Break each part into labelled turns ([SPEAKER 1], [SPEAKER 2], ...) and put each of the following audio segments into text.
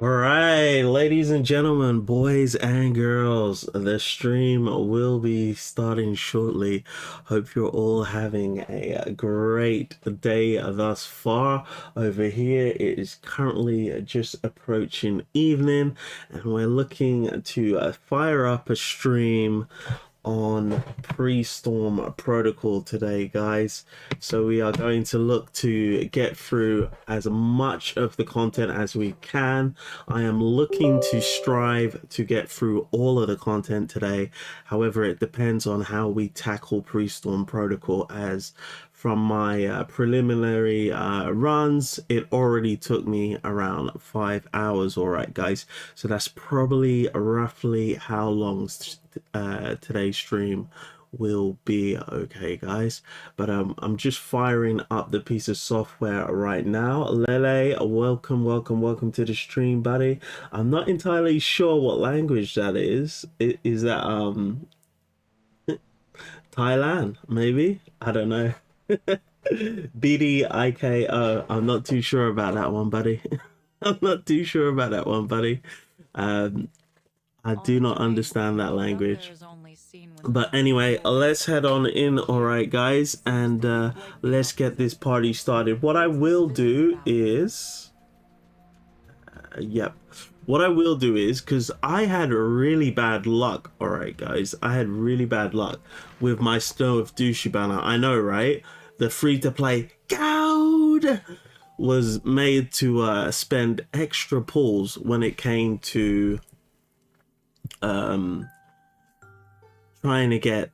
[SPEAKER 1] All right, ladies and gentlemen, boys and girls, the stream will be starting shortly. Hope you're all having a great day thus far. Over here, it is currently just approaching evening, and we're looking to fire up a stream on pre-storm protocol today, guys. So we are going to look to get through as much of the content as we can. I am looking to strive to get through all of the content today. However, it depends on how we tackle pre-storm protocol, as from my preliminary runs, it already took me around 5 hours. All right, guys, so that's probably roughly how long today's stream will be okay, guys. But I'm just firing up the piece of software right now. Lele, welcome to the stream, buddy. I'm not entirely sure what language that is. Is that Thailand, maybe? I don't know. BDIKO. I'm not too sure about that one, buddy. I'm not too sure about that one, buddy. I do not understand that language. But anyway, let's head on in, alright guys, and let's get this party started. What I will do is... What I will do is, because I had really bad luck, alright guys, I had really bad luck with my Snow of Douchy banner. I know, right? The free-to-play code was made to spend extra pulls when it came to trying to get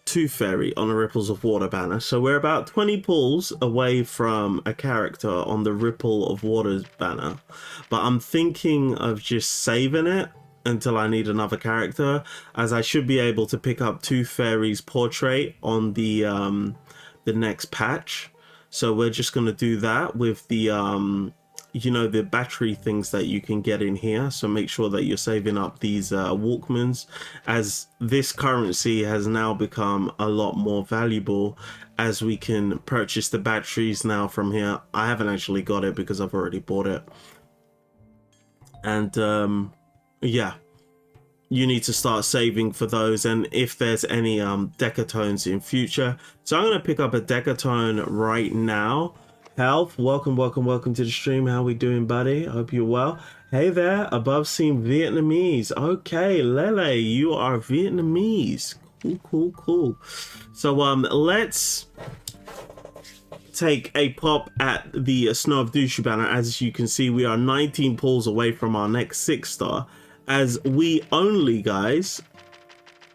[SPEAKER 1] 2 fairy on a Ripples of Water banner. So we're about 20 pulls away from a character on the Ripple of Waters banner, but I'm thinking of just saving it until I need another character, as I should be able to pick up 2 fairies portrait on the next patch. So we're just going to do that with the you know, the battery things that you can get in here. So make sure that you're saving up these Walkmans, as this currency has now become a lot more valuable, as we can purchase the batteries now from here. I haven't actually got it because I've already bought it. And yeah, you need to start saving for those, and if there's any decatones in future. So I'm going to pick up a decatone right now. Health, welcome to the stream. How we doing, buddy? I hope you're well. Hey there, above seen Vietnamese. Okay, Lele, you are Vietnamese. Cool. So let's take a pop at the Snow of Douchy banner. As you can see, we are 19 pulls away from our next 6-star, as we only, guys,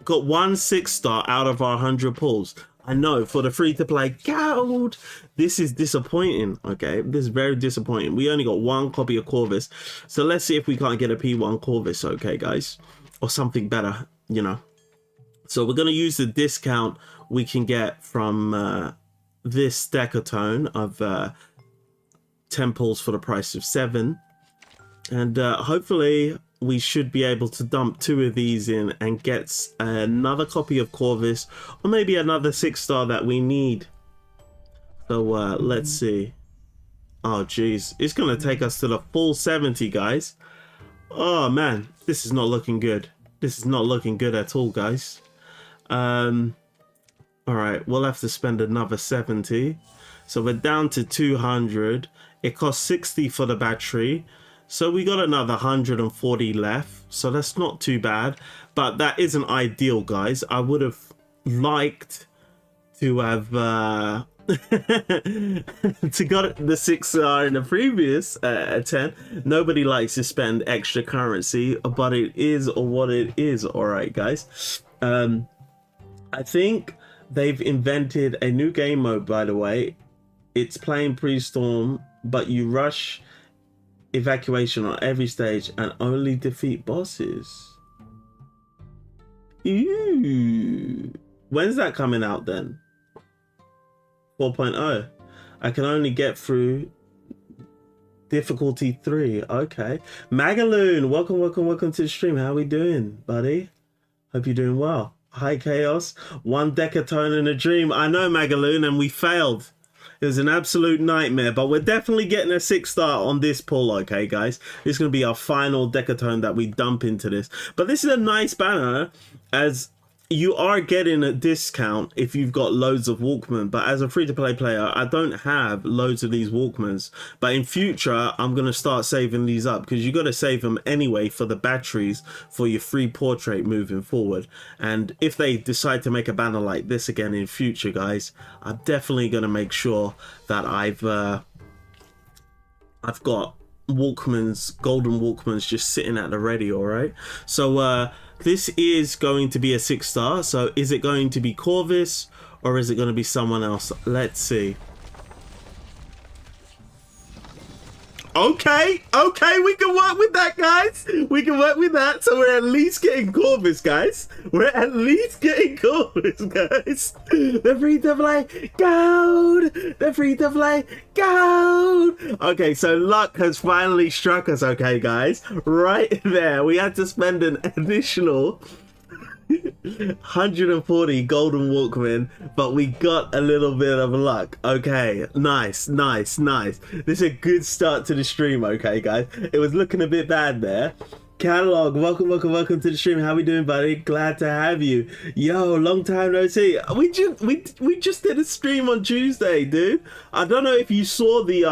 [SPEAKER 1] got 1 6-star out of our 100 pulls. I know, for the free-to-play code, this is disappointing, okay? This is very disappointing. We only got 1 copy of Corvis. So let's see if we can't get a P1 Corvis, okay, guys? Or something better, you know. So we're going to use the discount we can get from this decatone of 10 pulls for the price of 7. And hopefully we should be able to dump 2 of these in and get another copy of Corvis, or maybe another 6-star that we need. So let's see. Oh geez, it's gonna take us to the full 70, guys. Oh man, this is not looking good. This is not looking good at all, guys. All right, we'll have to spend another 70. So we're down to 200. It costs 60 for the battery. So we got another 140 left, so that's not too bad, but that isn't ideal, guys. I would have liked to have to got the 6-star in the previous 10. Nobody likes to spend extra currency, but it is what it is. All right, guys. I think they've invented a new game mode, by the way. It's playing pre-storm, but you rush evacuation on every stage and only defeat bosses. Ew. When's that coming out then? 4.0. I can only get through difficulty 3. Okay. Magaloon, welcome to the stream. How we doing, buddy? Hope you're doing well. Hi, Chaos. 1 decatone in a dream. I know, Magaloon, and we failed. It was an absolute nightmare, but we're definitely getting a 6-star on this pull, okay, guys? This is going to be our final decatone that we dump into this. But this is a nice banner, as you are getting a discount if you've got loads of Walkman. But as a free-to-play player, I don't have loads of these Walkmans. But in future, I'm going to start saving these up, because you got to save them anyway for the batteries for your free portrait moving forward. And if they decide to make a banner like this again in future, guys, I'm definitely going to make sure that I've got Walkmans, golden Walkmans, just sitting at the ready. All right, so this is going to be a 6-star. So is it going to be Corvis, or is it going to be someone else? Let's see. Okay, we can work with that, guys. We can work with that. So we're at least getting Corvis, guys. We're at least getting Corvis, guys. The free to play gold. The free to play gold. Okay, so luck has finally struck us, okay, guys. Right there. We had to spend an additional 140 golden Walkman, but we got a little bit of luck. Okay, nice. This is a good start to the stream, okay, guys. It was looking a bit bad there. Catalog, welcome to the stream. How we doing, buddy? Glad to have you. Yo, long time no see. We just did a stream on Tuesday, dude. I don't know if you saw the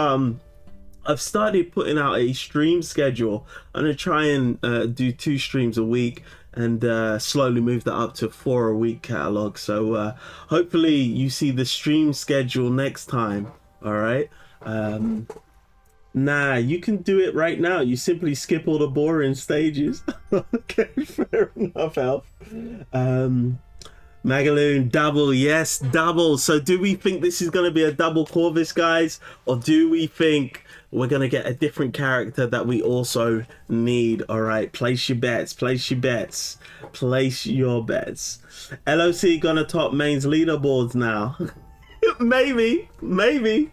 [SPEAKER 1] I've started putting out a stream schedule. I'm gonna try and do 2 streams a week, and slowly move that up to 4 a week catalog. So hopefully you see the stream schedule next time. All right. Nah, you can do it right now. You simply skip all the boring stages. Okay, fair enough, Alf. Magaloon, double, yes, double. So do we think this is going to be a double Corvis, guys? Or do we think we're going to get a different character that we also need? All right, place your bets, place your bets. LOC going to top mains leaderboards now. maybe. Maybe,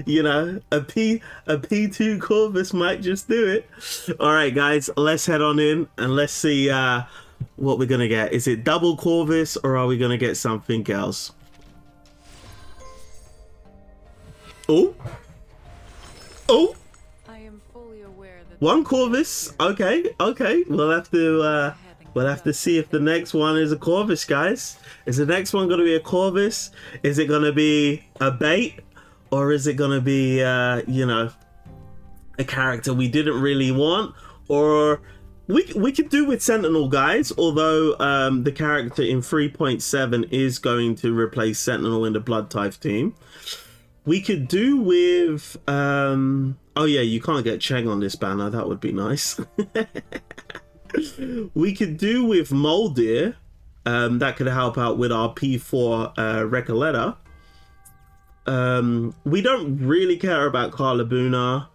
[SPEAKER 1] you know, a P2 Corvis might just do it. All right, guys, let's head on in and let's see what we're gonna get. Is it double Corvis or are we gonna get something else? Oh,
[SPEAKER 2] I am fully aware that
[SPEAKER 1] one Corvis. Okay, we'll have to see if the next one is a Corvis, guys. Is the next one going to be a Corvis? Is it going to be a bait? Or is it going to be, you know, a character we didn't really want? Or we could do with Sentinel, guys. Although the character in 3.7 is going to replace Sentinel in the Blood Type team. We could do with... oh yeah, you can't get Cheng on this banner. That would be nice. We could do with Moldir. That could help out with our P4 Recoletta. We don't really care about Carlabuna.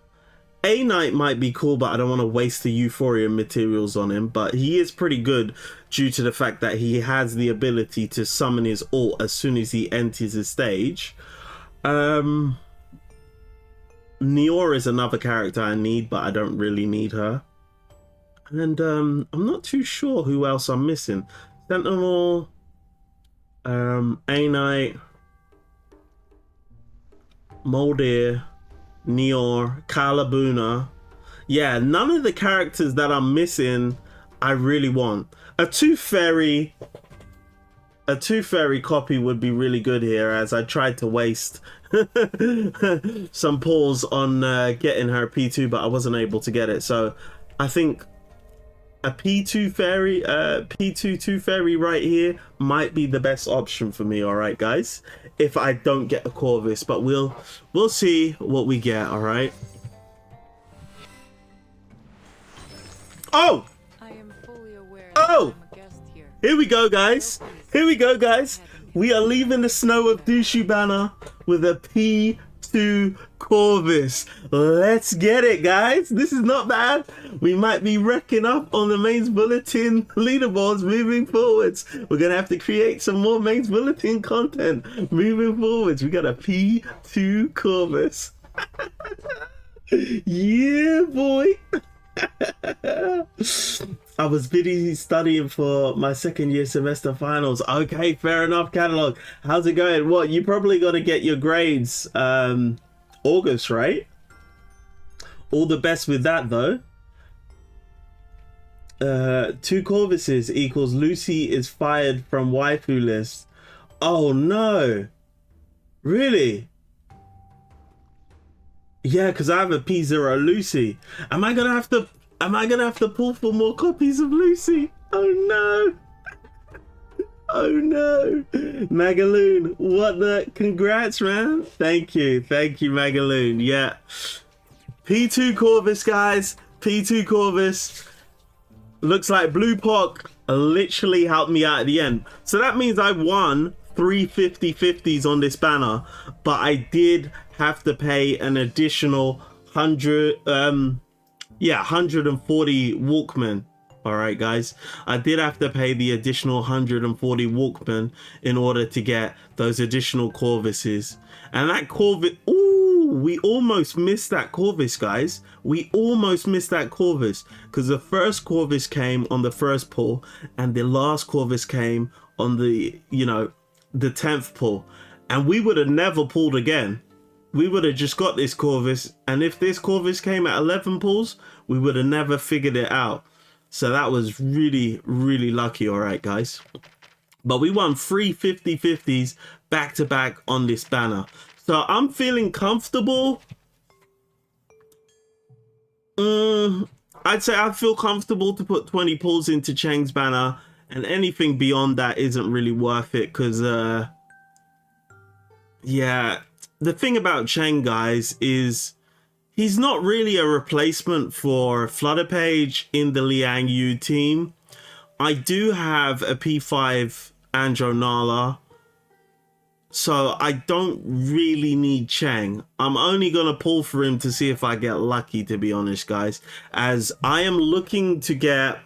[SPEAKER 1] A-Knight might be cool, but I don't want to waste the Euphoria materials on him. But he is pretty good due to the fact that he has the ability to summon his ult as soon as he enters the stage. Nior is another character I need, but I don't really need her. And I'm not too sure who else I'm missing. Sentinel, A-Knight, Moldir, Nior, Carlabuna. Yeah, none of the characters that I'm missing I really want. A two fairy copy would be really good here, as I tried to waste some pulls on getting her P2, but I wasn't able to get it. So I think a P2 fairy, P2 2 fairy right here might be the best option for me. All right, guys, if I don't get a Corvis, but we'll see what we get. All right. Oh,
[SPEAKER 2] I am fully aware
[SPEAKER 1] oh,
[SPEAKER 2] I'm a guest here.
[SPEAKER 1] Here we go, guys. Here we go, guys. We are leaving the snow of Douchy banner with a P2 Corvis. Let's get it, guys. This is not bad. We might be wrecking up on the mains bulletin leaderboards moving forwards. We're gonna have to create some more mains bulletin content moving forwards. We got a P2 Corvis. Yeah, boy. I was busy studying for my second year semester finals. Okay, fair enough, catalog. How's it going? What, you probably got to get your grades August, right? All the best with that, though. 2 Corvises equals Lucy is fired from waifu list. Oh no, really? Yeah, because I have a P0 Lucy. Am I gonna have to pull for more copies of Lucy? Oh no. Oh no. Magaloon, what the? Congrats, man. Thank you, Magaloon. Yeah. P2 Corvis, guys. P2 Corvis. Looks like Blue Pock literally helped me out at the end. So that means I won three 50/50s on this banner, but I did have to pay an additional 140 Walkman. All right, guys, I did have to pay the additional 140 Walkman in order to get those additional Corvises. And that Corvis, ooh, we almost missed that Corvis, guys. We almost missed that Corvis because the first Corvis came on the first pull and the last Corvis came on the, you know, the 10th pull. And we would have never pulled again. We would have just got this Corvis. And if this Corvis came at 11 pulls, we would have never figured it out. So that was really, really lucky. All right, guys. But we won 3 50/50s back to back on this banner. So I'm feeling comfortable. I'd say I feel comfortable to put 20 pulls into Cheng's banner. And anything beyond that isn't really worth it. Because, yeah, the thing about Cheng, guys, is he's not really a replacement for Flutterpage in the Liang Yu team. I do have a P5 Andro Nala, so I don't really need Cheng. I'm only going to pull for him to see if I get lucky, to be honest, guys, as I am looking to get...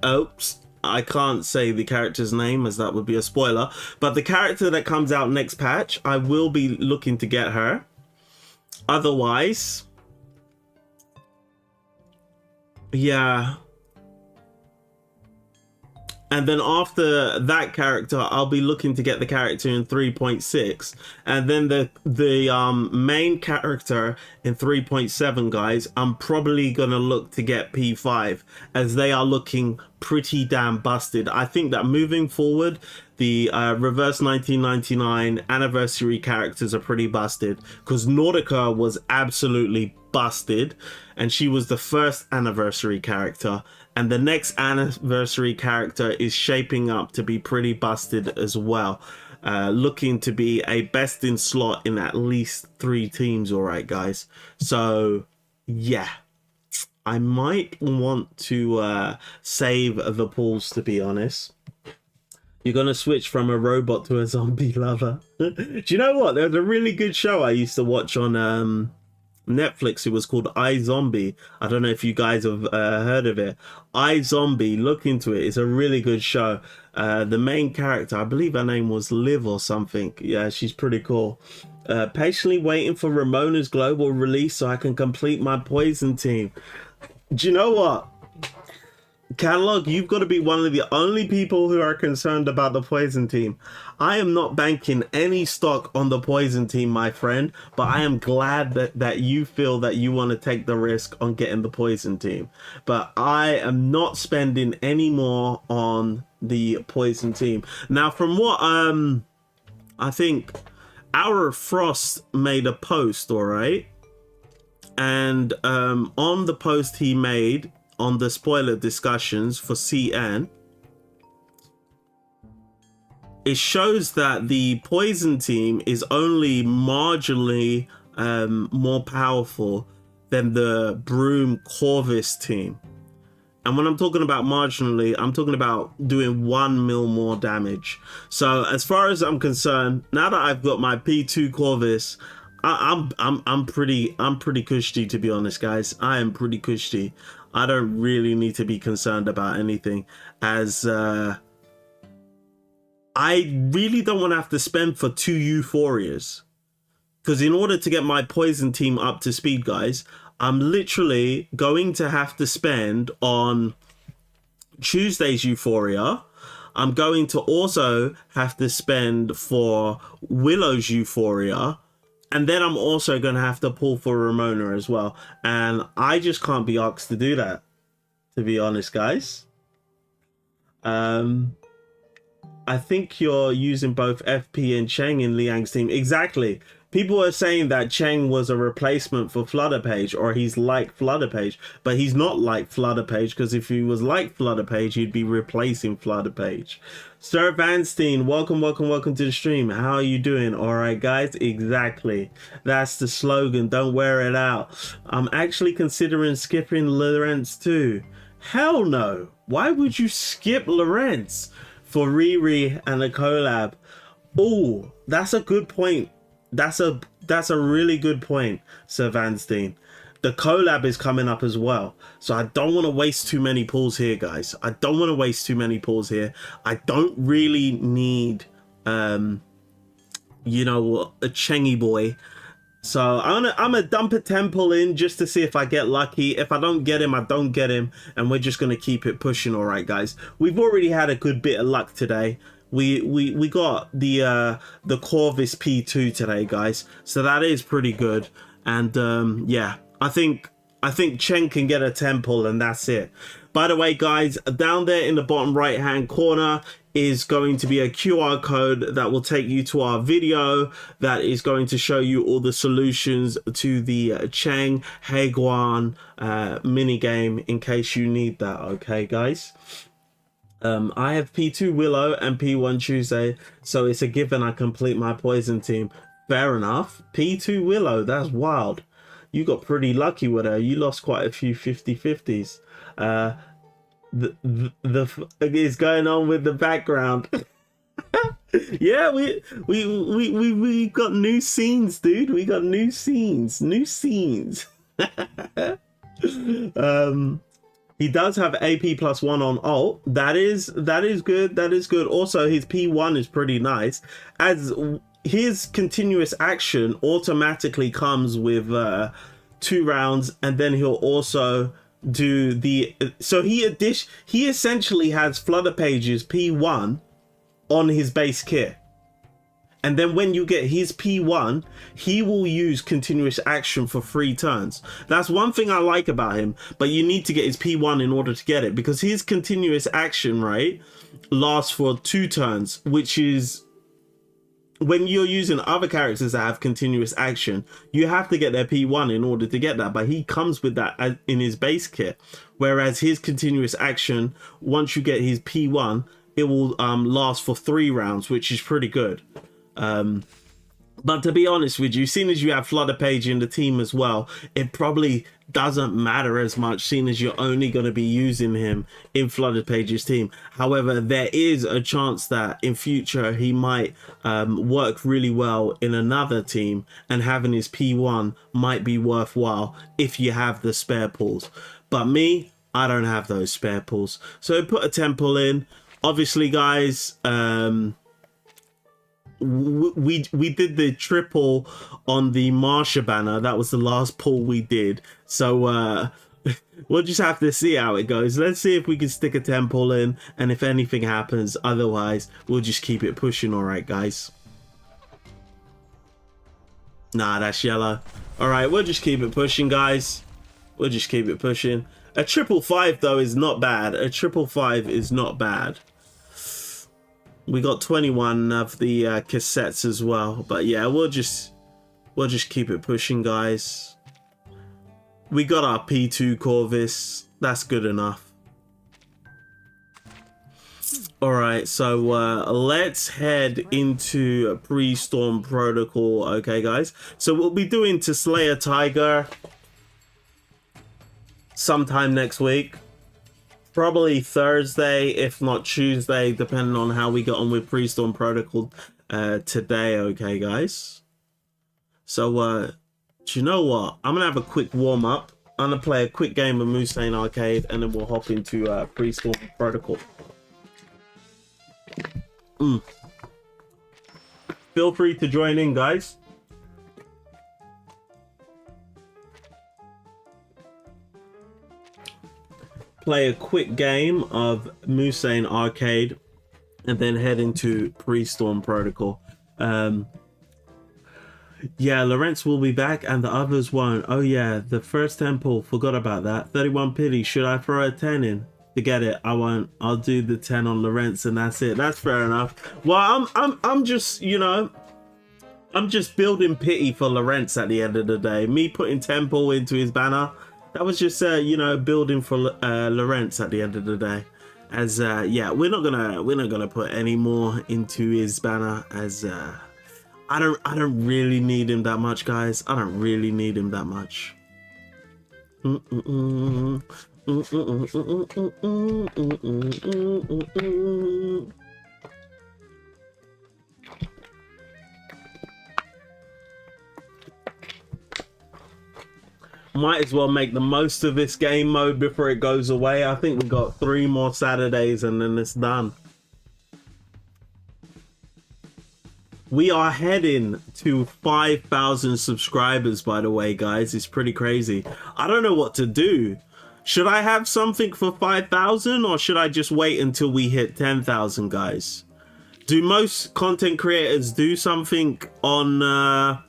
[SPEAKER 1] Oops, I can't say the character's name as that would be a spoiler, but the character that comes out next patch, I will be looking to get her. Otherwise, yeah. And then after that character, I'll be looking to get the character in 3.6. And then the main character in 3.7, guys, I'm probably going to look to get P5 as they are looking pretty damn busted. I think that moving forward, the reverse 1999 anniversary characters are pretty busted because Nordica was absolutely busted and she was the first anniversary character, and the next anniversary character is shaping up to be pretty busted as well, looking to be a best in slot in at least 3 teams. All right, guys, so yeah, I might want to save the pulls, to be honest. You're going to switch from a robot to a zombie lover. Do you know what? There's a really good show I used to watch on Netflix. It was called iZombie. I don't know if you guys have heard of it. iZombie, look into it. It's a really good show. The main character, I believe her name was Liv or something. Yeah, she's pretty cool. Patiently waiting for Ramona's global release so I can complete my poison team. Do you know what? Catalog, you've got to be one of the only people who are concerned about the poison team. I am not banking any stock on the poison team, my friend, but I am glad that you feel that you want to take the risk on getting the poison team. But I am not spending any more on the poison team. Now, from what I think Our Frost made a post, all right? And on the post he made on the spoiler discussions for CN, it shows that the poison team is only marginally more powerful than the broom Corvis team. And when I'm talking about marginally, I'm talking about doing 1 mil more damage. So as far as I'm concerned, now that I've got my P2 Corvis, I'm pretty cushy, to be honest, guys. I am pretty cushy. I don't really need to be concerned about anything, as I really don't want to have to spend for 2 Euphorias. Because in order to get my poison team up to speed, guys, I'm literally going to have to spend on Tuesday's Euphoria. I'm going to also have to spend for Willow's Euphoria. And then I'm also going to have to pull for Ramona as well. And I just can't be asked to do that, to be honest, guys. I think you're using both FP and Cheng in Liang's team. Exactly. People are saying that Cheng was a replacement for Flutterpage, or he's like Flutterpage, but he's not like Flutterpage, because if he was like Flutterpage, he'd be replacing Flutterpage. Sir Vanstein, welcome to the stream. How are you doing? All right, guys, exactly. That's the slogan. Don't wear it out. I'm actually considering skipping Lorenz too. Hell no. Why would you skip Lorenz? for Riri and a collab. Oh, that's a good point. That's a really good point, Sir Vanstein. The collab is coming up as well, so I don't want to waste too many pulls here, guys. I don't want to waste too many pulls here. I don't really need you know, a Chengy boy. So I'm gonna dump a temple in just to see if I get lucky. If I don't get him, I don't get him, and we're just gonna keep it pushing. All right, guys. We've already had a good bit of luck today. We got the Corvis P2 today, guys. So that is pretty good. And yeah, I think Cheng can get a temple, and that's it. By the way, guys, down there in the bottom right hand corner is going to be a QR code that will take you to our video that is going to show you all the solutions to the Chang Heyuan mini game in case you need that. Okay, guys. I have P2 Willow and P1 Tuesday, so it's a given I complete my poison team. Fair enough. P2 Willow, that's wild. You got pretty lucky with her. You lost quite a few 50-50s. The is going on with the background. Yeah, we got new scenes, dude. We got new scenes. He does have AP +1 on ult. That is good. That is good. Also, his P1 is pretty nice, as his continuous action automatically comes with 2 rounds, and then he'll also do the he essentially has Flutter Pages P1 on his base kit, and then when you get his P1 he will use continuous action for 3 turns. That's one thing I like about him, but you need to get his P1 in order to get it, because his continuous action, right, lasts for 2 turns, which is when you're using other characters that have continuous action, you have to get their P1 in order to get that, but he comes with that in his base kit. Whereas his continuous action, once you get his P1, it will last for 3 rounds, which is pretty good. But to be honest with you, seeing as you have Flutter Page in the team as well, it probably doesn't matter as much, seeing as you're only going to be using him in Flutter Page's team. However, there is a chance that in future he might work really well in another team, and having his P1 might be worthwhile if you have the spare pulls. But me, I don't have those spare pulls. So put a temple in. Obviously, guys, we did the triple on the Marsha banner. That was the last pull we did, so we'll just have to see how it goes. Let's see if we can stick a temple in, and if anything happens. Otherwise, we'll just keep it pushing. All right, guys. Nah, that's yellow. All right, we'll just keep it pushing, guys. We'll just keep it pushing. A 555 though is not bad. A 555 is not bad. We got 21 of the cassettes as well, but yeah, we'll just keep it pushing, guys. We got our P2 Corvis. That's good enough. All right, so let's head into pre-storm protocol. Okay, guys. So we'll be doing to slay a tiger sometime next week. Probably Thursday, if not Tuesday, depending on how we get on with Pre-Storm Protocol today, okay, guys? So, do you know what? I'm going to have a quick warm-up. I'm going to play a quick game of Musane Arcade, and then we'll hop into Pre-Storm Protocol. Feel free to join in, guys. Play a quick game of Musane Arcade and then head into Pre-Storm Protocol. Yeah, Lawrence will be back and the others won't. Oh yeah, the first temple, forgot about that. 31 pity. Should I throw a 10 in? Forget it, I won't. I'll do the 10 on Lawrence and that's it. That's fair enough. Well, I'm just, you know, I'm just building pity for Lawrence at the end of the day. Me putting temple into his banner, that was just you know, building for Lawrence at the end of the day. As yeah, we're not gonna put any more into his banner, as I don't really need him that much, guys. I don't really need him that much. Might as well make the most of this game mode before it goes away. I think we got 3 more Saturdays and then it's done. We are heading to 5,000 subscribers, by the way, guys. It's pretty crazy. I don't know what to do. Should I have something for 5,000 or should I just wait until we hit 10,000, guys? Do most content creators do something on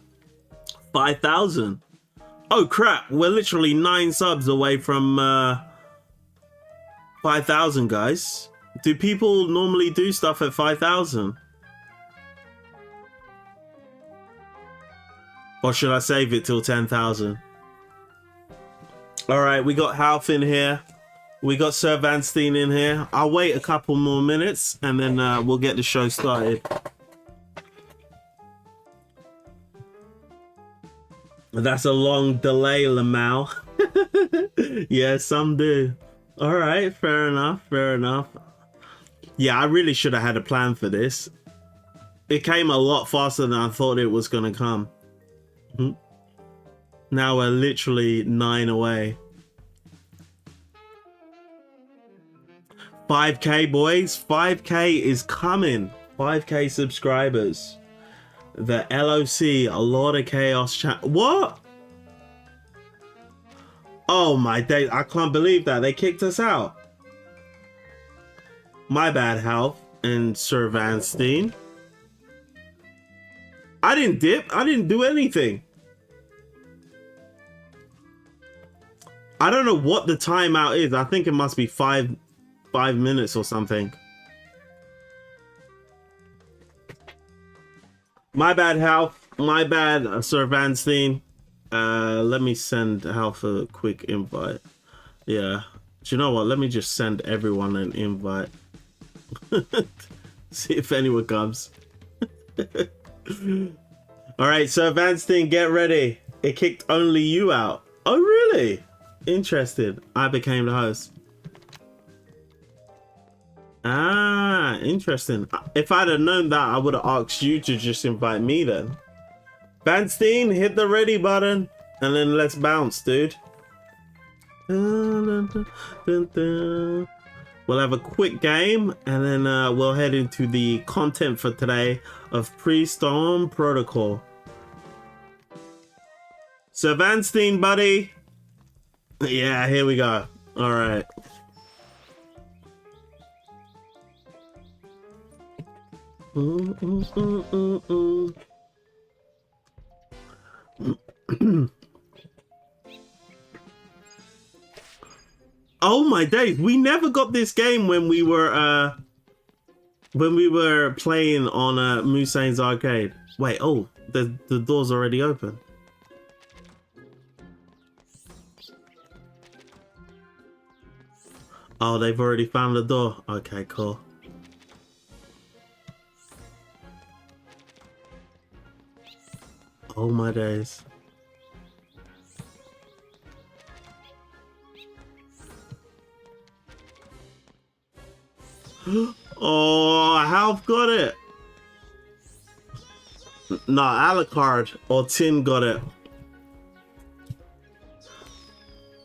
[SPEAKER 1] 5,000? Oh crap, we're literally 9 subs away from 5,000, guys. Do people normally do stuff at 5,000? Or should I save it till 10,000? Alright, we got Half in here. We got Sir Vanstein in here. I'll wait a couple more minutes and then we'll get the show started. That's a long delay, Lamau. Yeah, some do. All right, fair enough, fair enough. Yeah, I really should have had a plan for this. It came a lot faster than I thought it was going to come. Now we're literally 9 away. 5K, boys. 5K is coming. 5K subscribers. The LOC, a lot of chaos chat. What? Oh my days, I can't believe that. They kicked us out. My bad, Health and Sir Vanstein. I didn't dip. I didn't do anything. I don't know what the timeout is. I think it must be 5 minutes or something. My bad, Half. My bad, Sir Vanstein. Let me send Half a quick invite. Yeah. Do you know what? Let me just send everyone an invite. See if anyone comes. Alright, Sir Vanstein, get ready. It kicked only you out. Oh, really? Interested. I became the host. Ah, interesting. If I'd have known that, I would have asked you to just invite me then. Vanstein, hit the ready button and then let's bounce, dude. We'll have a quick game and then we'll head into the content for today of Pre-Storm Protocol. So Vanstein, buddy. Yeah, here we go. All right. Oh my days, we never got this game when we were playing on Musane's arcade. Wait, oh, the door's already open. Oh, they've already found the door. Okay, cool. Oh my days. Oh, Half got it. No, Alucard or Tin got it.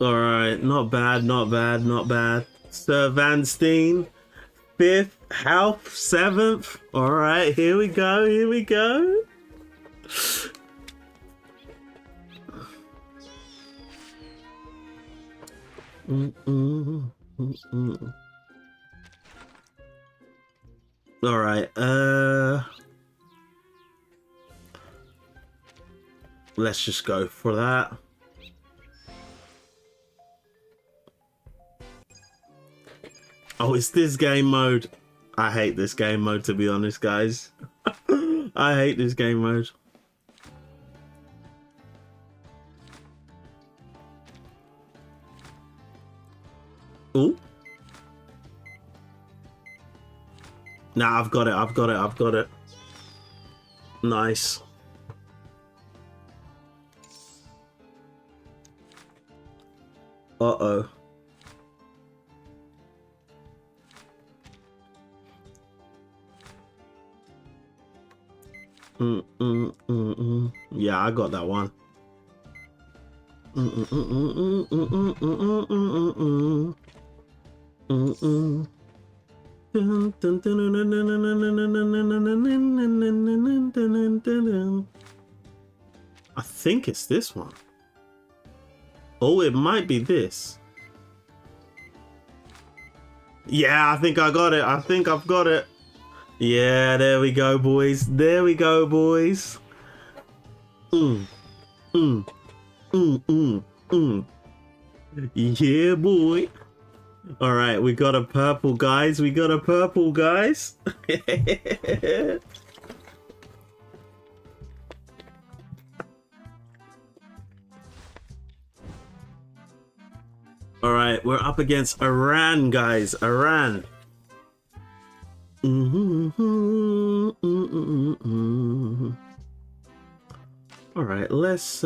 [SPEAKER 1] Alright, not bad, not bad, not bad. Sir Vanstein, 5th, Half, 7th. Alright, here we go, here we go. All right, let's just go for that. Oh, it's this game mode. I hate this game mode, to be honest, guys. I hate this game mode. Ooh. Nah, I've got it, I've got it, I've got it. Nice. Uh-oh. Yeah, I got that one. I think it's this one. Oh, it might be this. Yeah, I think I got it. I think I've got it. Yeah, there we go, boys. There we go, boys. Yeah, boy. All right, we got a purple, guys. We got a purple, guys. All right, we're up against Iran, guys. Iran. All right, let's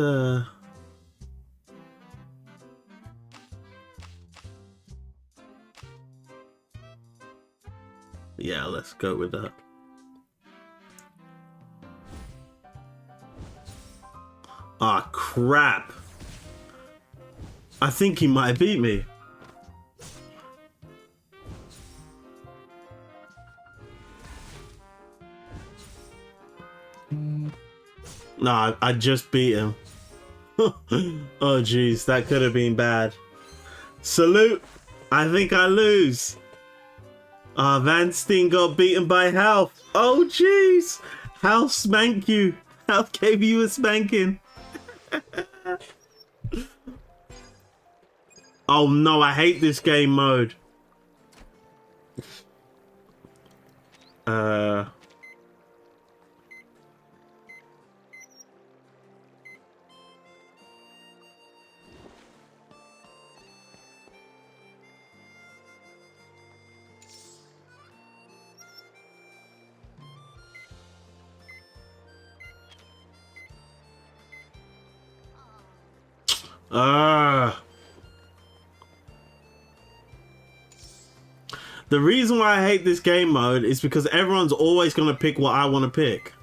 [SPEAKER 1] yeah, let's go with that. Ah, crap. I think he might beat me. No, I just beat him. Oh, jeez, that could have been bad. Salute. I think I lose. Van Steen got beaten by Half. Oh, jeez. Half spanked you. Half gave you a spanking. Oh, no, I hate this game mode. The reason why I hate this game mode is because everyone's always going to pick what I want to pick.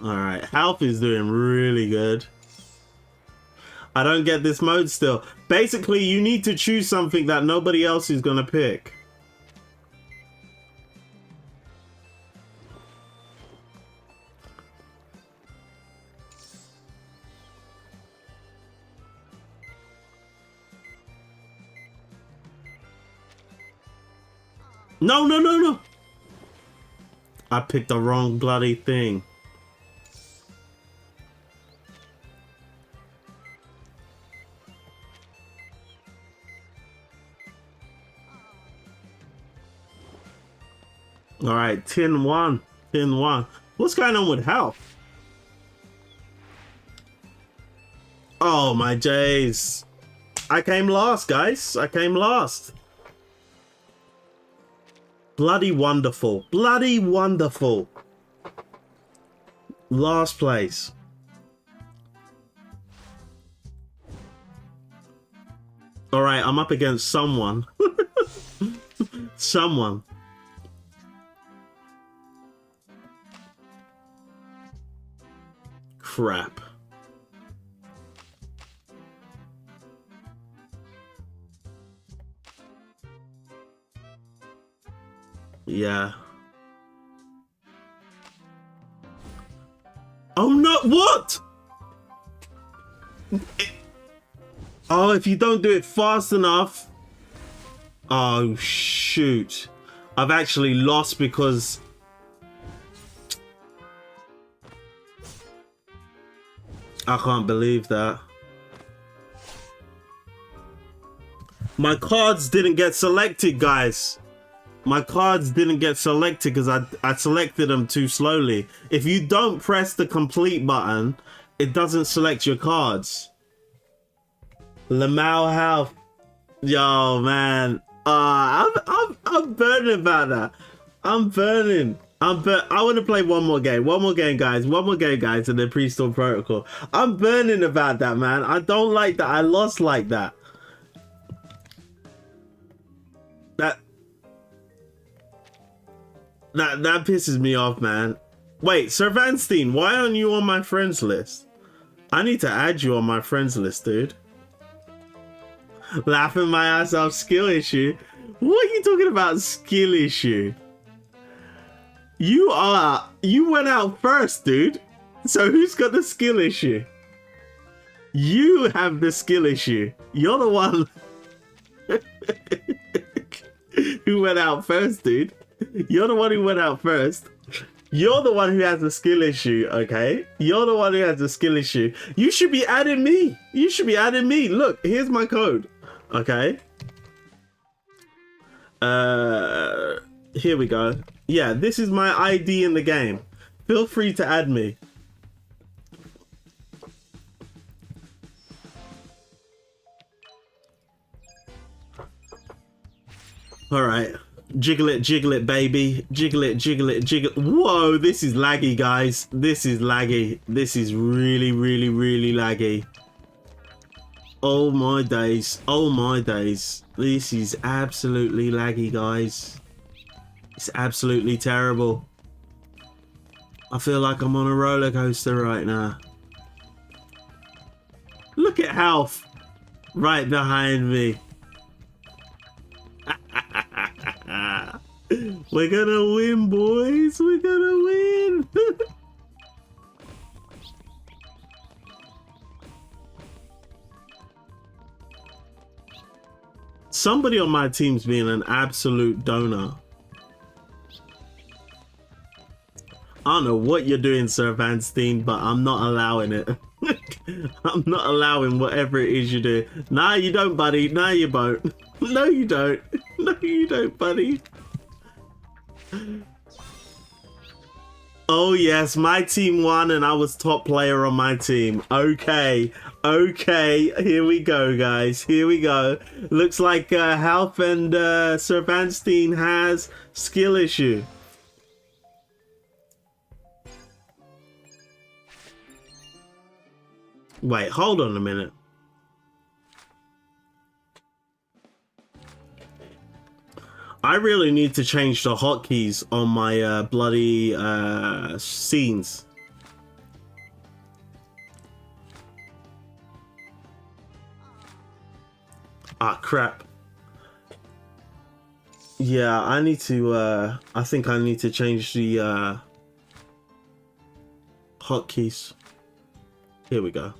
[SPEAKER 1] Alright, Half is doing really good. I don't get this mode still. Basically, you need to choose something that nobody else is going to pick. No, no, no, no. I picked the wrong bloody thing. All right, 10-1. 10-1. What's going on with health? Oh, my days. I came last, guys. I came last. Bloody wonderful. Bloody wonderful. Last place. All right, I'm up against someone. Someone. Crap. Yeah. Oh no, what? Oh, if you don't do it fast enough. Oh shoot. I've actually lost because I can't believe that. My cards didn't get selected, guys. My cards didn't get selected because I selected them too slowly. If you don't press the complete button, it doesn't select your cards. Lamau Health. Yo, man. I'm burning about that. I'm burning. I want to play one more game. One more game, guys. One more game, guys, in the pre-storm protocol. I'm burning about that, man. I don't like that. I lost like that. That pisses me off, man. Wait, Sir Vanstein, why aren't you on my friends list? I need to add you on my friends list, dude. Laughing my ass off, skill issue. What are you talking about, skill issue? You went out first, dude. So who's got the skill issue? You have the skill issue. You're the one who went out first, dude. You're the one who went out first. You're the one who has the skill issue, okay? You're the one who has the skill issue. You should be adding me. You should be adding me. Look, here's my code, okay? Here we go. Yeah, this is my ID in the game. Feel free to add me. All right, jiggle it, baby. Jiggle it, jiggle it, jiggle. Whoa, this is laggy, guys. This is laggy. This is really, really, really laggy. Oh my days. Oh my days. This is absolutely laggy, guys. It's absolutely terrible. I feel like I'm on a roller coaster right now. Look at Half right behind me. We're gonna win, boys. We're gonna win. Somebody on my team's being an absolute donor. I don't know what you're doing, Sir Vanstein, but I'm not allowing it. I'm not allowing whatever it is you do. Nah, you don't, buddy. Nah, you won't. No, you don't. No, you don't, buddy. Oh, yes, my team won and I was top player on my team. Okay, okay, here we go, guys. Here we go. Looks like Half and Sir Vanstein has skill issue. Wait, hold on a minute. I really need to change the hotkeys on my bloody scenes. Ah, crap. Yeah, I need to, I think I need to change the hotkeys. Here we go.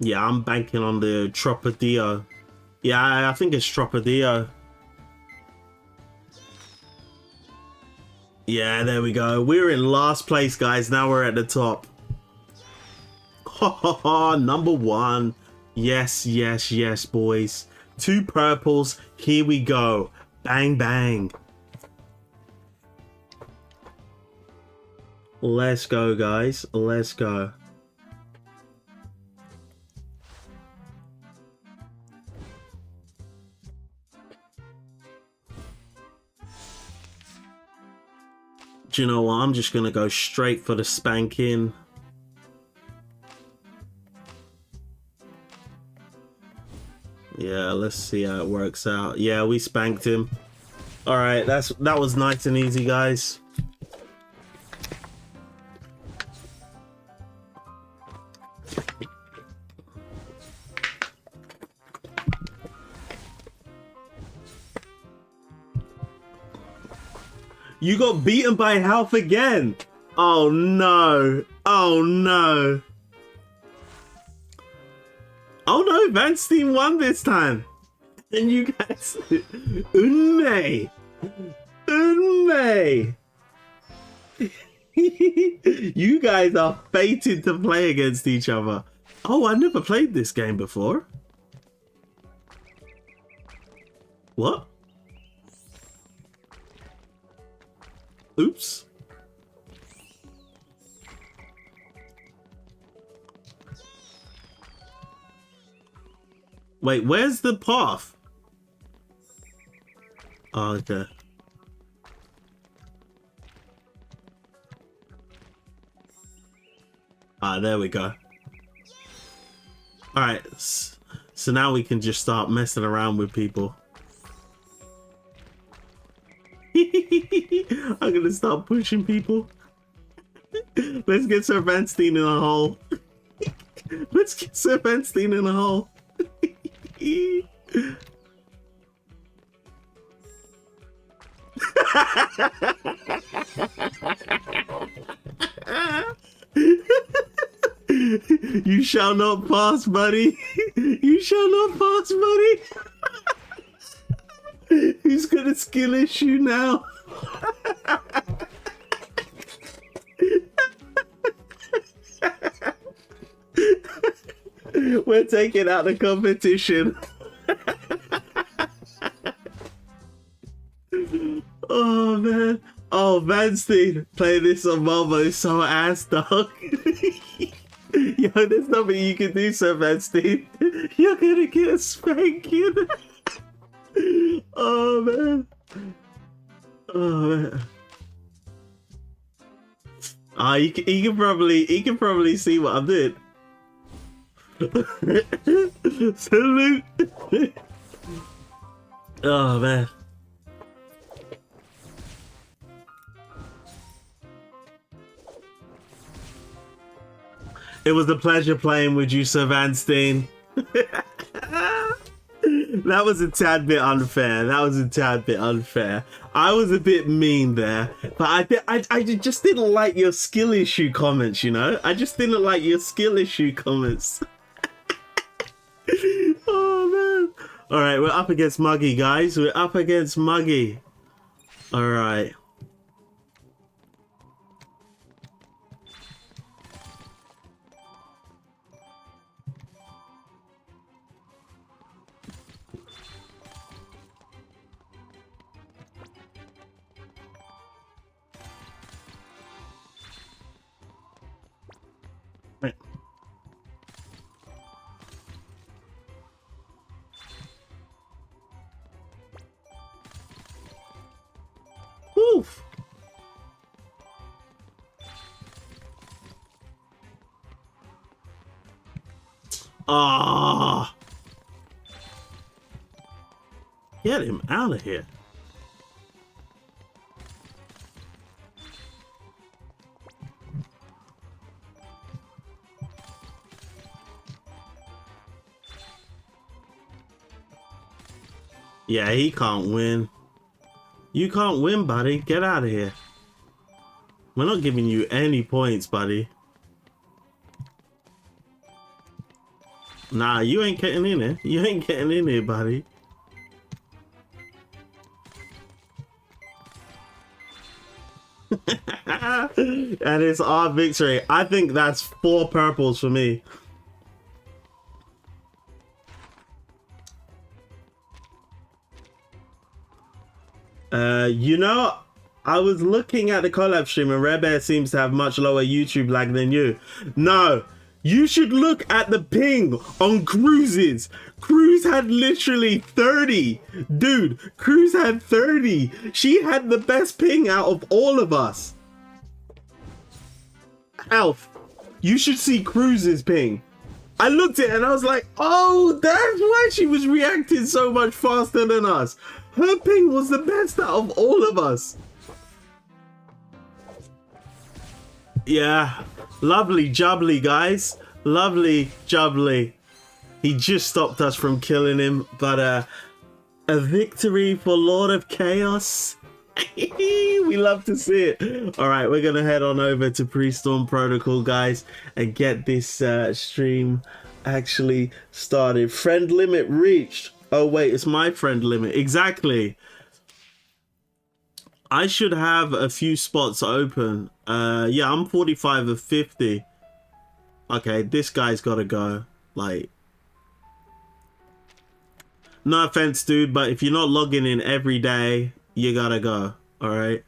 [SPEAKER 1] Yeah, I'm banking on the Tropadio. Yeah, I think it's Tropadio. Yeah, there we go. We're in last place, guys. Now we're at the top. Ha ha ha, number one. Yes, yes, yes, boys. 2 purples. Here we go. Bang, bang. Let's go, guys. Let's go. Do you know what? I'm just gonna go straight for the spanking. Yeah, let's see how it works out. Yeah, we spanked him. All right, that was nice and easy, guys. You got beaten by Half again. Oh no. Oh no. Oh no, Vanstein won this time. And you guys... Unme. Unme. You guys are fated to play against each other. Oh, I never played this game before. What? Oops. Wait, where's the path? Oh, okay. Ah, there we go. Alright, so now we can just start messing around with people. I'm gonna start pushing people. Let's get Sir Vanstein in a hole. Let's get Sir Vanstein in a hole. You shall not pass, buddy. You shall not pass, buddy. Who's got a skill issue now? We're taking out the competition. Oh man. Oh, Vanstein, play this on Marvel is so ass, dog. Yo, there's nothing you can do, Sir Vanstein. You're gonna get a spanking. Oh man. Oh man. Ah, he can probably see what I'm doing. Salute. Oh man. It was a pleasure playing with you, Sir Vanstein. That was a tad bit unfair. That was a tad bit unfair. I was a bit mean there, but I just didn't like your skill issue comments, you know? I just didn't like your skill issue comments. Oh, man. All right, we're up against Muggy, guys. We're up against Muggy. All right. Oof. Ah. Get him out of here. Yeah, he can't win. You can't win, buddy. Get out of here. We're not giving you any points, buddy. Nah, you ain't getting in here. You ain't getting in here, buddy. And it's our victory. I think that's 4 purples for me. You know, I was looking at the collab stream and Rare Bear seems to have much lower YouTube lag than you. No, you should look at the ping on Cruises. Cruz had literally 30. Dude, Cruz had 30. She had the best ping out of all of us. Alf, you should see Cruz's ping. I looked at it and I was like, oh, that's why she was reacting so much faster than us. Her ping was the best out of all of us. Yeah, lovely jubbly, guys. Lovely jubbly. He just stopped us from killing him, but a victory for Lord of Chaos. We love to see it. All right, we're gonna head on over to Pre-Storm Protocol, guys, and get this stream actually started. Friend limit reached. Oh wait, it's my friend limit. Exactly. I should have a few spots open. Yeah, I'm 45 of 50. Okay, this guy's gotta go. Like, no offense, dude, but if you're not logging in every day, you gotta go. All right.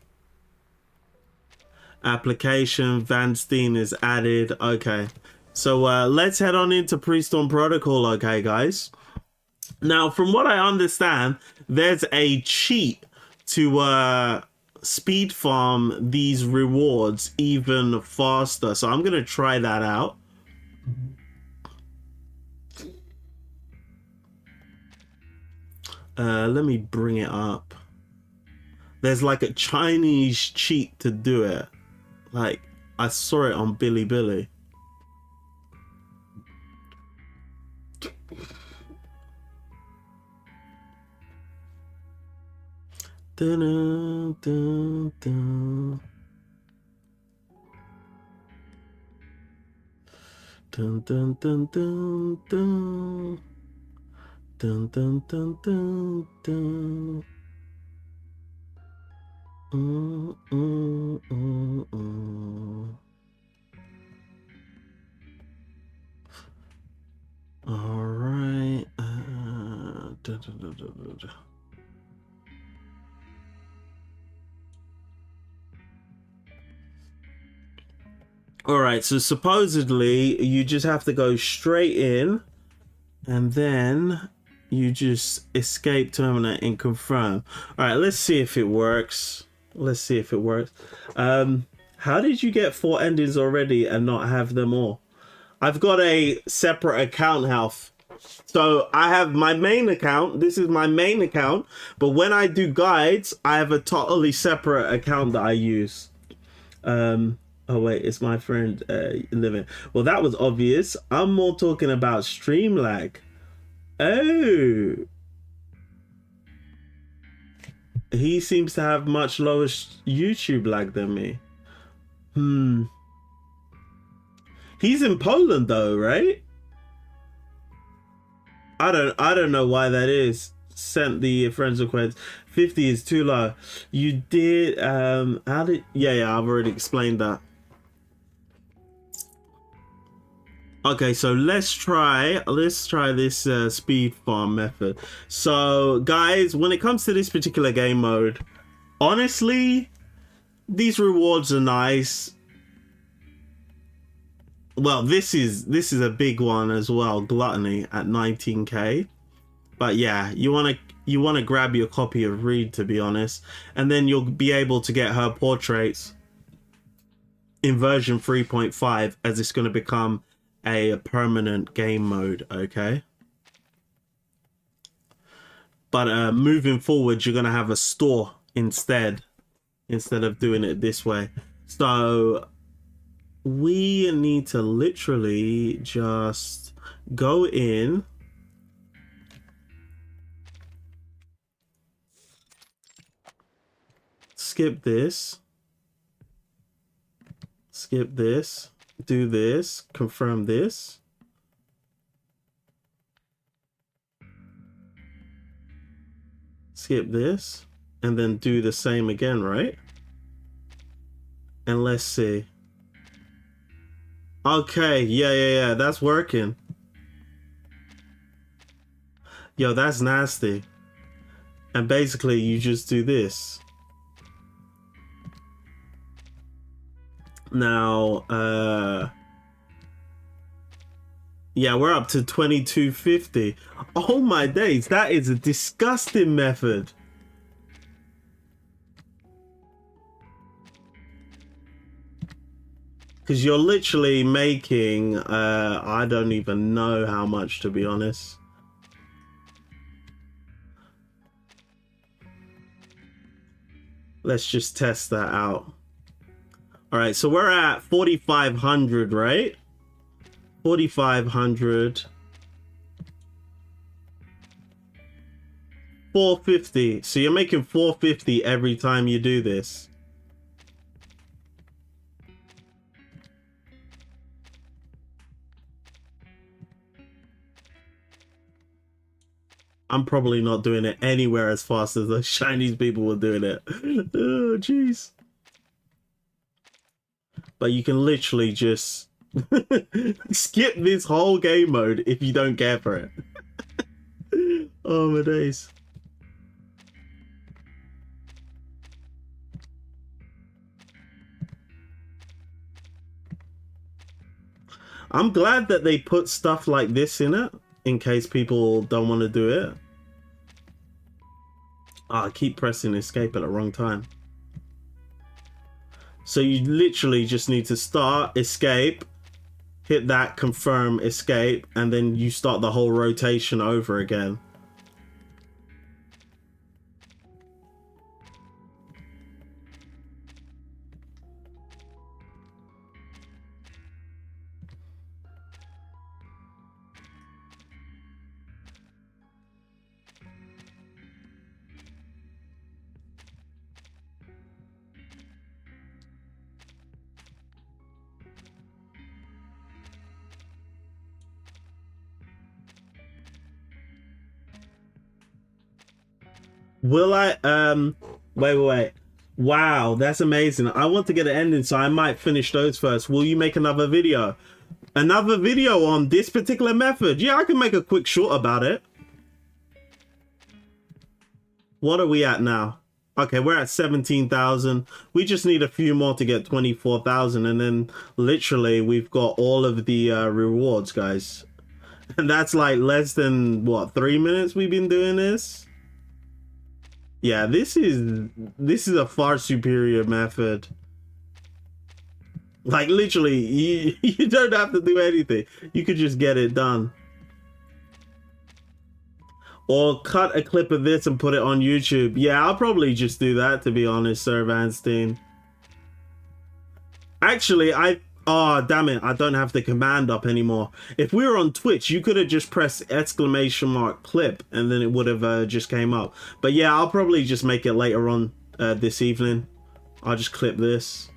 [SPEAKER 1] Application Vanstein is added. Okay, so let's head on into Pre-Storm Protocol. Okay, guys. Now, from what I understand, there's a cheat to speed farm these rewards even faster. So I'm gonna try that out. Let me bring it up. There's like a Chinese cheat to do it. Like, I saw it on Bilibili. Dun, dun, dun. Dun, dun, dun, dun, dun. Dun, dun, dun, dun, dun. All right. Dun, dun, dun, dun, dun. All right, so supposedly you just have to go straight in and then you just escape, terminate, and confirm. All right, let's see if it works. Let's see if it works. How did you get 4 endings already and not have them all? I've got a separate account, Half. So I have my main account. This is my main account. But when I do guides, I have a totally separate account that I use. Oh wait, it's my friend Living. Well, that was obvious. I'm more talking about stream lag. Oh. He seems to have much lower YouTube lag than me. He's in Poland though, right? I don't know why that is. Sent the friends request. 50 is too low. You did how did yeah, I've already explained that. Okay, so let's try this speed farm method. So guys, when it comes to this particular game mode, honestly, these rewards are nice. Well, this is a big one as well, Gluttony at 19k. But yeah, you want to grab your copy of Reed, to be honest, and then you'll be able to get her portraits in version 3.5 as it's going to become a permanent game mode, okay? But moving forward, you're gonna have a store instead of doing it this way. So we need to literally just go in, skip this, do this, confirm this. Skip this, and then do the same again, right? And let's see. Okay, yeah, that's working. Yo, that's nasty. And basically, you just do this. Now, yeah, we're up to 2250. Oh my days, that is a disgusting method. Because you're literally making, I don't even know how much, to be honest. Let's just test that out. All right, so we're at 4,500, right? 4,500. 450. So you're making 450 every time you do this. I'm probably not doing it anywhere as fast as those Chinese people were doing it. Oh, jeez. But you can literally just skip this whole game mode if you don't care for it. Oh my days. I'm glad that they put stuff like this in it in case people don't want to do it. I keep pressing escape at the wrong time. So you literally just need to start, escape, hit that, confirm, escape, and then you start the whole rotation over again. Will I wait. Wow, that's amazing. I want to get an ending, so I might finish those first. Will you make another video? Another video on this particular method? Yeah, I can make a quick short about it. What are we at now? Okay, we're at 17,000. We just need a few more to get 24,000, and then literally we've got all of the rewards, guys. And that's like less than what, 3 minutes we've been doing this? Yeah, this is a far superior method. Like literally, you don't have to do anything. You could just get it done. Or cut a clip of this and put it on YouTube. Yeah, I'll probably just do that, to be honest, Sir Vanstein. Actually, oh, damn it, I don't have the command up anymore. If we were on Twitch, you could have just pressed !clip and then it would have just came up. But yeah, I'll probably just make it later on this evening. I'll just clip this.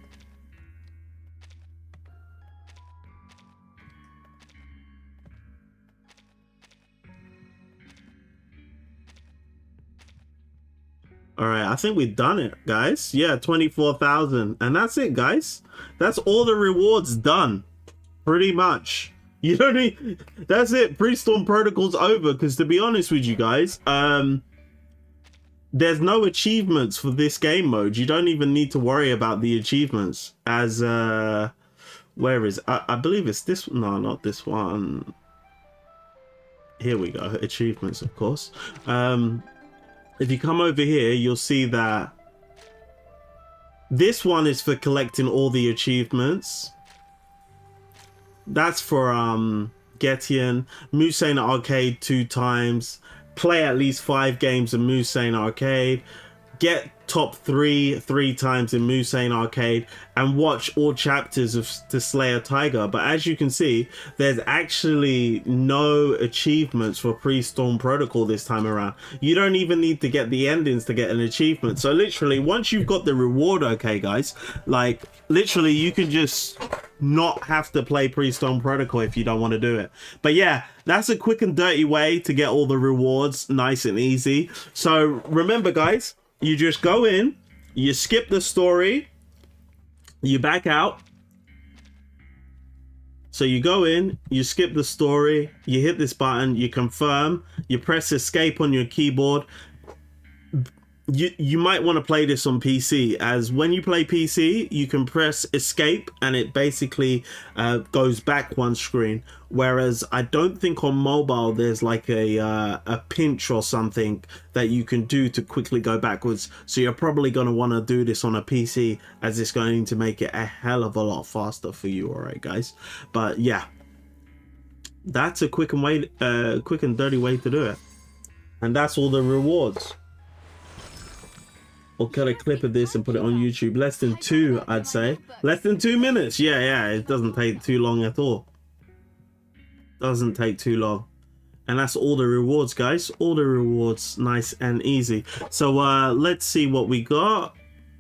[SPEAKER 1] All right, I think we've done it, guys. Yeah, 24,000. And that's it, guys. That's all the rewards done. Pretty much. You don't need... That's it. Pre-Storm Protocol's over. Because to be honest with you guys, there's no achievements for this game mode. You don't even need to worry about the achievements. As, where is... I believe it's this... No, not this one. Here we go. Achievements, of course. If you come over here, you'll see that this one is for collecting all the achievements. That's for Getian, Musane Arcade 2 times, play at least 5 games in Musane Arcade, get top 3 times in Musane Arcade, and watch all chapters of To Slay a Tiger. But as you can see, there's actually no achievements for Pre-Storm Protocol this time around. You don't even need to get the endings to get an achievement. So literally, once you've got the reward, okay guys, like literally you can just not have to play Pre-Storm Protocol if you don't want to do it. But yeah, that's a quick and dirty way to get all the rewards nice and easy. So remember guys, you just go in, you skip the story, you back out. So you go in, you skip the story, you hit this button, you confirm, you press escape on your keyboard. You might want to play this on PC, as when you play PC, you can press escape and it basically goes back one screen. Whereas I don't think on mobile there's like a pinch or something that you can do to quickly go backwards. So you're probably going to want to do this on a PC, as it's going to make it a hell of a lot faster for you. All right, guys. But yeah, that's a quick and dirty way to do it. And that's all the rewards. Or cut a clip of this and put it on YouTube. Less than 2, I'd say. Less than 2 minutes. Yeah, it doesn't take too long at all. Doesn't take too long. And that's all the rewards, guys. All the rewards, nice and easy. So let's see what we got.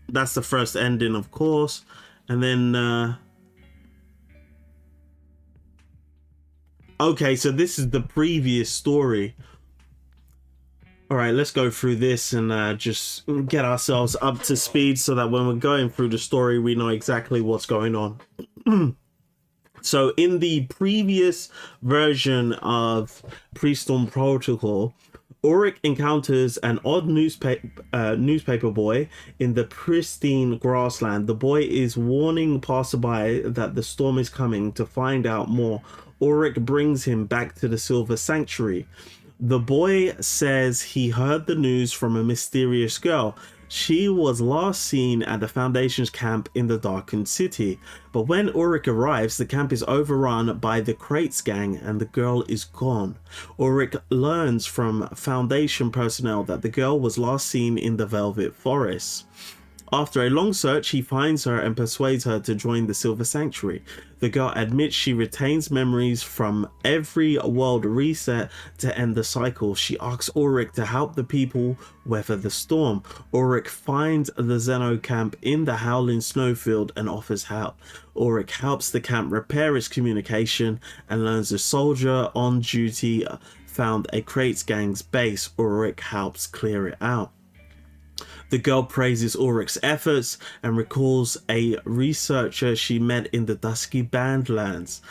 [SPEAKER 1] That's the first ending, of course. And then okay, so this is the previous story. All right, let's go through this and just get ourselves up to speed so that when we're going through the story, we know exactly what's going on. So in the previous version of Pre-Storm Protocol, Oric encounters an odd newspaper boy in the pristine grassland. The boy is warning passerby that the storm is coming. To find out more, Oric brings him back to the Silver Sanctuary. The boy says he heard the news from a mysterious girl. She was last seen at the Foundation's camp in the darkened city, but when Ulrich arrives, the camp is overrun by the Crates gang and the girl is gone. Ulrich learns from Foundation personnel that the girl was last seen in the Velvet Forest. After a long search, he finds her and persuades her to join the Silver Sanctuary. The girl admits she retains memories from every world reset to end the cycle. She asks Ulrich to help the people weather the storm. Ulrich finds the Zeno camp in the howling snowfield and offers help. Ulrich helps the camp repair its communication and learns a soldier on duty found a Crates gang's base. Ulrich helps clear it out. The girl praises Ulrich's efforts and recalls a researcher she met in the dusky Badlands.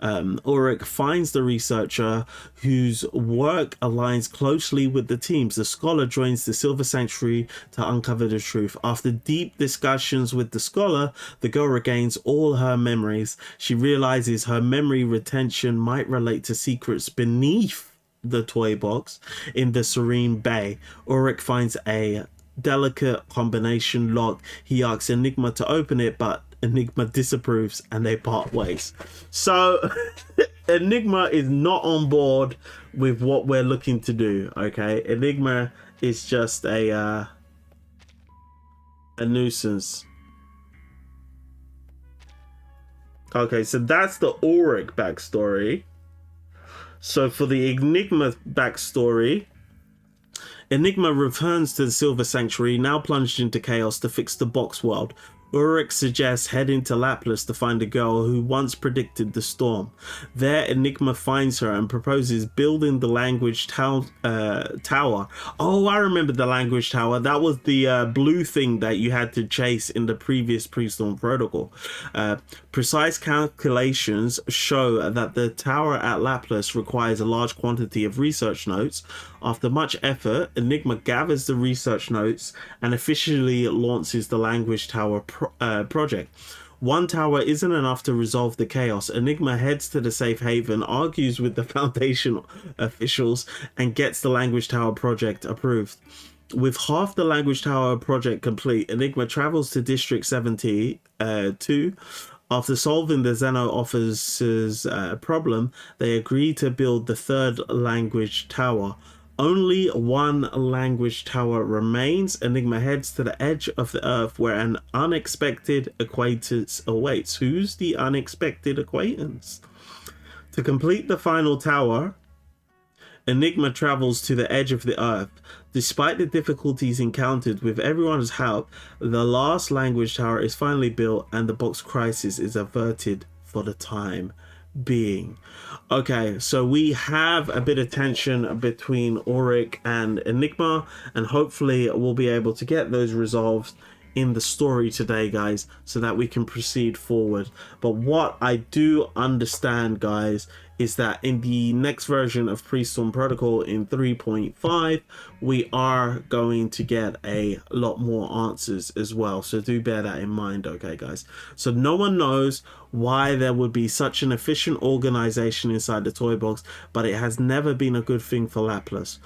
[SPEAKER 1] Ulrich finds the researcher whose work aligns closely with the team's. The scholar joins the Silver Sanctuary to uncover the truth. After deep discussions with the scholar, the girl regains all her memories. She realizes her memory retention might relate to secrets beneath the toy box in the Serene Bay. Ulrich finds a delicate combination lock. He asks Enigma to open it, but Enigma disapproves and they part ways. So Enigma is not on board with what we're looking to do. Okay, Enigma is just a nuisance. Okay, so that's the Ulrich backstory. So for the Enigma backstory, Enigma returns to the Silver Sanctuary, now plunged into chaos, to fix the box world. Ulrich suggests heading to Laplas to find a girl who once predicted the storm. There, Enigma finds her and proposes building the language tower. Oh, I remember the language tower. That was the blue thing that you had to chase in the previous pre-storm protocol. Precise calculations show that the tower at Laplas requires a large quantity of research notes. After much effort, Enigma gathers the research notes and officially launches the language tower project. One tower isn't enough to resolve the chaos. Enigma heads to the safe haven, argues with the Foundation officials, and gets the language tower project approved. With half the language tower project complete, Enigma travels to District 72. After solving the Zeno officer's problem, they agree to build the third language tower. Only one language tower remains. Enigma heads to the edge of the Earth where an unexpected acquaintance awaits. Who's the unexpected acquaintance? To complete the final tower, Enigma travels to the edge of the Earth. Despite the difficulties encountered, with everyone's help, the last language tower is finally built and the box crisis is averted for the time being. Okay, so we have a bit of tension between Oric and Enigma, and hopefully we'll be able to get those resolved in the story today, guys, so that we can proceed forward. But what I do understand, guys, is that in the next version of Pre-Storm Protocol in 3.5, we are going to get a lot more answers as well. So do bear that in mind, okay, guys? So no one knows why there would be such an efficient organization inside the toy box, but it has never been a good thing for Laplas.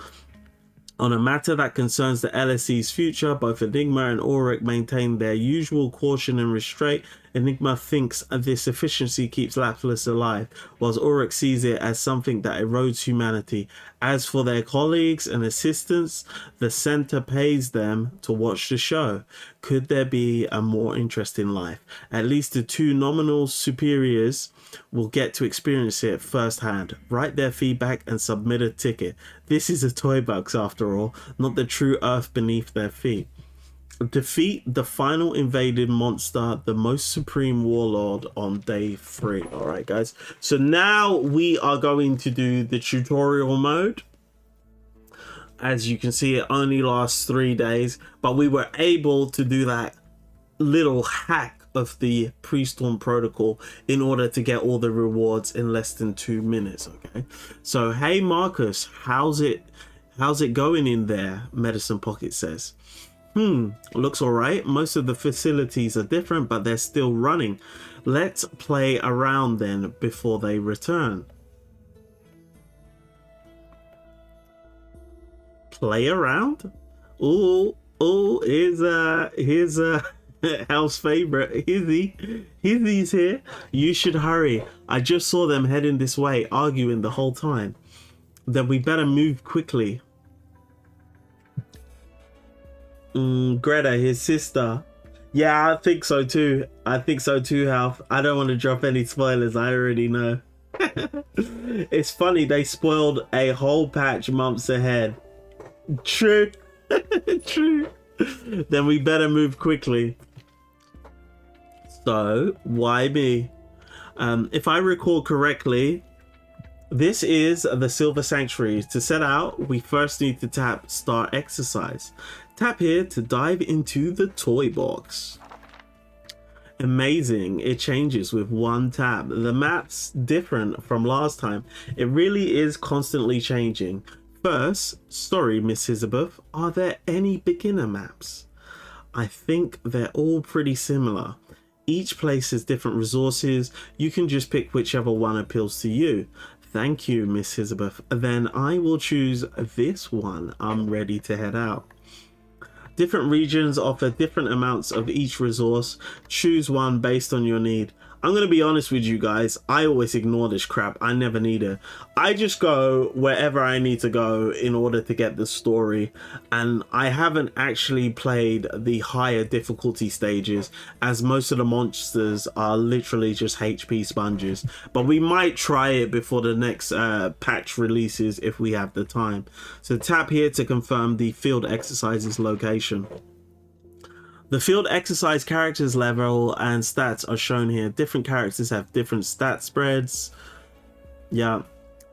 [SPEAKER 1] On a matter that concerns the LSE's future, both Enigma and Oric maintain their usual caution and restraint. Enigma thinks this efficiency keeps Laplas alive, whilst Oric sees it as something that erodes humanity. As for their colleagues and assistants, the center pays them to watch the show. Could there be a more interesting life? At least the two nominal superiors will get to experience it firsthand, write their feedback and submit a ticket. This is a toy box after all, not the true earth beneath their feet. Defeat the final invaded monster, the most supreme warlord, on day 3. Alright, guys, so now we are going to do the tutorial mode. As you can see, it only lasts 3 days, but we were able to do that little hack of the pre-storm protocol in order to get all the rewards in less than 2 minutes. Okay, so hey Marcus, how's it going in there? Medicine Pocket says, looks all right. Most of the facilities are different, but they're still running. Let's play around then before they return. play around. Oh, here's house favorite. He's here. You should hurry. I just saw them heading this way, arguing the whole time. Then we better move quickly. Greta, his sister. Yeah, I think so too. Half. I don't want to drop any spoilers. I already know. It's funny, they spoiled a whole patch months ahead. True. True. Then we better move quickly. So, why me? If I recall correctly, this is the Silver Sanctuary. To set out, we first need to tap Start Exercise. Tap here to dive into the toy box. Amazing, it changes with one tap. The map's different from last time. It really is constantly changing. First, sorry Miss Elizabeth, are there any beginner maps? I think they're all pretty similar. Each place has different resources. You can just pick whichever one appeals to you. Thank you, Miss Elizabeth. Then I will choose this one. I'm ready to head out. Different regions offer different amounts of each resource. Choose one based on your need. I'm going to be honest with you guys. I always ignore this crap. I never need it. I just go wherever I need to go in order to get the story. And I haven't actually played the higher difficulty stages, as most of the monsters are literally just HP sponges. But we might try it before the next patch releases if we have the time. So tap here to confirm the field exercises location. The field exercise characters level and stats are shown here. Different characters have different stat spreads. Yeah.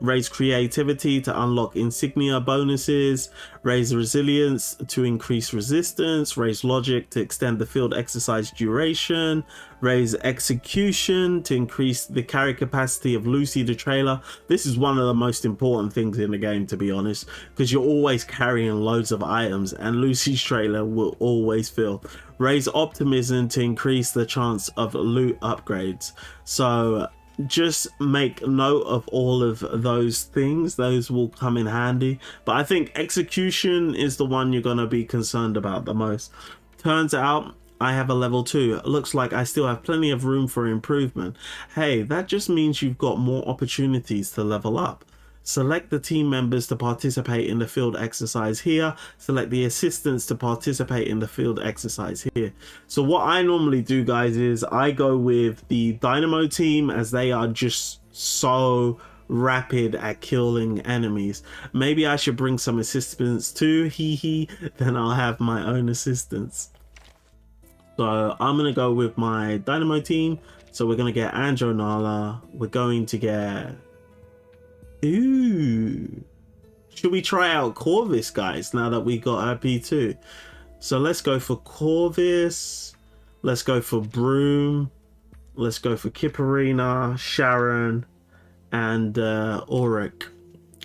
[SPEAKER 1] Raise creativity to unlock insignia bonuses. Raise resilience to increase resistance. Raise logic to extend the field exercise duration. Raise execution to increase the carry capacity of Lucy the trailer. This is one of the most important things in the game, to be honest, because you're always carrying loads of items and Lucy's trailer will always fill. Raise optimism to increase the chance of loot upgrades. So just make note of all of those things. Those will come in handy, but I think execution is the one you're going to be concerned about the most. Turns out I have a level 2. It looks like I still have plenty of room for improvement. Hey, that just means you've got more opportunities to level up. Select the team members to participate in the field exercise here. Select the assistants to participate in the field exercise here. So what I normally do, guys, is I go with the Dynamo team, as they are just so rapid at killing enemies. Maybe I should bring some assistants too, then I'll have my own assistants. So I'm gonna go with my Dynamo team. So we're gonna get Anjo Nala. We're going to get... Ooh, should we try out Corvis, guys, now that we got our P2? So let's go for Corvis, let's go for Broom, let's go for Kipperina, Sharon, and Oric.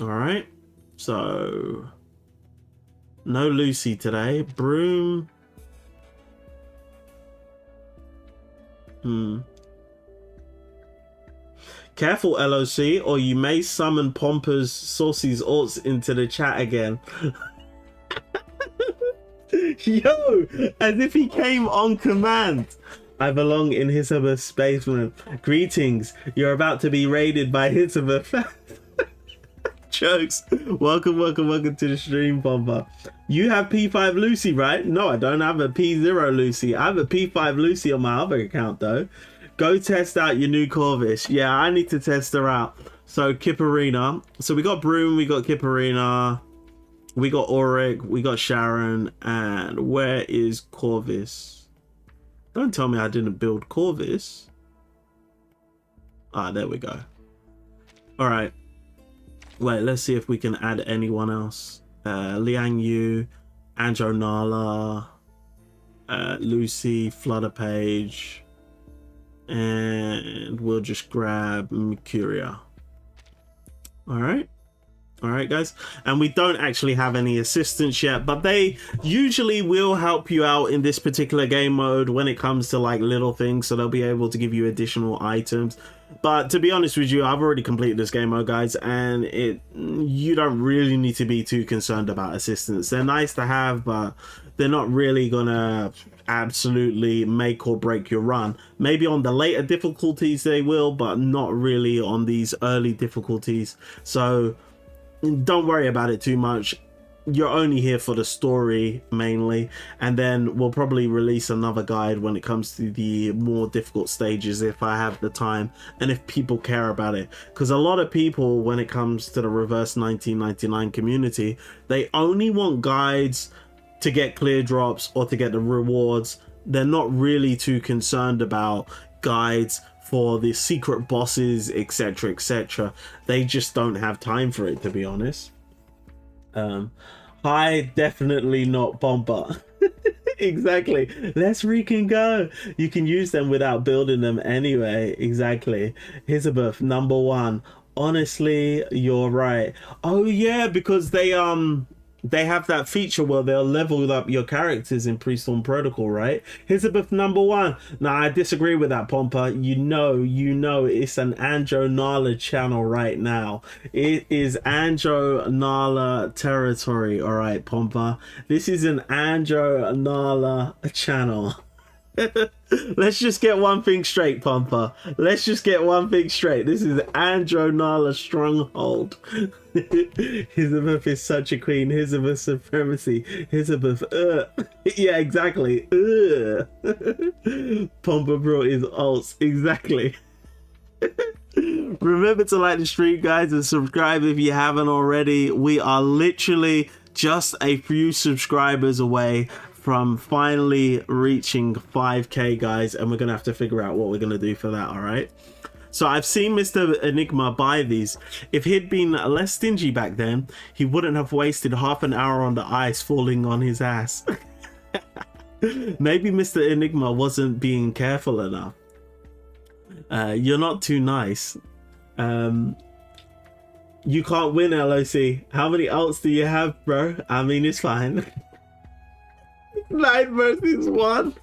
[SPEAKER 1] All right, so no Lucy today. Broom. Careful, LOC, or you may summon Pompa's Saucy's alts into the chat again. Yo, as if he came on command. I belong in Hisabeth's basement. Greetings, you're about to be raided by Hisabeth. Jokes. Welcome to the stream, Pompa. You have P5 Lucy, right? No, I don't have a P0 Lucy. I have a P5 Lucy on my other account, though. Go test out your new Corvis. Yeah, I need to test her out. So Kipperina. So we got Broom, we got Kipperina, we got Oric, we got Sharon, and where is Corvis? Don't tell me I didn't build Corvis. Ah, there we go. All right. Wait, let's see if we can add anyone else. Liang Yu, Anjo Nala, Lucy, Flutter Page. And we'll just grab Mercuria. All right, All right, guys, and we don't actually have any assistants yet, but they usually will help you out in this particular game mode when it comes to like little things, so they'll be able to give you additional items. But to be honest with you, I've already completed this game mode, guys, and you don't really need to be too concerned about assistants. They're nice to have, but they're not really gonna absolutely make or break your run. Maybe on the later difficulties they will, but not really on these early difficulties. So don't worry about it too much. You're only here for the story mainly, and then we'll probably release another guide when it comes to the more difficult stages if I have the time and if people care about it, because a lot of people, when it comes to the reverse 1999 community, they only want guides to get clear drops or to get the rewards. They're not really too concerned about guides for the secret bosses, etc, etc. They just don't have time for it, to be honest. Hi, definitely not Bomber. Exactly. Let's freaking go. You can use them without building them anyway. Exactly. Elizabeth, number one. Honestly, you're right. Oh yeah, because they have that feature where they'll level up your characters in Pre-Storm Protocol, right? Elizabeth number one. Now I disagree with that, Pompa. You know it's an Anjo Nala channel right now. It is Anjo Nala territory, all right, Pompa. This is an Anjo Nala channel. Let's just get one thing straight, Pompa. Let's just get one thing straight. This is Anjo Nala stronghold. Elizabeth is such a queen. Elizabeth supremacy. Elizabeth, yeah, exactly. Pompa brought his ults. Exactly. Remember to like the stream, guys, and subscribe if you haven't already. We are literally just a few subscribers away from finally reaching 5k, guys, and we're gonna have to figure out what we're gonna do for that. All right, so I've seen Mr. Enigma buy these. If he'd been less stingy back then, he wouldn't have wasted half an hour on the ice falling on his ass. Maybe Mr. Enigma wasn't being careful enough. You're not too nice. You can't win, LOC. How many ults do you have, bro? I mean, it's fine. 9 versus 1.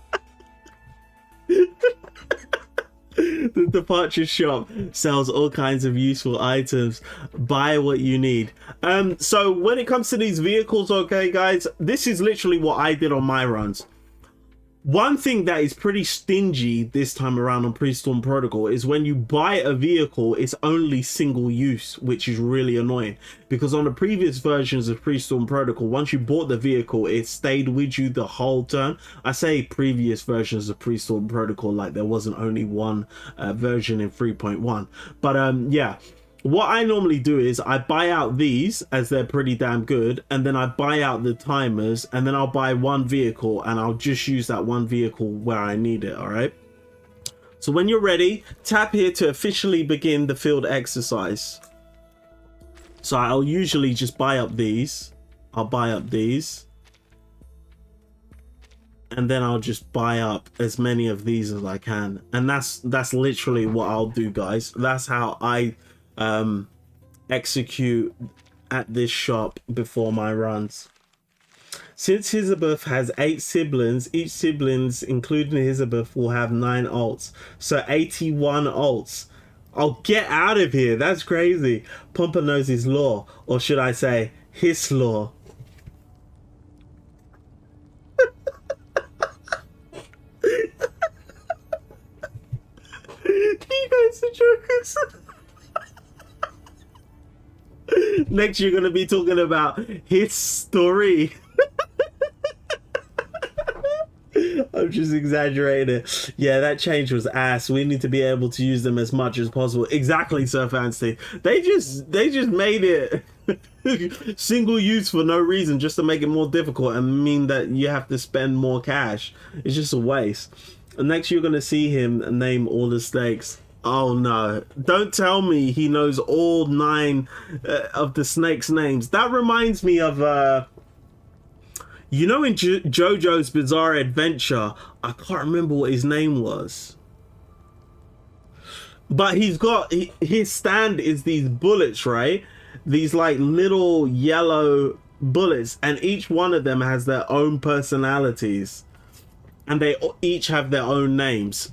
[SPEAKER 1] The departure shop sells all kinds of useful items. Buy what you need. So when it comes to these vehicles, okay, guys, this is literally what I did on my runs. One thing that is pretty stingy this time around on Pre-Storm Protocol is when you buy a vehicle, it's only single use, which is really annoying. Because on the previous versions of Pre-Storm Protocol, once you bought the vehicle, it stayed with you the whole turn. I say previous versions of Pre-Storm Protocol like there wasn't only one version in 3.1. But yeah. What I normally do is I buy out these as they're pretty damn good, and then I buy out the timers, and then I'll buy one vehicle and I'll just use that one vehicle where I need it. All right, so when you're ready, tap here to officially begin the field exercise. So I'll usually just buy up these. I'll buy up these, and then I'll just buy up as many of these as I can, and that's literally what I'll do, guys. That's how I execute at this shop before my runs. Since Elizabeth has 8 siblings, each siblings, including Elizabeth, will have 9 ults, so 81 ults. Oh, get out of here, that's crazy. Pompa knows his lore, or should I say his lore. You guys are jokers. Next, you're going to be talking about his story. I'm just exaggerating it. Yeah, that change was ass. We need to be able to use them as much as possible. Exactly, Sir Fancy. They just made it single use for no reason, just to make it more difficult and mean that you have to spend more cash. It's just a waste. And next, you're going to see him name all the snakes. Oh no, don't tell me he knows all 9 of the snakes' names. That reminds me of, you know, in JoJo's Bizarre Adventure, I can't remember what his name was. But he's got, his stand is these bullets, right? these like little yellow bullets, and each one of them has their own personalities, and they each have their own names.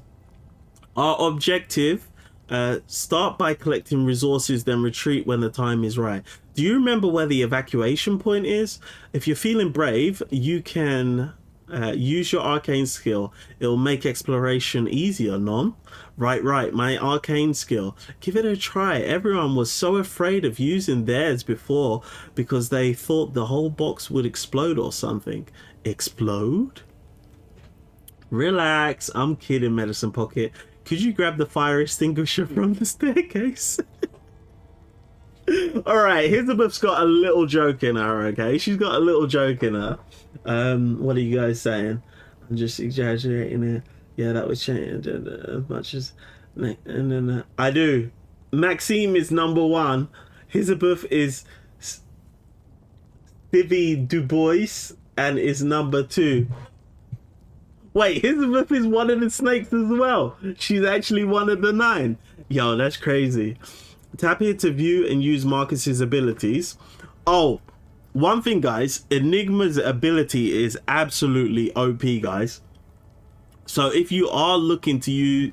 [SPEAKER 1] Our objective: start by collecting resources, then retreat when the time is right. Do you remember where the evacuation point is? If you're feeling brave, you can use your arcane skill. It'll make exploration easier, non? Right, my arcane skill. Give it a try. Everyone was so afraid of using theirs before because they thought the whole box would explode or something. Explode? Relax, I'm kidding, Medicine Pocket. Could you grab the fire extinguisher from the staircase? Alright, Elizabeth's got a little joke in her, okay? She's got a little joke in her. What are you guys saying? I'm just exaggerating it. Yeah, that was change as much as... And then I do. Maxime is number 1. Elizabeth is Stevie Du Bois and is number 2. Wait, Elizabeth is one of the snakes as well. She's actually one of the 9. Yo, that's crazy. Tap here to view and use Marcus's abilities. Oh, one thing, guys. Enigma's ability is absolutely OP, guys. So if you are looking to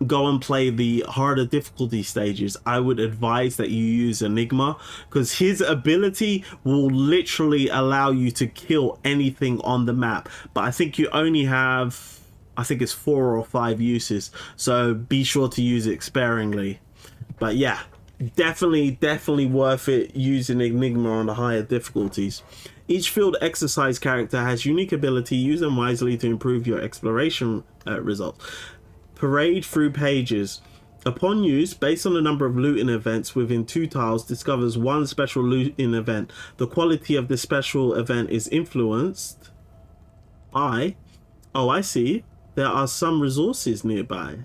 [SPEAKER 1] go and play the harder difficulty stages, I would advise that you use Enigma, because his ability will literally allow you to kill anything on the map. But I think you only have, I think it's 4 or 5 uses, so be sure to use it sparingly. But yeah, definitely worth it using Enigma on the higher difficulties. Each field exercise character has unique ability. Use them wisely to improve your exploration results. Parade through pages. Upon use, based on the number of looting events within 2 tiles, discovers 1 special looting event. The quality of the special event is influenced by... Oh, I see. There are some resources nearby.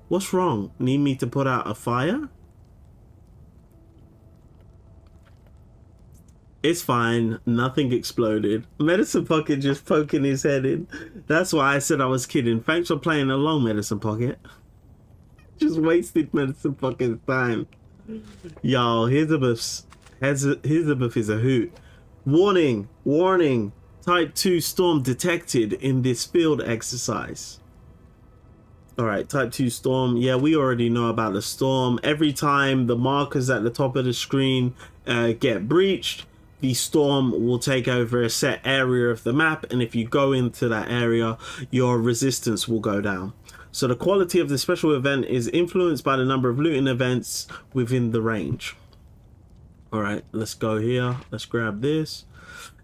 [SPEAKER 1] What's wrong? Need me to put out a fire? It's fine. Nothing exploded. Medicine Pocket just poking his head in. That's why I said I was kidding. Thanks for playing along, Medicine Pocket. Just wasted Medicine Pocket's time. Y'all, Elizabeth is a hoot. Warning. Type 2 storm detected in this field exercise. Alright, type 2 storm. Yeah, we already know about the storm. Every time the markers at the top of the screen get breached, the storm will take over a set area of the map, and if you go into that area, your resistance will go down. So the quality of the special event is influenced by the number of looting events within the range. Alright, let's go here. Let's grab this.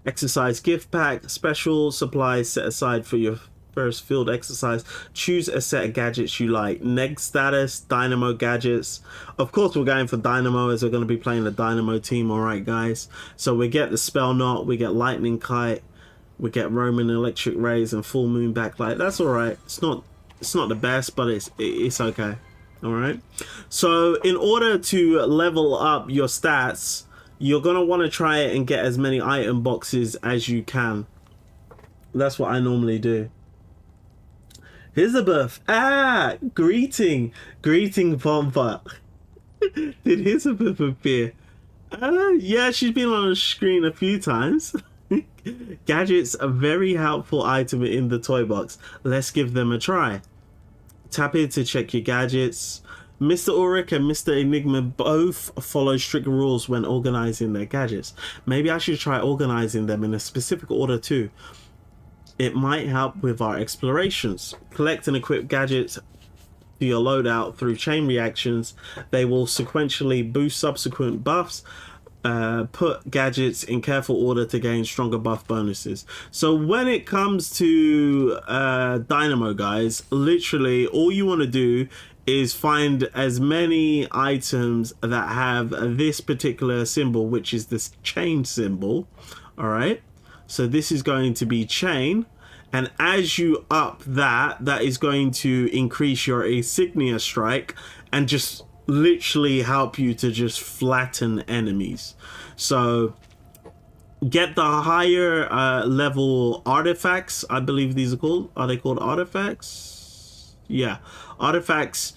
[SPEAKER 1] Exercise gift pack. Special supplies set aside for your first field exercise. Choose a set of gadgets you like. Neg status, dynamo gadgets. Of course we're going for dynamo, as we're going to be playing the dynamo team. Alright guys, so we get the spell knot, we get lightning kite, we get Roman electric rays and full moon backlight. That's alright. It's not the best, but it's okay. Alright, so in order to level up your stats, you're going to want to try it and get as many item boxes as you can. That's what I normally do. Elizabeth, greeting Pompa. Did Elizabeth appear? Yeah, she's been on the screen a few times. Gadgets, a very helpful item in the toy box. Let's give them a try. Tap here to check your gadgets. Mr. Ulrich and Mr. Enigma both follow strict rules when organizing their gadgets. Maybe I should try organizing them in a specific order too. It might help with our explorations. Collect and equip gadgets to your loadout through chain reactions. They will sequentially boost subsequent buffs. Put gadgets in careful order to gain stronger buff bonuses. So when it comes to Dynamo, guys, literally all you want to do is find as many items that have this particular symbol, which is this chain symbol. All right, so this is going to be chain, and as you up that is going to increase your insignia strike and just literally help you to just flatten enemies. So get the higher level artifacts. I believe these are called, are they called artifacts? Yeah, artifacts.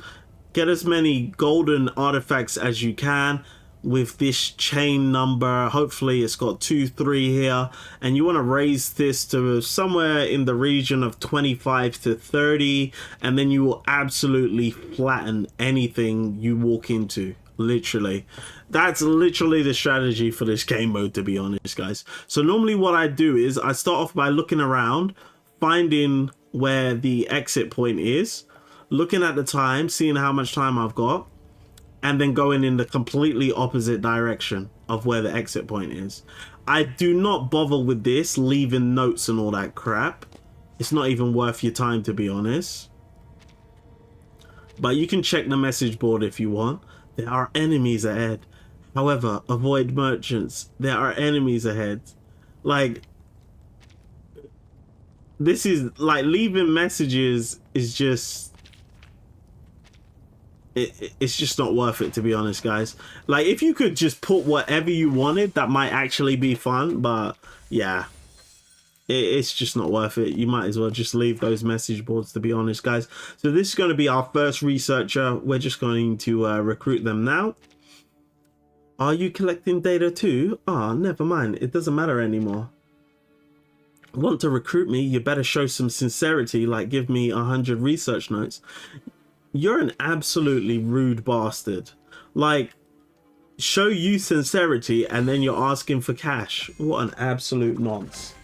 [SPEAKER 1] Get as many golden artifacts as you can. with this chain number. Hopefully it's got 2 3 here, and you want to raise this to somewhere in the region of 25 to 30, and then you will absolutely flatten anything you walk into. Literally, that's literally the strategy for this game mode, to be honest, guys. So normally what I do is I start off by looking around, finding where the exit point is, looking at the time, seeing how much time I've got, and then going in the completely opposite direction of where the exit point is. I do not bother with this, leaving notes and all that crap. It's not even worth your time, to be honest. But you can check the message board if you want. There are enemies ahead. However, avoid merchants. There are enemies ahead. Like, this is like leaving messages is just... It's just not worth it, to be honest, guys. Like, if you could just put whatever you wanted, that might actually be fun. But yeah, it's just not worth it. You might as well just leave those message boards, to be honest, guys. So this is going to be our first researcher. We're just going to recruit them now. Are you collecting data too? Oh, never mind. It doesn't matter anymore. Want to recruit me? You better show some sincerity, like give me 100 research notes. You're an absolutely rude bastard. Like, show you sincerity and then you're asking for cash. What an absolute nonce.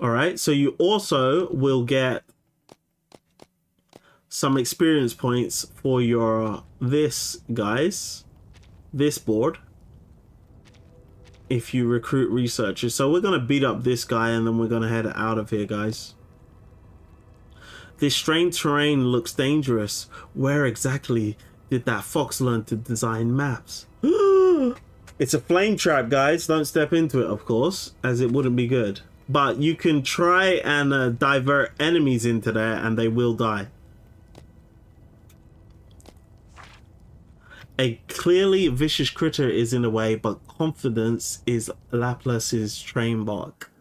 [SPEAKER 1] All right, so you also will get some experience points for your this board if you recruit researchers. So we're gonna beat up this guy and then we're gonna head out of here, guys. This strange terrain looks dangerous. Where exactly did that fox learn to design maps? It's a flame trap, guys. Don't step into it, of course, as it wouldn't be good. But you can try and divert enemies into there and they will die. A clearly vicious critter is in the way, but confidence is Laplace's trademark.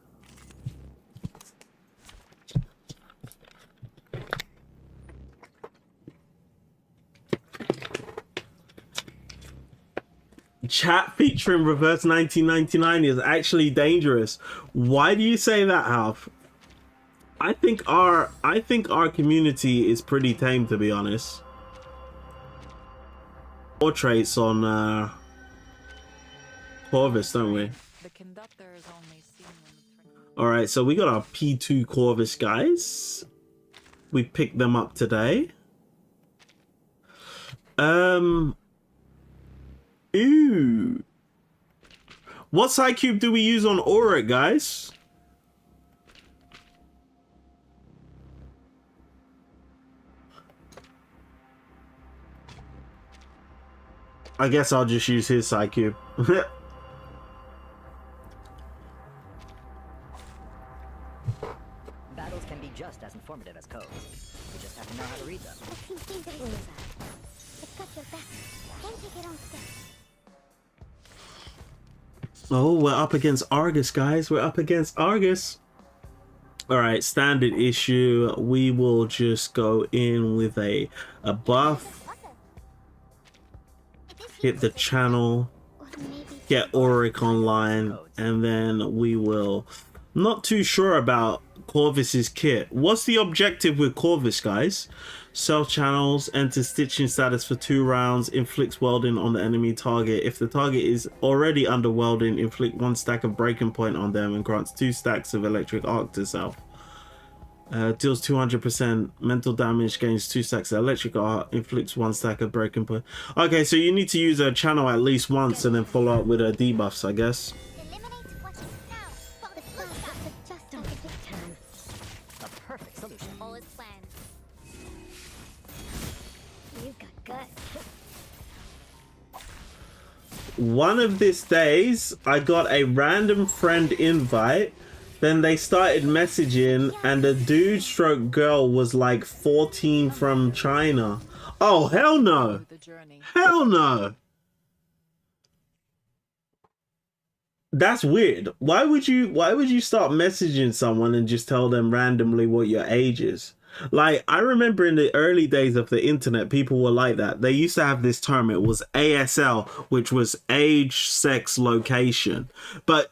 [SPEAKER 1] Chat featuring reverse 1999 is actually dangerous. Why do you say that, Half? I think our community is pretty tame, to be honest. More traits on Corvis, don't we?
[SPEAKER 2] The conductor is only seen when the train...
[SPEAKER 1] All right, so we got our P2 Corvis guys. We picked them up today. Ooh. What side cube do we use on Oric, guys? I guess I'll just use his side cube.
[SPEAKER 3] Battles can be just as informative as codes. You just have to know how to read them.
[SPEAKER 1] Oh, we're up against Argus, guys. We're up against Argus. All right, standard issue. We will just go in with a buff. Hit the channel. Get Oric online. And then we will... Not too sure about Corvis's kit. What's the objective with Corvis, guys? Self channels, enter stitching status for 2 rounds, inflicts welding on the enemy target. If the target is already under welding, inflict 1 stack of breaking point on them and grants 2 stacks of electric arc to self. Deals 200% mental damage, gains 2 stacks of electric arc, inflicts 1 stack of breaking point. Okay, so you need to use a channel at least once and then follow up with a debuffs, I guess. One of these days, I got a random friend invite. Then they started messaging, and the dude stroke girl was like 14 from China. Oh, hell no. Hell no. That's weird. Why would you start messaging someone and just tell them randomly what your age is? Like, I remember in the early days of the internet, people were like that. They used to have this term. It was ASL, which was age, sex, location. But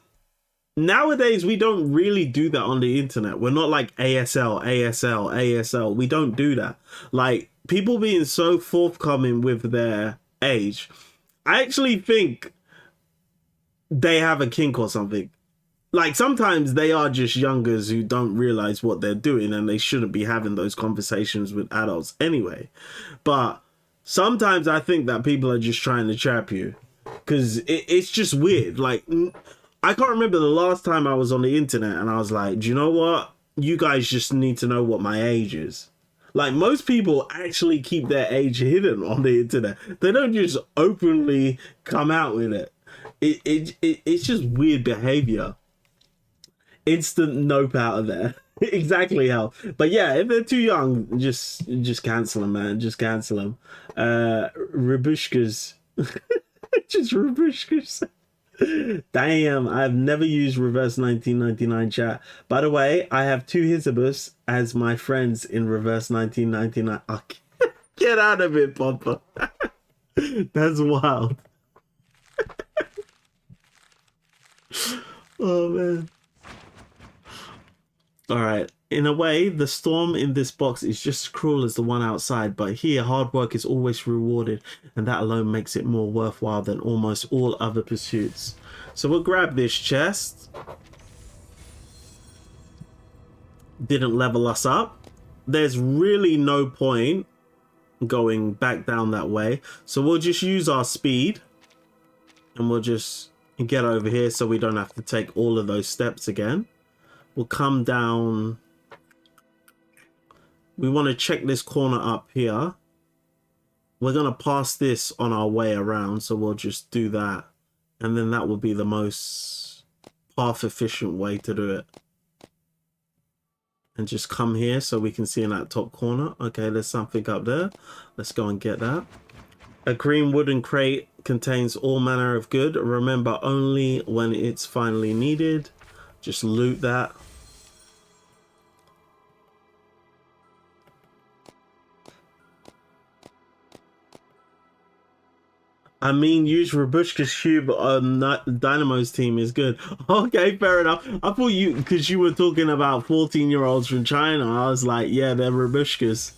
[SPEAKER 1] nowadays, we don't really do that on the internet. We're not like ASL, ASL, ASL. We don't do that. Like, people being so forthcoming with their age, I actually think they have a kink or something. Like, sometimes they are just youngers who don't realize what they're doing, and they shouldn't be having those conversations with adults anyway. But sometimes I think that people are just trying to trap you, because it's just weird. Like, I can't remember the last time I was on the internet and I was like, do you know what? You guys just need to know what my age is. Like, most people actually keep their age hidden on the internet. They don't just openly come out with it. It's just weird behavior. Instant nope out of there. Exactly how. But yeah, if they're too young, just cancel them, man. Just cancel them. Rabushkas. Just Rabushkas. Damn, I've never used reverse 1999 chat. By the way, I have two Hizibus as my friends in reverse 1999. Oh, get out of it, Papa. That's wild. Oh, man. Alright, in a way, the storm in this box is just as cruel as the one outside, but here, hard work is always rewarded, and that alone makes it more worthwhile than almost all other pursuits. So we'll grab this chest. Didn't level us up. There's really no point going back down that way, so we'll just use our speed, and we'll just get over here so we don't have to take all of those steps again. We'll come down. We want to check this corner up here. We're going to pass this on our way around, so we'll just do that. And then that will be the most path efficient way to do it. And just come here so we can see in that top corner. Okay, there's something up there. Let's go and get that. A green wooden crate contains all manner of good. Remember, only when it's finally needed. Just loot that. I mean, use Rabushka's cube on Dynamo's team is good. Okay, fair enough. I thought you, because you were talking about 14-year-olds from China, I was like, yeah, they're Rabushkas.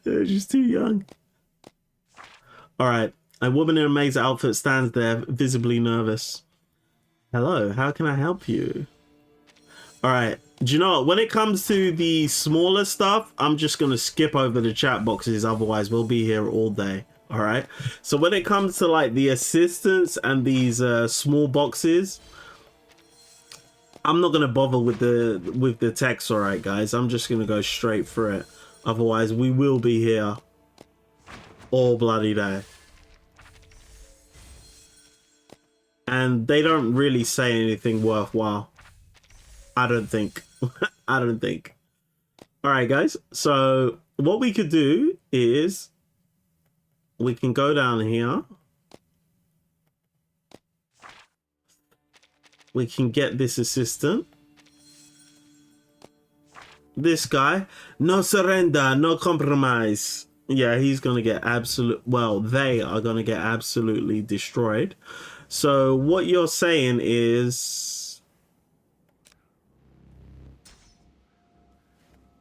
[SPEAKER 1] They're just too young. All right. A woman in a maid's outfit stands there, visibly nervous. Hello, how can I help you? All right. Do you know what? When it comes to the smaller stuff, I'm just going to skip over the chat boxes. Otherwise, we'll be here all day. All right. So when it comes to like the assistants and these small boxes, I'm not going to bother with the text. All right, guys. I'm just going to go straight for it. Otherwise, we will be here all bloody day. And they don't really say anything worthwhile. I don't think. I don't think. All right, guys. So what we could do is we can go down here. We can get this assistant. This guy. No surrender, no compromise. Yeah, he's going to get well, they are going to get absolutely destroyed. So what you're saying is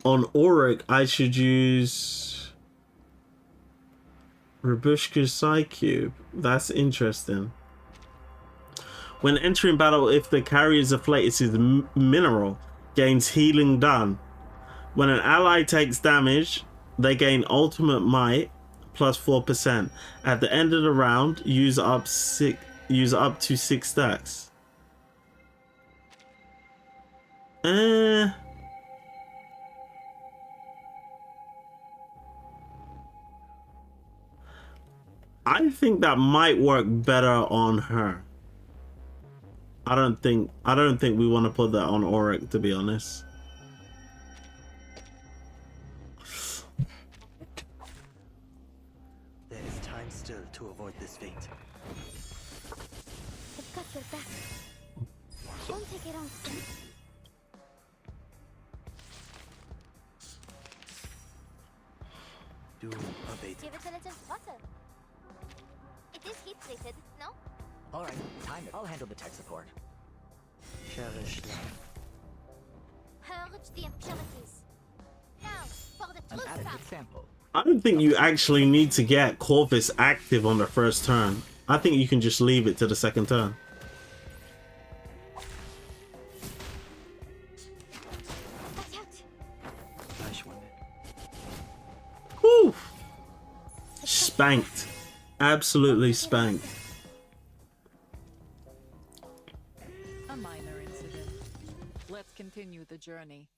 [SPEAKER 1] on Oric, I should use Rabushka's Psi Cube. That's interesting. When entering battle, if the carrier's afflatus is mineral, gains healing done. When an ally takes damage, they gain ultimate might plus 4%. At the end of the round, use up to 6 stacks. I think that might work better on her. I don't think we want to put that on Oric, to be honest.
[SPEAKER 4] There is time still to avoid this fate.
[SPEAKER 5] I've got your back. Don't take it on.
[SPEAKER 4] Doom awaits.
[SPEAKER 5] Give it a little water. It is heat treated, no?
[SPEAKER 3] Alright, time it. I'll handle the tech support.
[SPEAKER 4] Cherish life.
[SPEAKER 5] Purge the impurities. Now, for the
[SPEAKER 3] An
[SPEAKER 5] truth
[SPEAKER 3] adequate
[SPEAKER 5] trap.
[SPEAKER 3] sample.
[SPEAKER 1] I don't think you actually need to get Corvis active on the first turn. I think you can just leave it to the second turn.
[SPEAKER 5] Watch out.
[SPEAKER 4] Nice one.
[SPEAKER 1] Whew. Spanked. Absolutely spanked.
[SPEAKER 2] A minor incident. Let's continue the journey.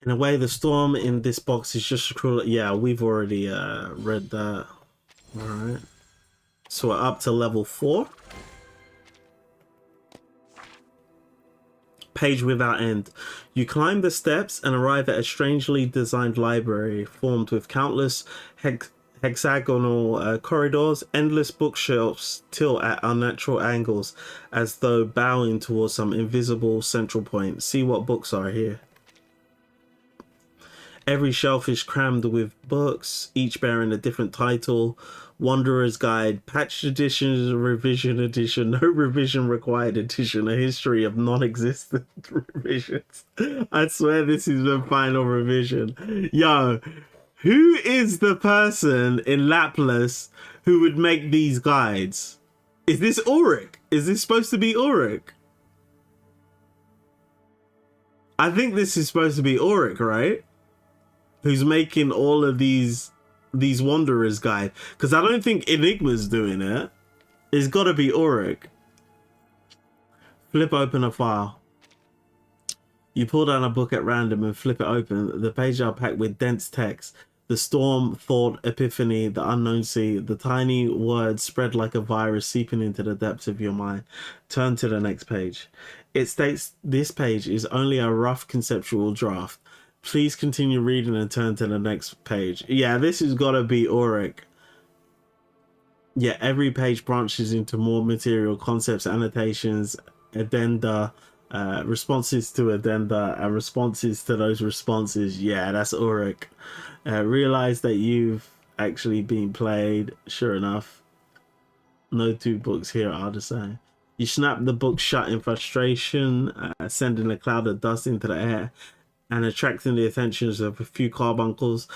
[SPEAKER 1] In a way, the storm in this box is just cruel. Yeah, we've already read that. All right. So we're up to level 4. Page without end. You climb the steps and arrive at a strangely designed library formed with countless hexagonal corridors, endless bookshelves tilt at unnatural angles as though bowing towards some invisible central point. See what books are here. Every shelf is crammed with books, each bearing a different title. Wanderer's Guide, Patched Edition, Revision Edition, No Revision Required Edition, A History of Non-Existent Revisions. I swear this is the final revision. Yo, who is the person in Laplas who would make these guides? Is this Ulrich? Is this supposed to be Ulrich? I think this is supposed to be Oric, right? Who's making all of these Wanderers guide. Because I don't think Enigma's doing it. It's got to be Oric. Flip open a file. You pull down a book at random and flip it open. The pages are packed with dense text. The storm, thought, epiphany, the unknown sea. The tiny words spread like a virus seeping into the depths of your mind. Turn to the next page. It states this page is only a rough conceptual draft. Please continue reading and turn to the next page. Yeah, this has got to be Oric. Yeah, every page branches into more material, concepts, annotations, addenda, responses to addenda, and responses to those responses. Yeah, that's Ulrich. Realize that you've actually been played. Sure enough, no two books here are the same. You snap the book shut in frustration, sending a cloud of dust into the air and attracting the attentions of a few carbuncles.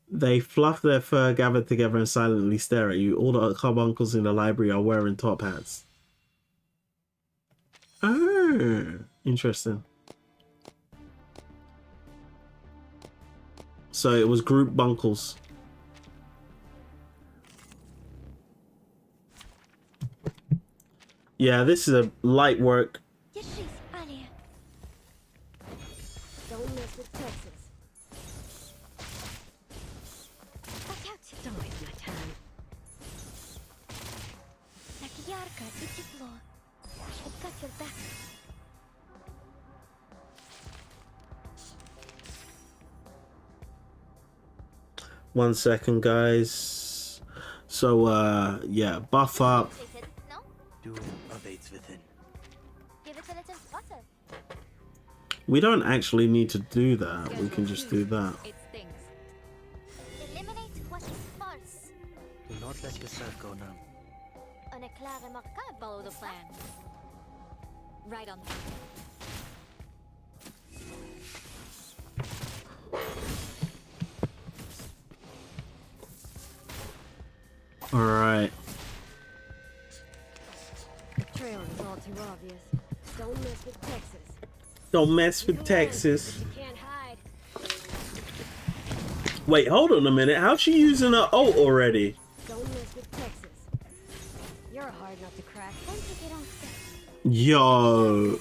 [SPEAKER 1] They fluff their fur, gather together, and silently stare at you. All the carbuncles in the library are wearing top hats. Oh, interesting. So it was group bunkles. Yeah, this is a light work.
[SPEAKER 5] Don't mess with Texas. Watch out! Don't waste my time. Nakiyarka, Tichiplo. I've got your back.
[SPEAKER 1] One second, guys. So, yeah, buff up.
[SPEAKER 5] No?
[SPEAKER 4] Doom awaits within.
[SPEAKER 5] Give it a little water.
[SPEAKER 1] We don't actually need to do that. We can just do that.
[SPEAKER 2] It stings.
[SPEAKER 5] Eliminate what is false.
[SPEAKER 4] Do not let yourself go numb.
[SPEAKER 5] On a clair remarquable.
[SPEAKER 2] Follow the plan. Right on.
[SPEAKER 1] All right.
[SPEAKER 5] The trail is all too obvious. Don't mess with Texas.
[SPEAKER 1] Don't mess with Texas.
[SPEAKER 5] You can't hide.
[SPEAKER 1] Wait, hold on a minute. How's she using her ult already?
[SPEAKER 5] Don't mess with Texas. You're hard not to crack. Don't take it on step.
[SPEAKER 1] Yo,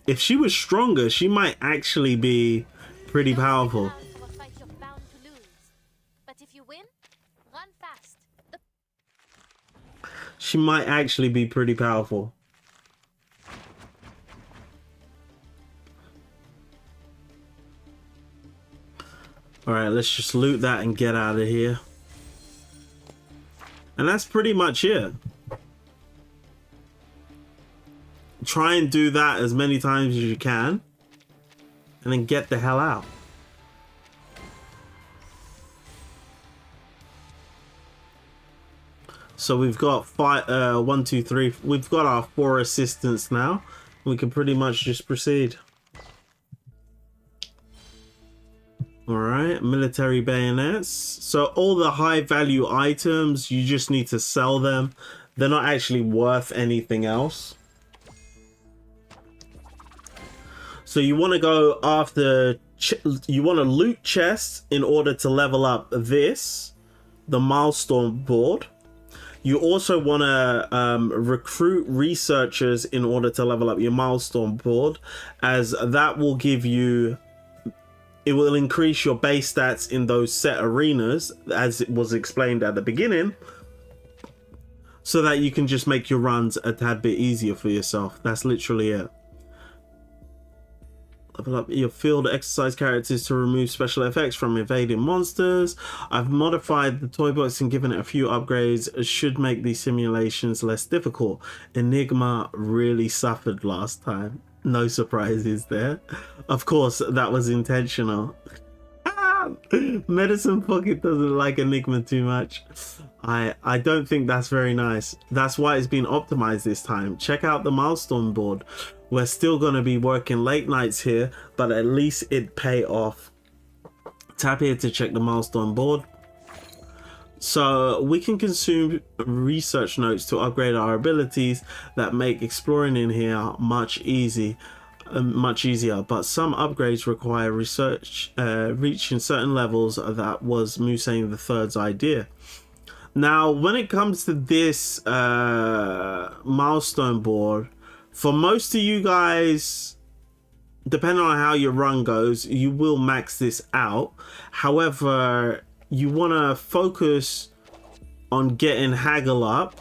[SPEAKER 1] if she was stronger, she might actually be pretty powerful.
[SPEAKER 5] You're bound to lose. But if you win, run fast.
[SPEAKER 1] She might actually be pretty powerful. Alright, let's just loot that and get out of here. And that's pretty much it. try and do that as many times as you can, and then get the hell out. So we've got 1, 2, 3. We've got our 4 assistants now. We can pretty much just proceed. All right, military bayonets. So all the high value items, you just need to sell them. They're not actually worth anything else. So you want to go after, you want to loot chests in order to level up this, the milestone board. You also want to recruit researchers in order to level up your milestone board, as that will give you, it will increase your base stats in those set arenas, as it was explained at the beginning, so that you can just make your runs a tad bit easier for yourself. That's literally it. Level up your field exercise characters to remove special effects from evading monsters. I've modified the toy box and given it a few upgrades. It should make these simulations less difficult. Enigma really suffered last time. No surprises there. Of course, that was intentional. Medicine Pocket doesn't like Enigma too much. I don't think that's very nice. That's why it's been optimized this time. Check out the milestone board. We're still going to be working late nights here, but at least it pay off. Tap here to check the milestone board. So we can consume research notes to upgrade our abilities that make exploring in here much easier. But some upgrades require research reaching certain levels. That was Musane the Third's idea. Now, when it comes to this milestone board, for most of you guys, depending on how your run goes, you will max this out. However, you want to focus on getting haggle up,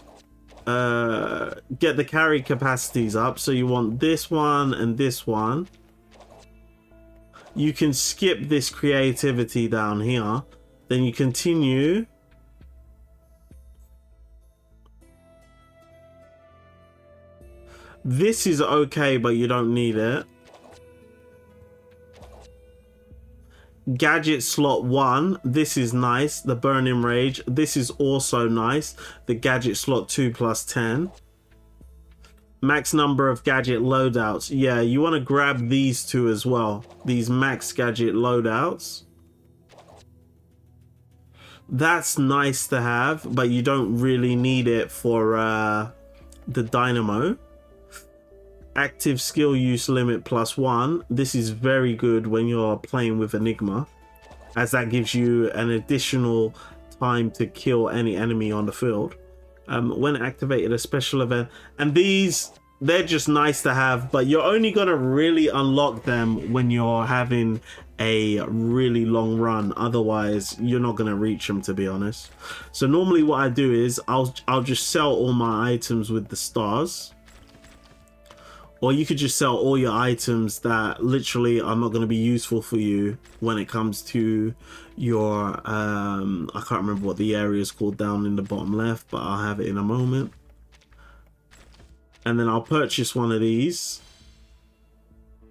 [SPEAKER 1] get the carry capacities up. So you want this one and this one. You can skip this creativity down here. Then you continue. This is okay, but you don't need it. Gadget slot 1, this is nice. The Burning Rage, this is also nice. The gadget slot 2 plus 10. Max number of gadget loadouts. Yeah, you want to grab these two as well. These max gadget loadouts. That's nice to have, but you don't really need it for the dynamo. Active skill use limit +1. This is very good when you're playing with Enigma, as that gives you an additional time to kill any enemy on the field. When activated, a special event, and these, they're just nice to have, but you're only gonna really unlock them when you're having a really long run. Otherwise, you're not gonna reach them, to be honest. So normally what I do is I'll just sell all my items with the stars. Or you could just sell all your items that literally are not going to be useful for you when it comes to your, I can't remember what the area is called down in the bottom left, but I'll have it in a moment. And then I'll purchase one of these.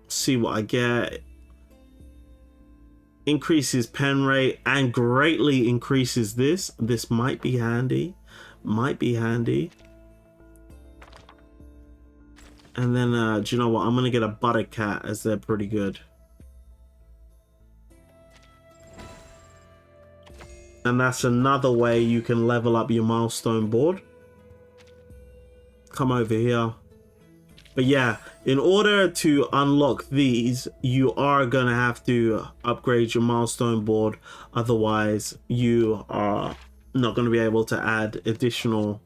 [SPEAKER 1] See what I get. Increases pen rate and greatly increases this. This might be handy. Might be handy. And then, do you know what? I'm going to get a butter cat, as they're pretty good. And that's another way you can level up your milestone board. Come over here. But yeah, in order to unlock these, you are going to have to upgrade your milestone board. Otherwise, you are not going to be able to add additional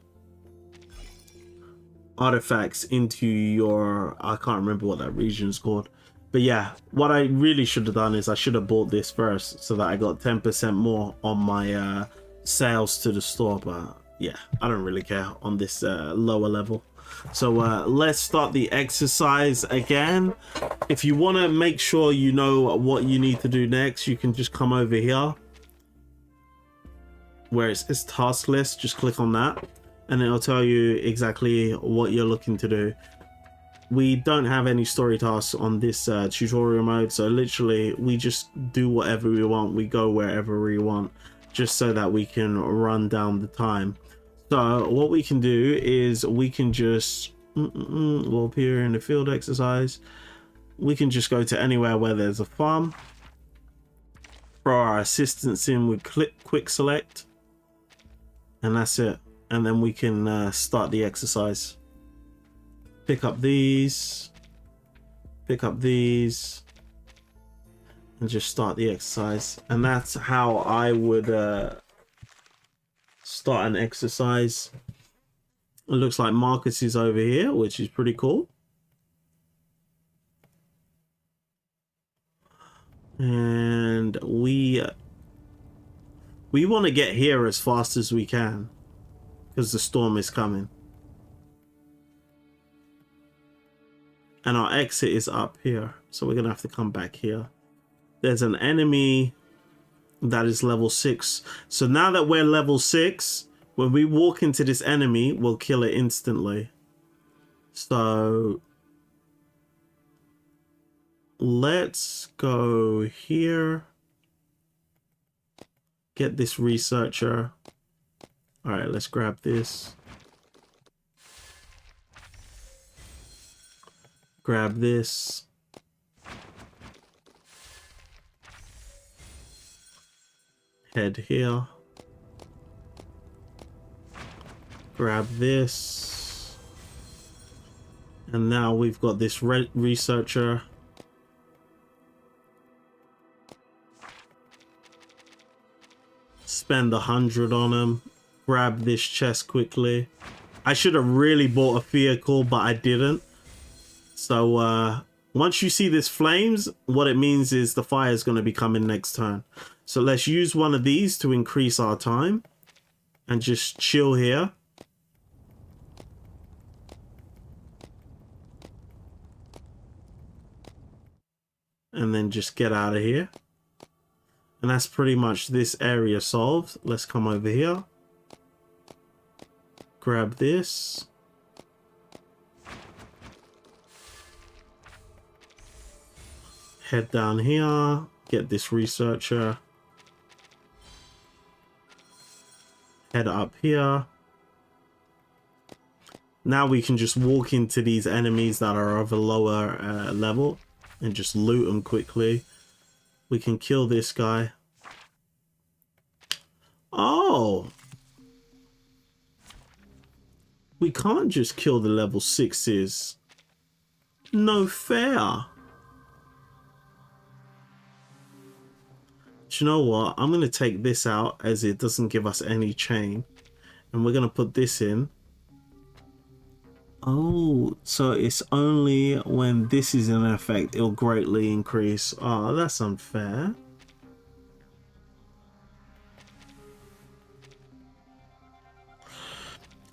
[SPEAKER 1] artifacts into your, I can't remember what that region is called, but yeah, what I really should have done is I should have bought this first so that I got 10% more on my sales to the store. But yeah, I don't really care on this lower level. So let's start the exercise again. If you want to make sure you know what you need to do next, you can just come over here where it says task list. Just click on that and it'll tell you exactly what you're looking to do. we don't have any story tasks on this tutorial mode, so literally we just do whatever we want, we go wherever we want, just so that we can run down the time. So what we can do is we can just we'll appear in the field exercise. We can just go to anywhere where there's a farm, throw our assistants in with quick select, and that's it. And then we can start the exercise. Pick up these, and just start the exercise. And that's how I would start an exercise. It looks like Marcus is over here, which is pretty cool. And we want to get here as fast as we can because the storm is coming. And our exit is up here, so we're gonna have to come back here. There's an enemy that is level 6. So now that we're level 6, when we walk into this enemy, we'll kill it instantly. So let's go here. Get this researcher. All right, let's grab this. Grab this. Head here. Grab this. And now we've got this researcher. Spend 100 on him. Grab this chest quickly. I should have really bought a vehicle, but I didn't. So once you see this flames, what it means is the fire is going to be coming next turn. So let's use one of these to increase our time and just chill here. And then just get out of here. And that's pretty much this area solved. Let's come over here. Grab this. Head down here. Get this researcher. Head up here. Now we can just walk into these enemies that are of a lower level and just loot them quickly. We can kill this guy. Oh! We can't just kill the level 6s. No fair. Do you know what? I'm going to take this out as it doesn't give us any chain. And we're going to put this in. Oh, so it's only when this is in effect, it'll greatly increase. Oh, that's unfair.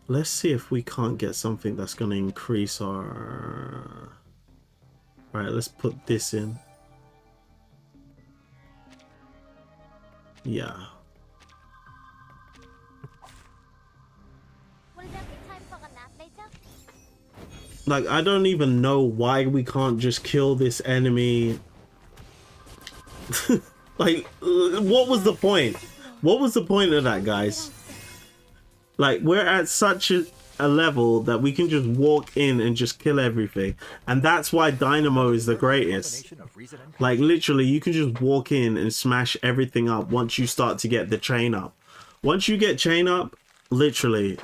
[SPEAKER 1] Let's see if we can't get something that's going to increase our... Right, let's put this in. Yeah. Like, I don't even know why we can't just kill this enemy. Like, what was the point? What was the point of that, guys? Like, we're at such a level that we can just walk in and just kill everything. And that's why Dynamo is the greatest. Like, literally, you can just walk in and smash everything up once you start to get the chain up. Once you get chain up, literally,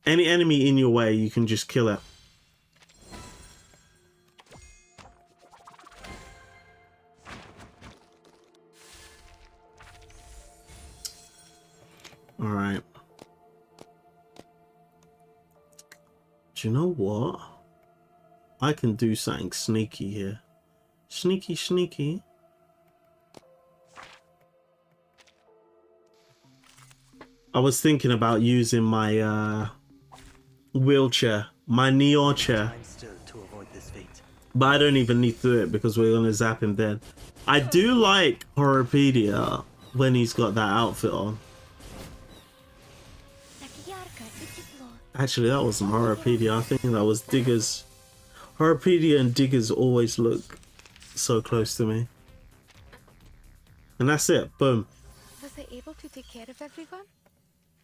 [SPEAKER 1] any enemy in your way, you can just kill it. All right. Do you know what? I can do something sneaky here. Sneaky, sneaky. I was thinking about using my wheelchair, my Neo chair. But I don't even need to do it because we're gonna zap him then. I do like Horrorpedia when he's got that outfit on. Actually, that wasn't Horrorpedia. I think that was Diggers. Horopedia and Diggers always look so close to me. And that's it. Boom.
[SPEAKER 5] Was I able to take care of everyone?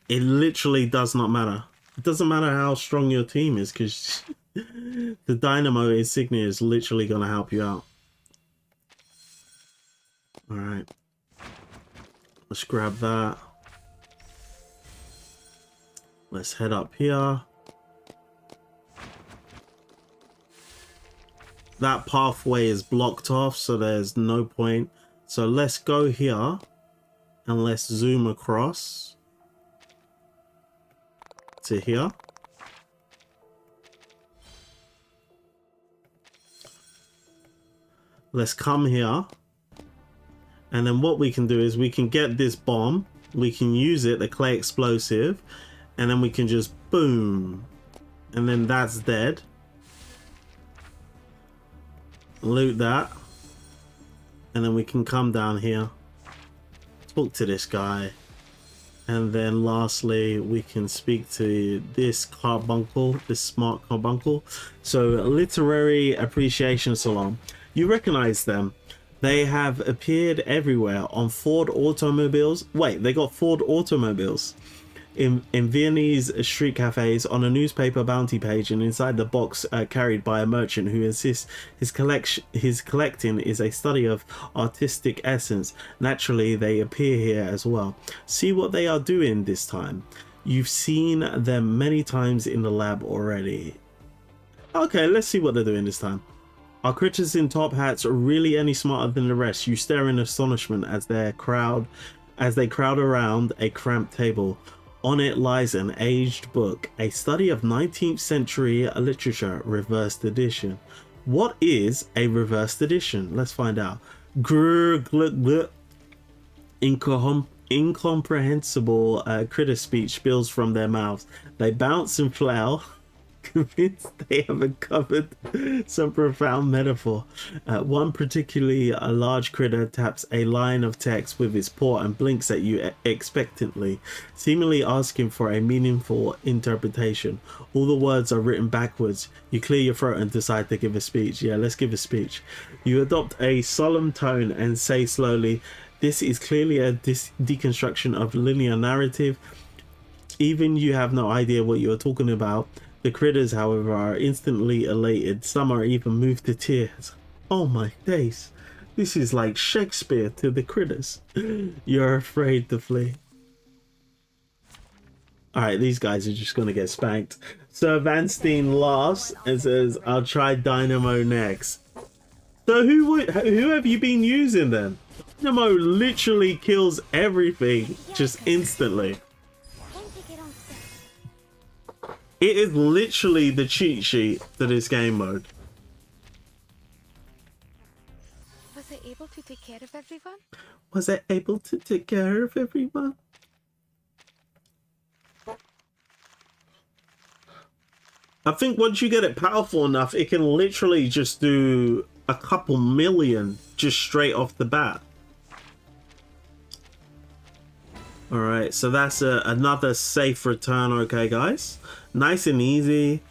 [SPEAKER 1] It literally does not matter. It doesn't matter how strong your team is, because the Dynamo insignia is literally going to help you out. Alright. Let's grab that. Let's head up here. That pathway is blocked off, so there's no point. So let's go here and let's zoom across to here. Let's come here. And then what we can do is we can get this bomb. We can use it, the clay explosive. And then we can just boom. And then that's dead. Loot that. And then we can come down here. Talk to this guy. And then lastly, we can speak to this carbuncle, this smart carbuncle. So Literary Appreciation Salon. You recognize them. They have appeared everywhere on Ford automobiles. Wait, they got Ford automobiles in Viennese street cafes, on a newspaper bounty page, and inside the box carried by a merchant who insists his collecting is a study of artistic essence. Naturally, they appear here as well. See what they are doing this time. You've seen them many times in the lab already. Okay, let's see what they're doing this time. Are critters in top hats really any smarter than the rest? You stare in astonishment as they crowd around a cramped table. On it lies an aged book, a study of 19th century literature, reversed edition. What is a reversed edition? Let's find out. Incomprehensible critter speech spills from their mouths. They bounce and flail, convinced they have uncovered some profound metaphor. One particularly a large critter taps a line of text with its paw and blinks at you expectantly, seemingly asking for a meaningful interpretation. All the words are written backwards. You clear your throat and decide to give a speech. Yeah, let's give a speech. You adopt a solemn tone and say slowly, "This is clearly a deconstruction of linear narrative. Even you have no idea what you're talking about." The critters, however, are instantly elated. Some are even moved to tears. Oh my days. This is like Shakespeare to the critters. You're afraid to flee. Alright, these guys are just going to get spanked. Sir Vanstein laughs and says, "I'll try Dynamo next." So who have you been using then? Dynamo literally kills everything just instantly. It is literally the cheat sheet to this game mode.
[SPEAKER 5] Was I able to take care of everyone?
[SPEAKER 1] Was I able to take care of everyone? I think once you get it powerful enough, it can literally just do a couple million just straight off the bat. Alright, so that's another safe return, okay guys? Nice and easy.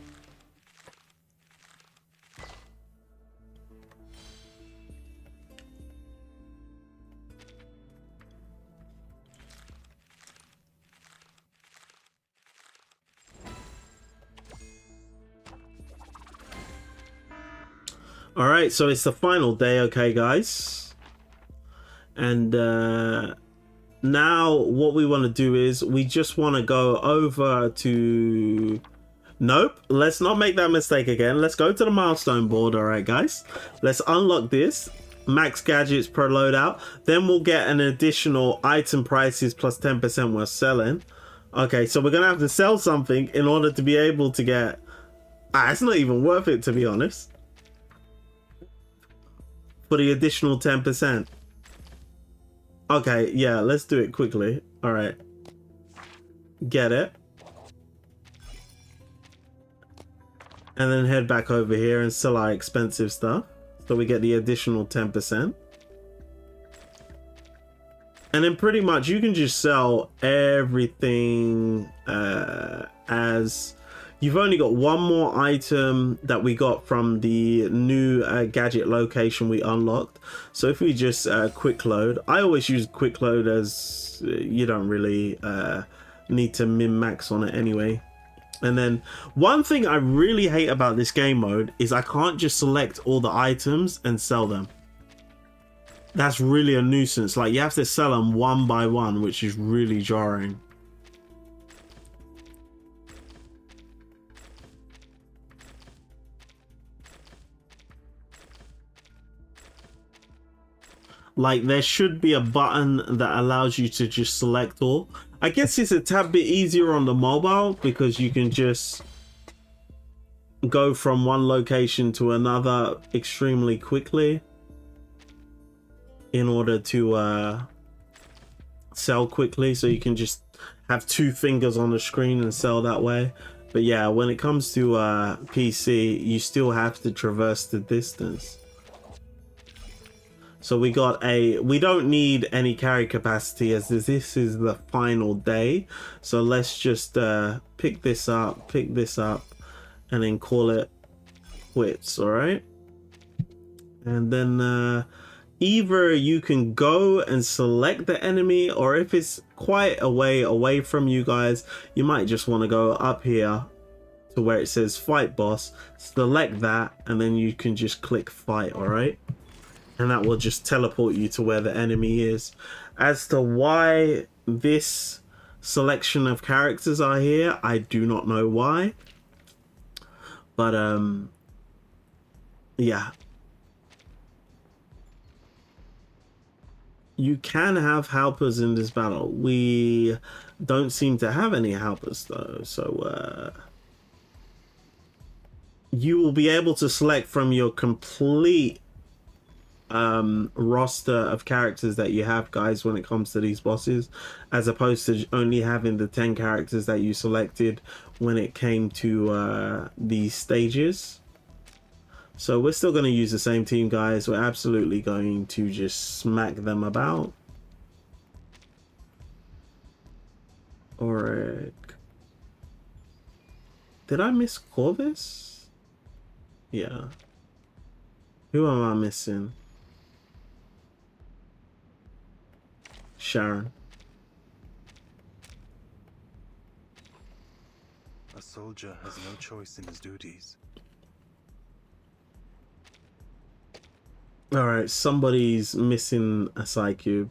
[SPEAKER 1] Alright, so it's the final day, okay guys? And now what we want to do is we just want to go over to... Nope, let's not make that mistake again. Let's go to the milestone board. All right, guys, let's unlock this. Max gadgets per loadout. Then we'll get an additional item prices plus 10% we're selling. Okay, so we're going to have to sell something in order to be able to get... it's not even worth it, to be honest. For the additional 10%. Okay, yeah, let's do it quickly. All right. Get it. And then head back over here and sell our expensive stuff. So we get the additional 10%. And then pretty much you can just sell everything as You've only got one more item that we got from the new gadget location we unlocked. So if we just quick load, I always use quick load as you don't really need to min max on it anyway. And then one thing I really hate about this game mode is I can't just select all the items and sell them. That's really a nuisance. Like, you have to sell them one by one, which is really jarring. Like, there should be a button that allows you to just select all. I guess it's a tad bit easier on the mobile because you can just go from one location to another extremely quickly in order to sell quickly. So you can just have two fingers on the screen and sell that way. But yeah, when it comes to PC, you still have to traverse the distance. So we don't need any carry capacity as this is the final day. So let's just pick this up, and then call it quits, all right? And then either you can go and select the enemy, or if it's quite a way away from you guys, you might just want to go up here to where it says fight boss, select that, and then you can just click fight, all right? And that will just teleport you to where the enemy is. As to why this selection of characters are here, I do not know why. But yeah. You can have helpers in this battle. We don't seem to have any helpers though. So you will be able to select from your complete roster of characters that you have, guys, when it comes to these bosses, as opposed to only having the 10 characters that you selected when it came to these stages. So we're still going to use the same team, guys. We're absolutely going to just smack them about. Oric. Did I miss Corvis? Yeah. Who am I missing? Sharon.
[SPEAKER 4] A soldier has no choice in his duties.
[SPEAKER 1] All right, somebody's missing a psi cube.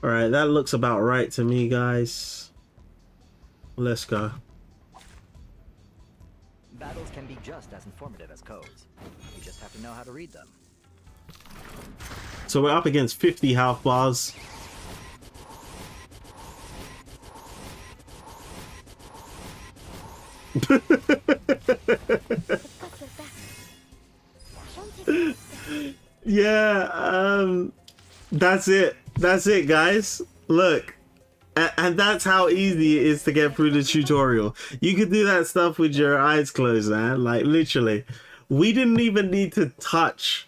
[SPEAKER 1] All right, that looks about right to me, guys. Let's go.
[SPEAKER 3] Battles can be just as informative as codes. You just have to know how to read them.
[SPEAKER 1] So we're up against 50 health bars. Yeah, that's it. That's it, guys. Look. And that's how easy it is to get through the tutorial. You could do that stuff with your eyes closed, man. Like, literally. We didn't even need to touch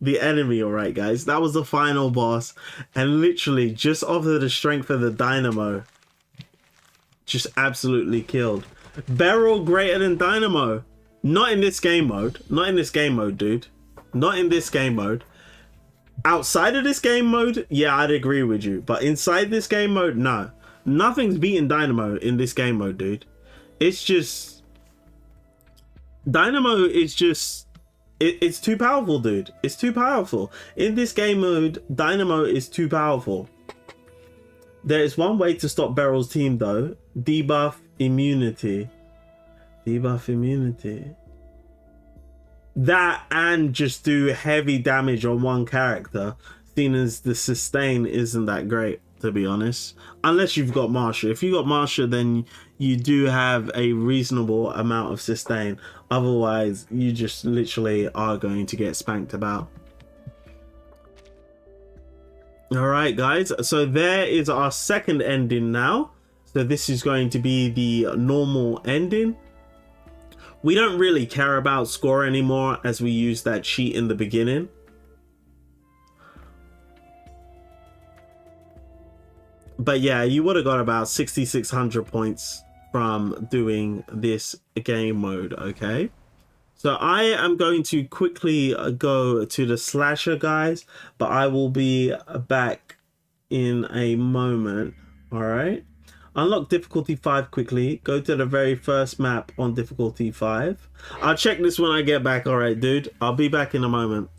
[SPEAKER 1] the enemy, alright, guys? That was the final boss. And literally, just off of the strength of the dynamo, just absolutely killed. Barrel greater than dynamo. Not in this game mode. Not in this game mode, dude. Not in this game mode. Outside of this game mode, yeah, I'd agree with you. But inside this game mode, no. Nothing's beating Dynamo in this game mode, dude. It's just... Dynamo is just... It's too powerful, dude. It's too powerful. In this game mode, Dynamo is too powerful. There is one way to stop Beryl's team, though. Debuff immunity. Debuff immunity. That and just do heavy damage on one character, seeing as the sustain isn't that great, to be honest. Unless you've got Marsha. If you got Marsha, then you do have a reasonable amount of sustain. Otherwise, you just literally are going to get spanked about. Alright, guys. So there is our second ending now. So this is going to be the normal ending. we don't really care about score anymore as we use that cheat in the beginning. But yeah, you would have got about 6,600 points from doing this game mode, okay? So I am going to quickly go to the slasher, guys, but I will be back in a moment, all right? Unlock difficulty 5 quickly. Go to the very first map on difficulty 5. I'll check this when I get back, all right, dude? I'll be back in a moment.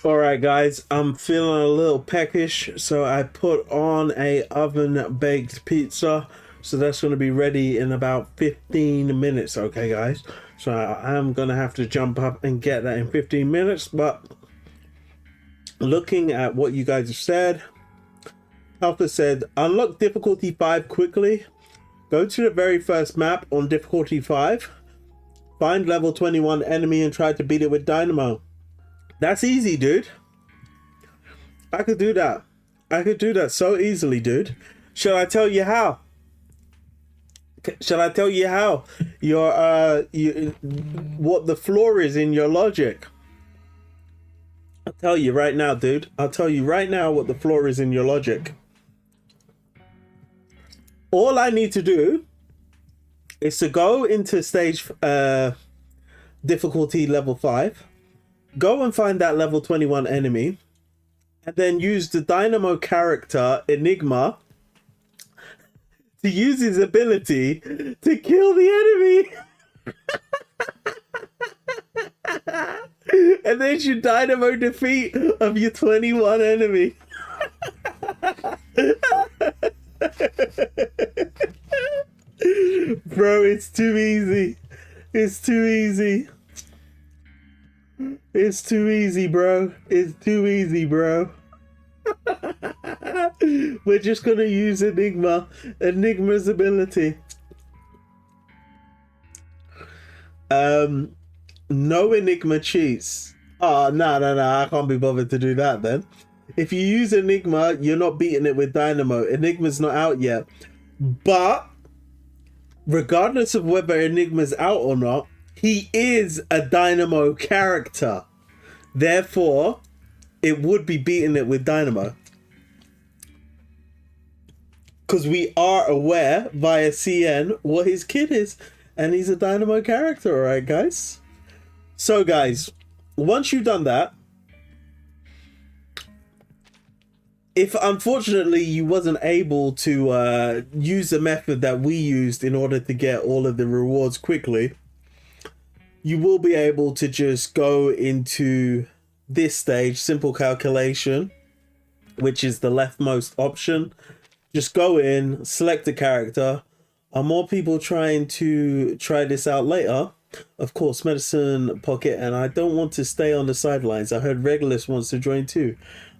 [SPEAKER 1] All right, guys, I'm feeling a little peckish, so I put on a oven baked pizza. So that's going to be ready in about 15 minutes. Okay, guys. So I am going to have to jump up and get that in 15 minutes. But looking at what you guys have said, Alpha said, unlock difficulty 5 quickly. Go to the very first map on difficulty 5. Find level 21 enemy and try to beat it with dynamo. That's easy, dude. I could do that. I could do that so easily, dude. Shall I tell you how? Shall I tell you how what the flaw is in your logic? I'll tell you right now, dude. I'll tell you right now what the flaw is in your logic. All I need to do is to go into stage difficulty level 5, go and find that level 21 enemy, and then use the dynamo character Enigma to use his ability to kill the enemy. And then you dynamo defeat of your 21 enemy. Bro, it's too easy. It's too easy. It's too easy, bro. It's too easy, bro. We're just gonna use Enigma's ability. No Enigma cheats. Oh, no, I can't be bothered to do that then. If you use Enigma, you're not beating it with Dynamo. Enigma's not out yet. But regardless of whether Enigma's out or not, he is a Dynamo character. Therefore, it would be beating it with Dynamo. Because we are aware via CN what his kid is. And he's a Dynamo character, alright guys? So guys, once you've done that, if unfortunately you wasn't able to use the method that we used in order to get all of the rewards quickly, you will be able to just go into this stage, simple calculation, which is the leftmost option. Just go in, select a character. Are more people trying to try this out later? Of course, Medicine Pocket, and I don't want to stay on the sidelines. I heard Regulus wants to join too.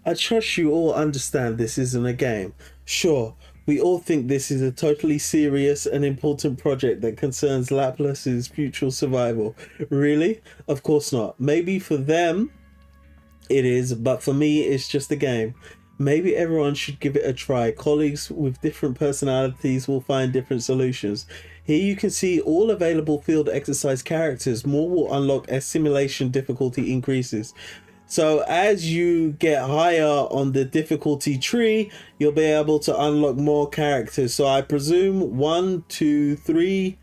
[SPEAKER 1] I trust you all understand this isn't a game. Sure, we all think this is a totally serious and important project that concerns Laplace's future survival. Really? Of course not. Maybe for them it is, but for me it's just a game. Maybe everyone should give it a try. Colleagues with different personalities will find different solutions. Here you can see all available field exercise characters. More will unlock as simulation difficulty increases. So as you get higher on the difficulty tree, you'll be able to unlock more characters. So I presume 1, 2, 3.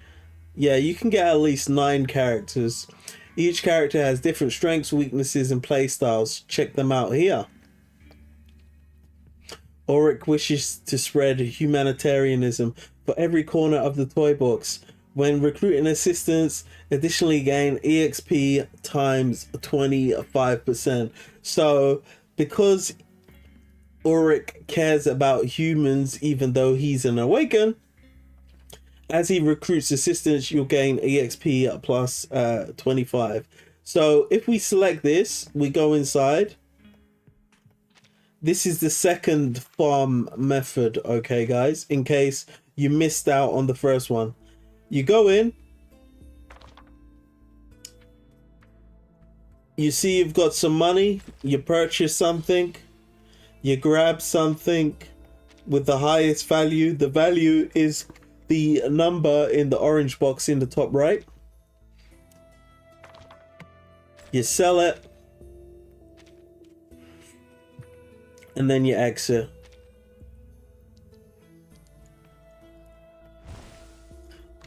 [SPEAKER 1] Yeah, you can get at least 9 characters. Each character has different strengths, weaknesses, and play styles. Check them out here. Oric wishes to spread humanitarianism for every corner of the toy box. When recruiting assistants, additionally gain EXP times 25%. So, because Ulrich cares about humans even though he's an Awaken, as he recruits assistants, you'll gain EXP plus 25. So, if we select this, we go inside. This is the second farm method, okay guys, in case you missed out on the first one. You go in, you see you've got some money, you purchase something, you grab something with the highest value. The value is the number in the orange box in the top right. You sell it. And then you exit.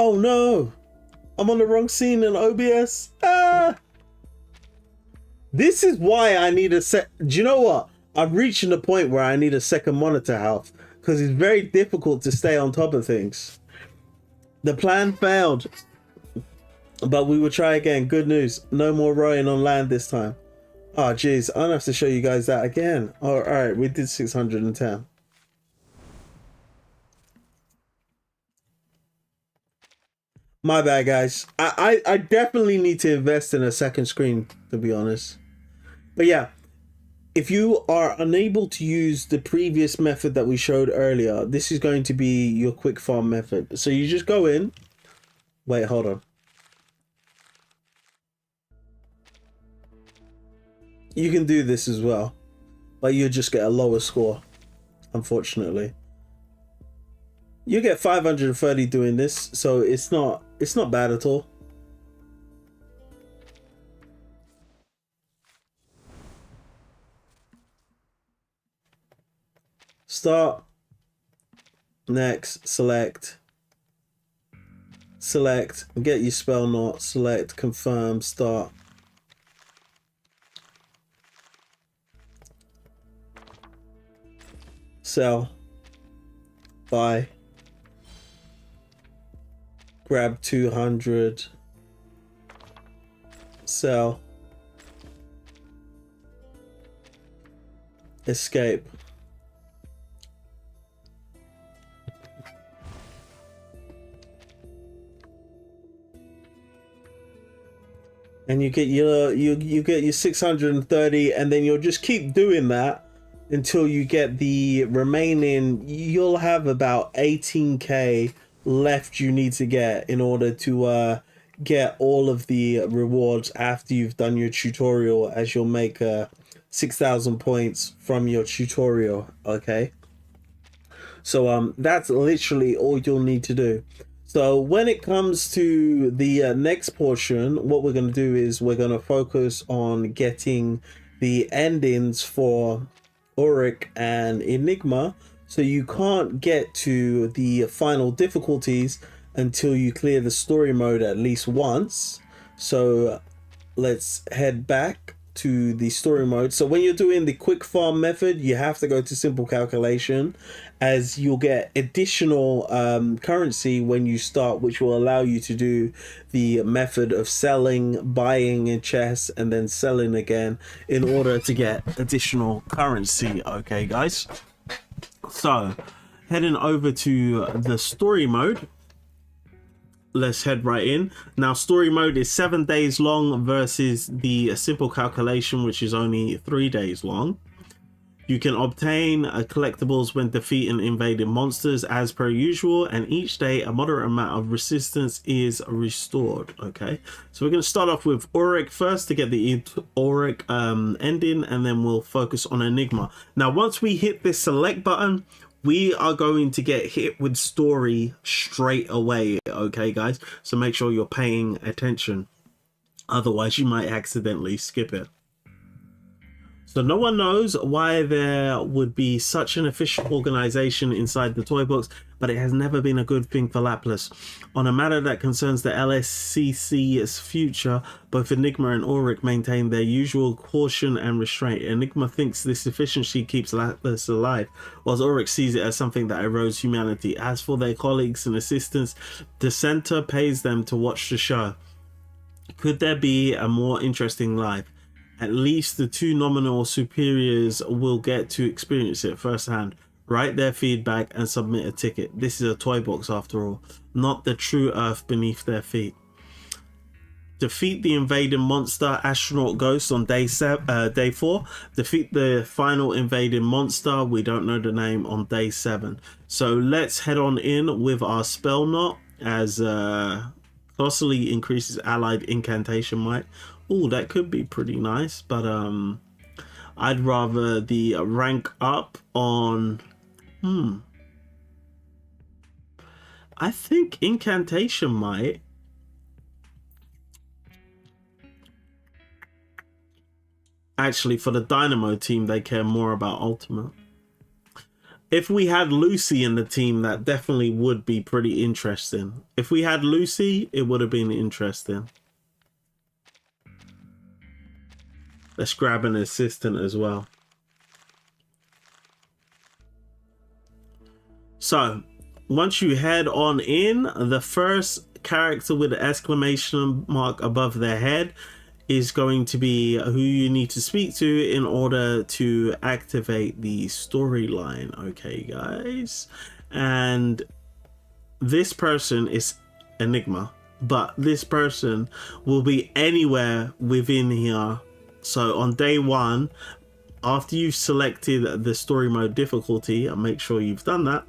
[SPEAKER 1] Oh no! I'm on the wrong scene in OBS. Ah! This is why I need a set. Do you know what? I'm reaching the point where I need a second monitor health because it's very difficult to stay on top of things. The plan failed, but we will try again. Good news. No more rowing on land this time. Oh, jeez. I don't have to show you guys that again. Oh, all right. We did 610. My bad, guys. I definitely need to invest in a second screen, to be honest. But yeah, if you are unable to use the previous method that we showed earlier, this is going to be your quick farm method. So you just go in. Wait, hold on. You can do this as well, but you just get a lower score, unfortunately. You get 530 doing this, so it's not bad at all. Start. Next, select, get your spell knot, select, confirm, start. Sell, buy, grab 200, sell, escape. And you get your you get your 630, and then you'll just keep doing that until you get the remaining. You'll have about 18k left you need to get in order to get all of the rewards after you've done your tutorial, as you'll make 6,000 points from your tutorial. Okay, so that's literally all you'll need to do. So when it comes to the next portion, what we're going to do is we're going to focus on getting the endings for Oric and Enigma. So you can't get to the final difficulties until you clear the story mode at least once. So let's head back to the story mode. So when you're doing the quick farm method, you have to go to simple calculation, as you'll get additional currency when you start, which will allow you to do the method of selling, buying in chests, and then selling again in order to get additional currency. Okay, guys, so heading over to the story mode, let's head right in. Now, story mode is 7 days long versus the simple calculation, which is only 3 days long. You can obtain collectibles when defeating invading monsters as per usual, and each day a moderate amount of resistance is restored. Okay, so we're going to start off with Ulrich first to get the Ulrich ending, and then we'll focus on Enigma. Now, once we hit this select button, we are going to get hit with story straight away. Okay, guys, so make sure you're paying attention, otherwise you might accidentally skip it. So no one knows why there would be such an efficient organization inside the toy box, but it has never been a good thing for Laplace. On a matter that concerns the LSCC's future, both Enigma and Oric maintain their usual caution and restraint. Enigma thinks this efficiency keeps Laplace alive, whilst Oric sees it as something that erodes humanity. As for their colleagues and assistants, the center pays them to watch the show. Could there be a more interesting life? At least the two nominal superiors will get to experience it firsthand, write their feedback, and submit a ticket. This is a toy box after all, not the true earth beneath their feet. Defeat the invading monster astronaut ghost on day 4. Defeat the final invading monster, we don't know the name, on day 7. So let's head on in with our spell knot, as costly increases allied incantation might. Oh, that could be pretty nice, but I'd rather the rank up on I think incantation might. Actually, for the Dynamo team, they care more about ultimate. If we had Lucy in the team, that definitely would be pretty interesting. If we had Lucy, it would have been interesting. Let's grab an assistant as well. So once you head on in, the first character with an exclamation mark above their head is going to be who you need to speak to in order to activate the storyline. Okay, guys, and this person is Enigma, but this person will be anywhere within here. So on day one, after you've selected the story mode difficulty, and make sure you've done that,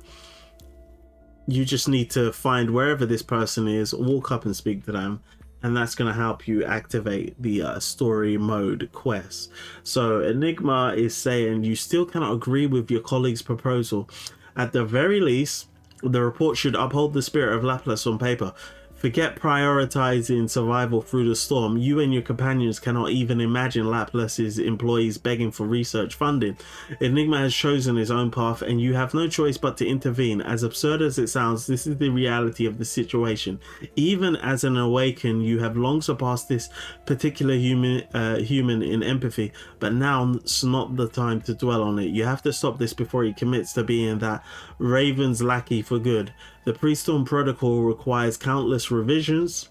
[SPEAKER 1] you just need to find wherever this person is, walk up and speak to them, and that's going to help you activate the story mode quest. So Enigma is saying you still cannot agree with your colleague's proposal. At the very least, the report should uphold the spirit of Laplace on paper. Forget prioritizing survival through the storm. You and your companions cannot even imagine Laplace's employees begging for research funding. Enigma has chosen his own path, and you have no choice but to intervene. As absurd as it sounds, this is the reality of the situation. Even as an awakened, you have long surpassed this particular human in empathy, but now's not the time to dwell on it. You have to stop this before he commits to being that Raven's lackey for good. The pre-storm protocol requires countless revisions,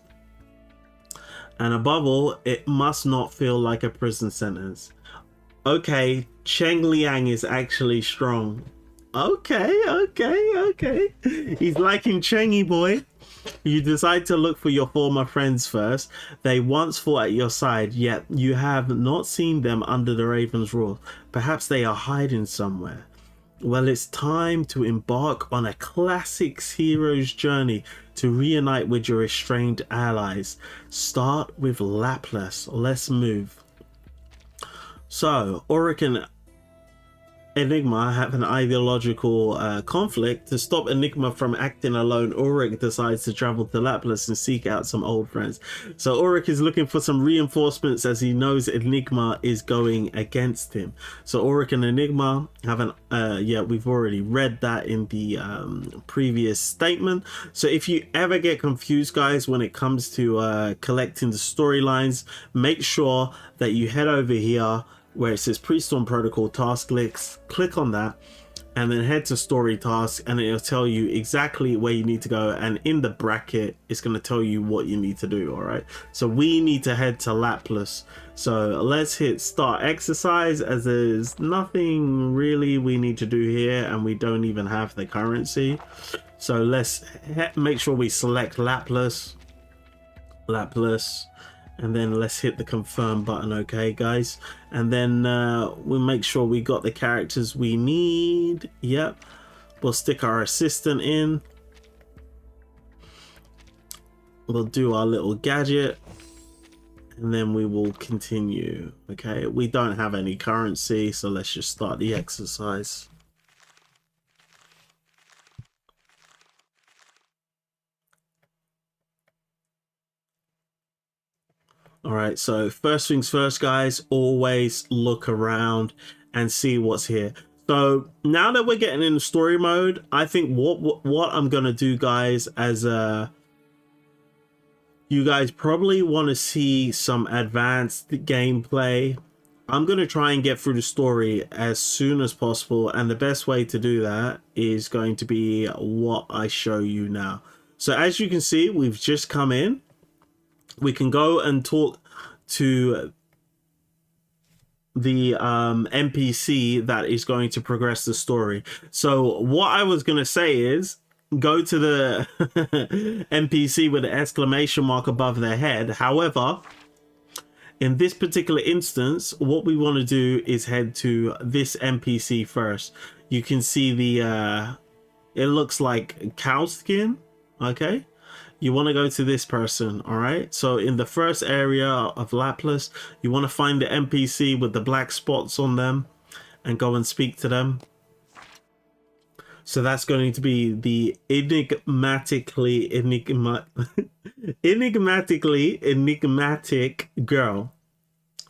[SPEAKER 1] and above all, it must not feel like a prison sentence. Okay, Cheng Liang is actually strong. Okay. He's liking Chengy boy. You decide to look for your former friends first. They once fought at your side, yet you have not seen them under the Raven's rule. Perhaps they are hiding somewhere. Well, it's time to embark on a classic hero's journey to reunite with your estranged allies. Start with Laplace. Let's move. So, Oric and Enigma have an ideological conflict. To stop Enigma from acting alone, Ulrich decides to travel to Laplace and seek out some old friends. So Ulrich is looking for some reinforcements as he knows Enigma is going against him. So Ulrich and Enigma have an yeah, we've already read that in the previous statement. So if you ever get confused, guys, when it comes to collecting the storylines, make sure that you head over here where it says pre-storm protocol task lists, click on that, and then head to story tasks, and it'll tell you exactly where you need to go, and in the bracket it's going to tell you what you need to do. All right, so we need to head to Laplace. So let's hit start exercise, as there's nothing really we need to do here, and we don't even have the currency. So let's make sure we select Laplace, and then let's hit the confirm button. Okay, guys, and then we'll make sure we got the characters we need. Yep, we'll stick our assistant in, we'll do our little gadget, and then we will continue. Okay, we don't have any currency, so let's just start the exercise. All right, so first things first, guys, always look around and see what's here. So now that we're getting in story mode, I think what I'm gonna do, guys, as you guys probably want to see some advanced gameplay. I'm gonna try and get through the story as soon as possible, and the best way to do that is going to be what I show you now. So as you can see, we've just come in. We can go and talk to the NPC that is going to progress the story. So what I was going to say is go to the NPC with an exclamation mark above their head. However, in this particular instance, what we want to do is head to this NPC first. You can see the it looks like cow skin. Okay, you want to go to this person. All right, so in the first area of Laplace, you want to find the NPC with the black spots on them and go and speak to them. So that's going to be the enigmatic girl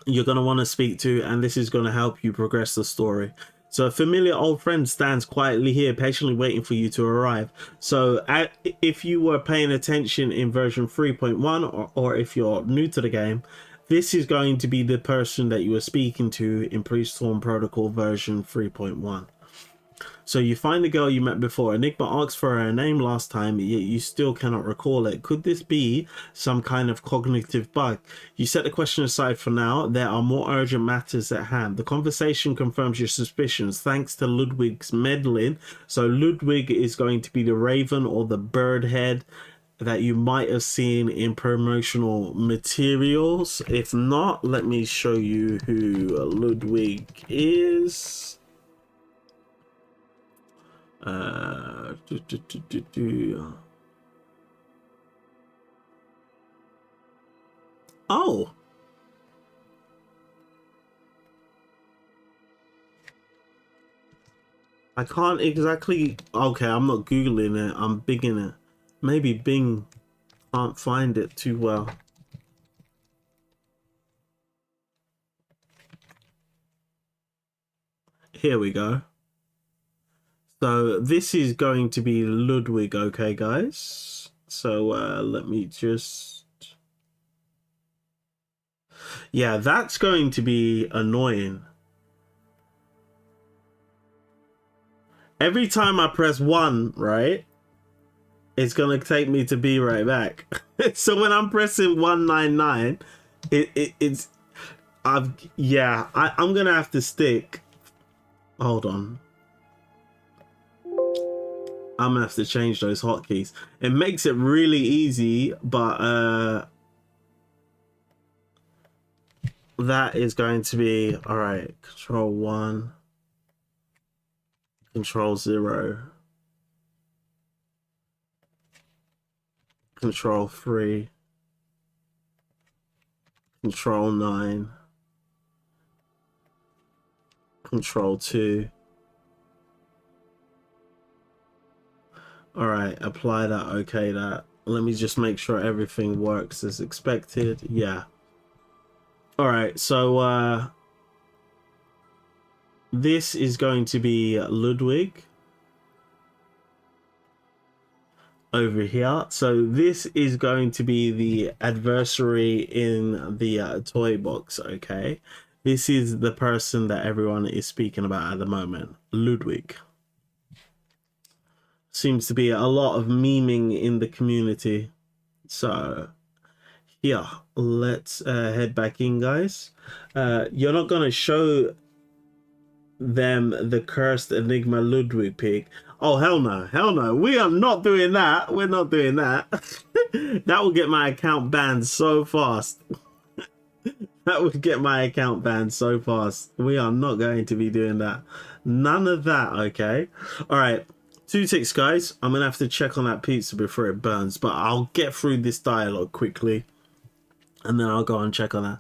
[SPEAKER 1] you're going to want to speak to, and this is going to help you progress the story. So a familiar old friend stands quietly here, patiently waiting for you to arrive. So if you were paying attention in version 3.1, or if you're new to the game, this is going to be the person that you were speaking to in Pre-Storm Protocol version 3.1. So you find the girl you met before. Enigma asks for her name last time, yet you still cannot recall it. Could this be some kind of cognitive bug? You set the question aside for now. There are more urgent matters at hand. The conversation confirms your suspicions thanks to Ludwig's meddling. So Ludwig is going to be the raven or the bird head that you might have seen in promotional materials. If not, let me show you who Ludwig is. Oh, I can't exactly. Okay, I'm not googling it, I'm bigging it. Maybe Bing can't find it too well. Here we go. So this is going to be Ludwig, okay, guys? So let me just... Yeah, that's going to be annoying. Every time I press 1, right? It's going to take me to be right back. So when I'm pressing 199, I'm going to have to stick. Hold on. I'm gonna have to change those hotkeys. It makes it really easy, but that is going to be all right. Control 1, Control 0, Control 3, Control 9, Control 2. All right, apply that, okay that. Let me just make sure everything works as expected. Yeah. All right, so this is going to be Ludwig over here. So this is going to be the adversary in the toy box, okay? This is the person that everyone is speaking about at the moment, Ludwig. Seems to be a lot of memeing in the community. So yeah, let's head back in, guys. You're not gonna show them the cursed Enigma Ludwig pic. Oh, hell no, hell no. We are not doing that. We're not doing that. That will get my account banned so fast. That would get my account banned so fast. We are not going to be doing that. None of that, okay? All right. 2 ticks, guys. I'm gonna have to check on that pizza before it burns, but I'll get through this dialogue quickly and then I'll go and check on that.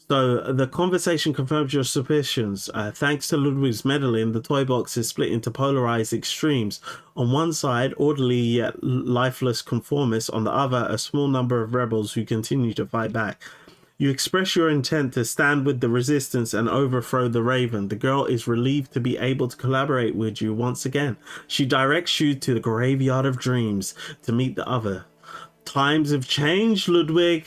[SPEAKER 1] So the conversation confirms your suspicions. Thanks to Ludwig's meddling, the toy box is split into polarized extremes. On one side, orderly yet lifeless conformists. On the other, a small number of rebels who continue to fight back. You express your intent to stand with the resistance and overthrow the Raven. The girl is relieved to be able to collaborate with you once again. She directs you to the Graveyard of Dreams to meet the other. Times have changed, Ludwig.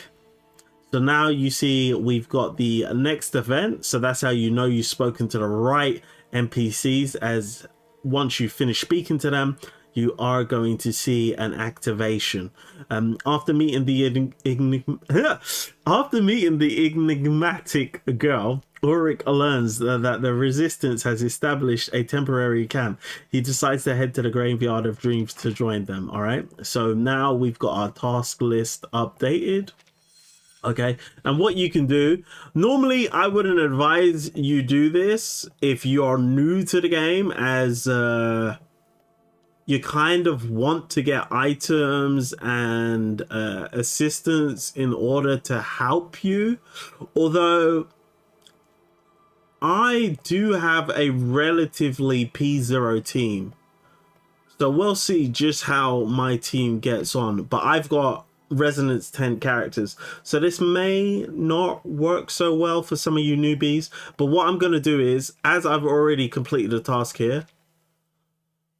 [SPEAKER 1] So now you see we've got the next event. So that's how you know you've spoken to the right NPCs, as once you finish speaking to them, you are going to see an activation. After meeting the enigmatic girl, Oric learns that the resistance has established a temporary camp. He decides to head to the Graveyard of Dreams to join them. All right, so now we've got our task list updated. Okay, and what you can do, normally I wouldn't advise you do this if you're new to the game, as you kind of want to get items and assistance in order to help you. Although I do have a relatively P0 team, so we'll see just how my team gets on. But I've got Resonance 10 characters, so this may not work so well for some of you newbies. But what I'm going to do is, as I've already completed a task here,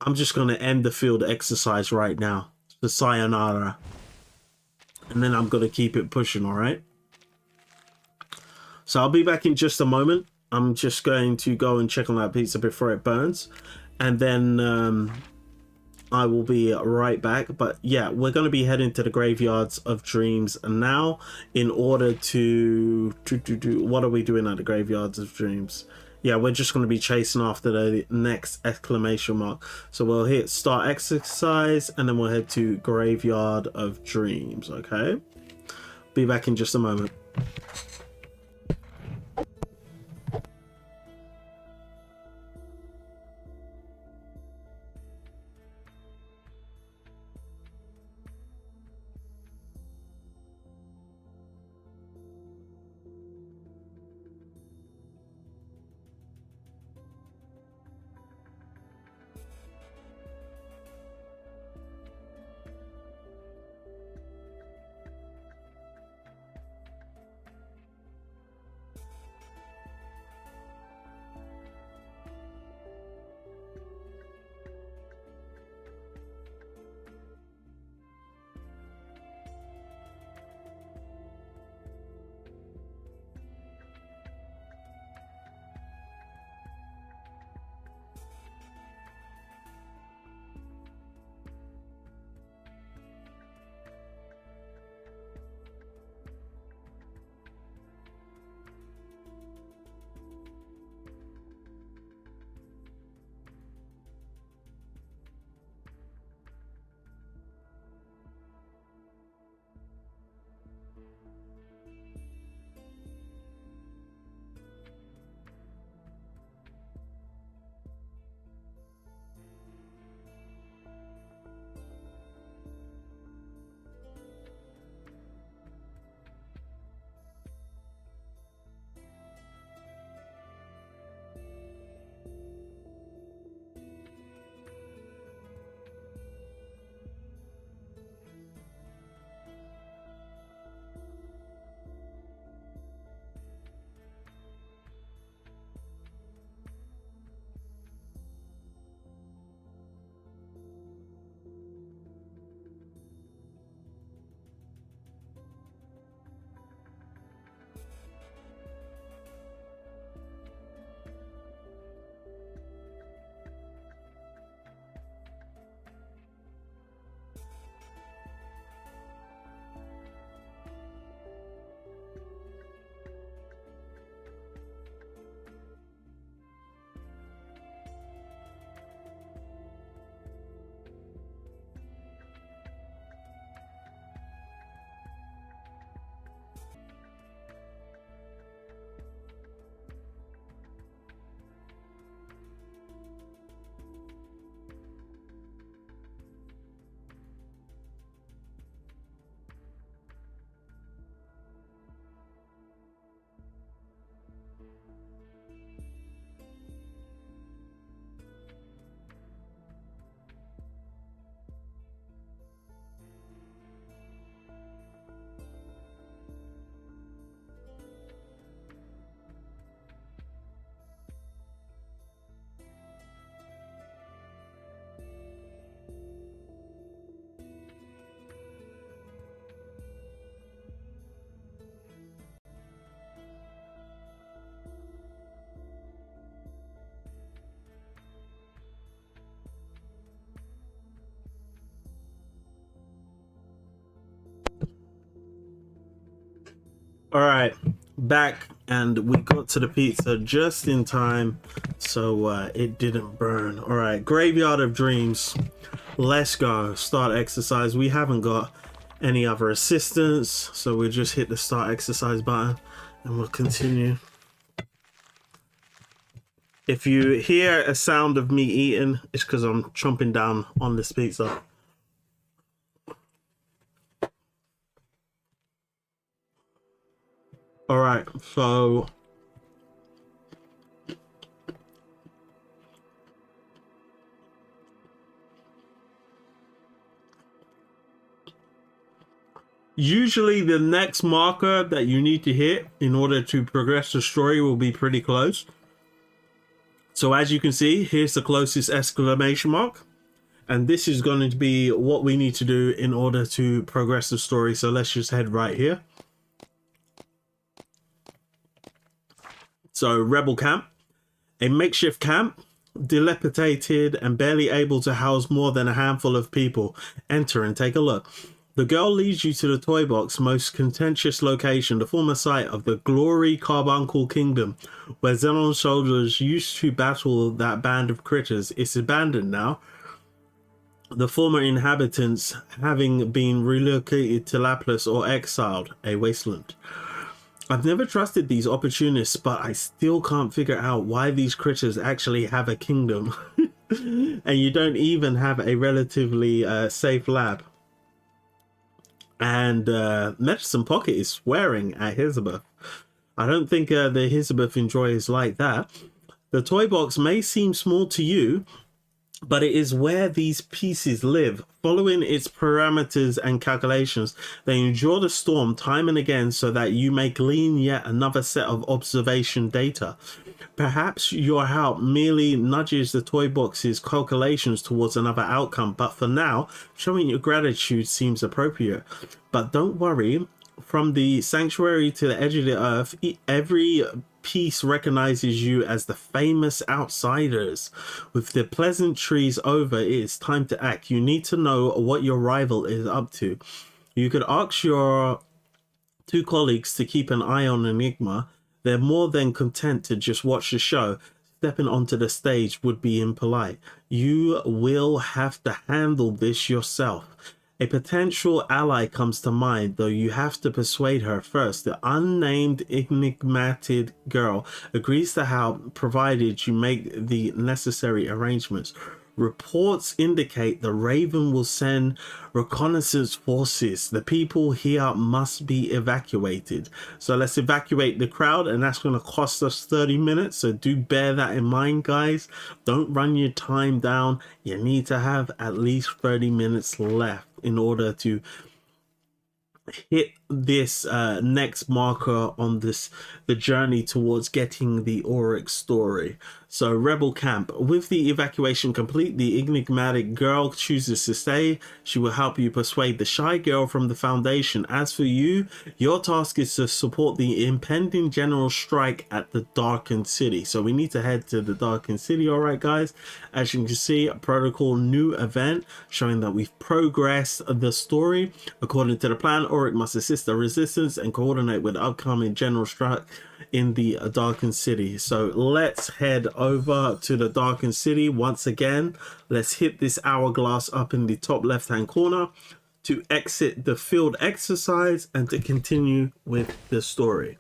[SPEAKER 1] I'm just going to end the field exercise right now, the sayonara, and then I'm going to keep it pushing. All right, so I'll be back in just a moment. I'm just going to go and check on that pizza before it burns, and then I will be right back. But yeah, we're going to be heading to the Graveyards of Dreams now in order to do what are we doing at the Graveyards of Dreams? Yeah, we're just going to be chasing after the next exclamation mark. So we'll hit start exercise and then we'll head to Graveyard of Dreams. Okay, be back in just a moment. All right, back, and we got to the pizza just in time, so it didn't burn. All right, Graveyard of Dreams. Let's go. Start exercise. We haven't got any other assistance, so we'll just hit the start exercise button and we'll continue. If you hear a sound of me eating, it's because I'm chomping down on this pizza. All right, so usually the next marker that you need to hit in order to progress the story will be pretty close. So as you can see, here's the closest exclamation mark, and this is going to be what we need to do in order to progress the story. So let's just head right here. So Rebel Camp, a makeshift camp dilapidated and barely able to house more than a handful of people. Enter and take a look. The girl leads you to the toy box most contentious location, the former site of the Glory Carbuncle Kingdom, where Xenon soldiers used to battle that band of critters. It's abandoned now, the former inhabitants having been relocated to Lapis or exiled, a wasteland. I've never trusted these opportunists, but I still can't figure out why these critters actually have a kingdom. And you don't even have a relatively safe lab. And Medicine Pocket is swearing at Elizabeth. I don't think the Elizabeth enjoys like that. The toy box may seem small to you, but it is where these pieces live. Following its parameters and calculations, they endure the storm time and again so that you may glean yet another set of observation data. Perhaps your help merely nudges the toy box's calculations towards another outcome, but for now, showing your gratitude seems appropriate. But don't worry, from the sanctuary to the edge of the earth, every piece recognizes you as the famous outsiders. With the pleasantries over, it is time to act. You need to know what your rival is up to. You could ask your two colleagues to keep an eye on Enigma. They're more than content to just watch the show. Stepping onto the stage would be impolite. You will have to handle this yourself. A potential ally comes to mind, though you have to persuade her first. The unnamed enigmatic girl agrees to help, provided you make the necessary arrangements. Reports indicate the Raven will send reconnaissance forces. The people here must be evacuated. So let's evacuate the crowd, and that's going to cost us 30 minutes. So do bear that in mind, guys. Don't run your time down. You need to have at least 30 minutes left in order to hit this next marker on the journey towards getting the Oric story. So Rebel Camp. With the evacuation complete, the enigmatic girl chooses to stay. She will help you persuade the shy girl from the Foundation. As for you, your task is to support the impending general strike at the Darkened City. So we need to head to the Darkened City. All right, guys. As you can see, a protocol new event showing that we've progressed the story. According to the plan, Oric must assist the resistance and coordinate with the upcoming general strike in the Darkened City. So let's head over to the Darkened City once again. Let's hit this hourglass up in the top left hand corner to exit the field exercise and to continue with the story.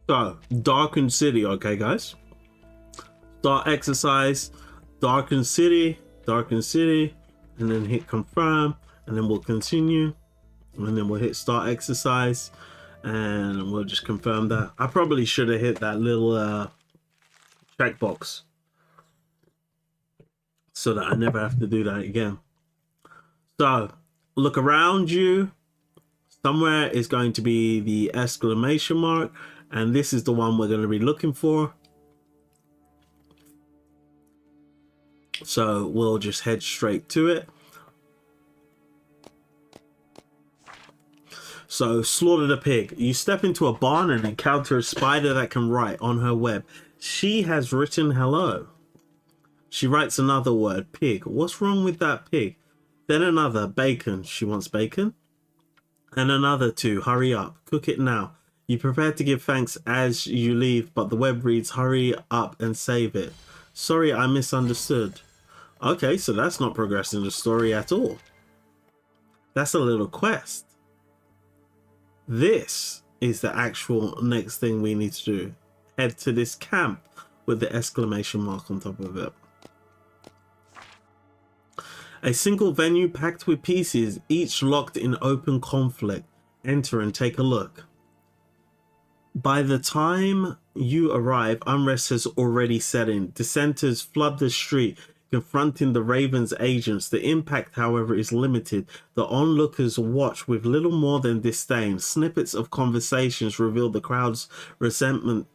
[SPEAKER 1] So, Darkened City, okay, guys? Start exercise, Darkened City, and then hit confirm, and then we'll continue, and then we'll hit start exercise, and we'll just confirm that. I probably should have hit that little checkbox so that I never have to do that again. So, look around you. Somewhere is going to be the exclamation mark. And this is the one we're going to be looking for. So we'll just head straight to it. So slaughter the pig. You step into a barn and encounter a spider that can write on her web. She has written hello. She writes another word, pig. What's wrong with that pig? Then another, bacon. She wants bacon. And another two, hurry up, cook it now. You prepare to give thanks as you leave, but the web reads, hurry up and save it. Sorry, I misunderstood. Okay, so that's not progressing the story at all. That's a little quest. This is the actual next thing we need to do. Head to this camp with the exclamation mark on top of it. A single venue packed with pieces, each locked in open conflict. Enter and take a look. By the time you arrive, unrest has already set in. Dissenters flood the street, confronting the Raven's agents. The impact, however, is limited. The onlookers watch with little more than disdain. Snippets of conversations reveal the crowd's resentment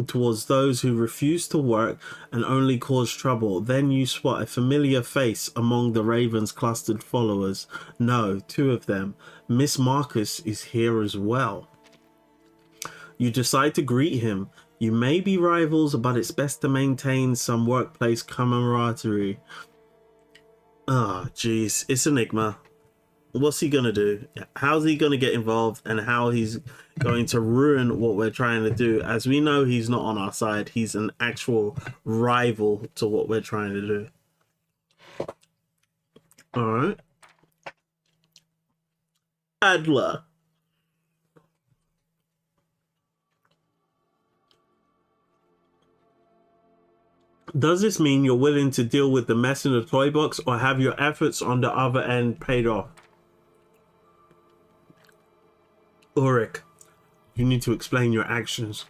[SPEAKER 1] towards those who refuse to work and only cause trouble. Then you spot a familiar face among the Raven's clustered followers. No, two of them. Miss Marcus is here as well. You decide to greet him. You may be rivals, but it's best to maintain some workplace camaraderie. Ah, jeez, it's Enigma. What's he gonna do? How's he gonna get involved, and how he's going to ruin what we're trying to do? As we know, he's not on our side. He's an actual rival to what we're trying to do. All right. Adler. Does this mean you're willing to deal with the mess in the toy box, or have your efforts on the other end paid off? Ulrich, you need to explain your actions.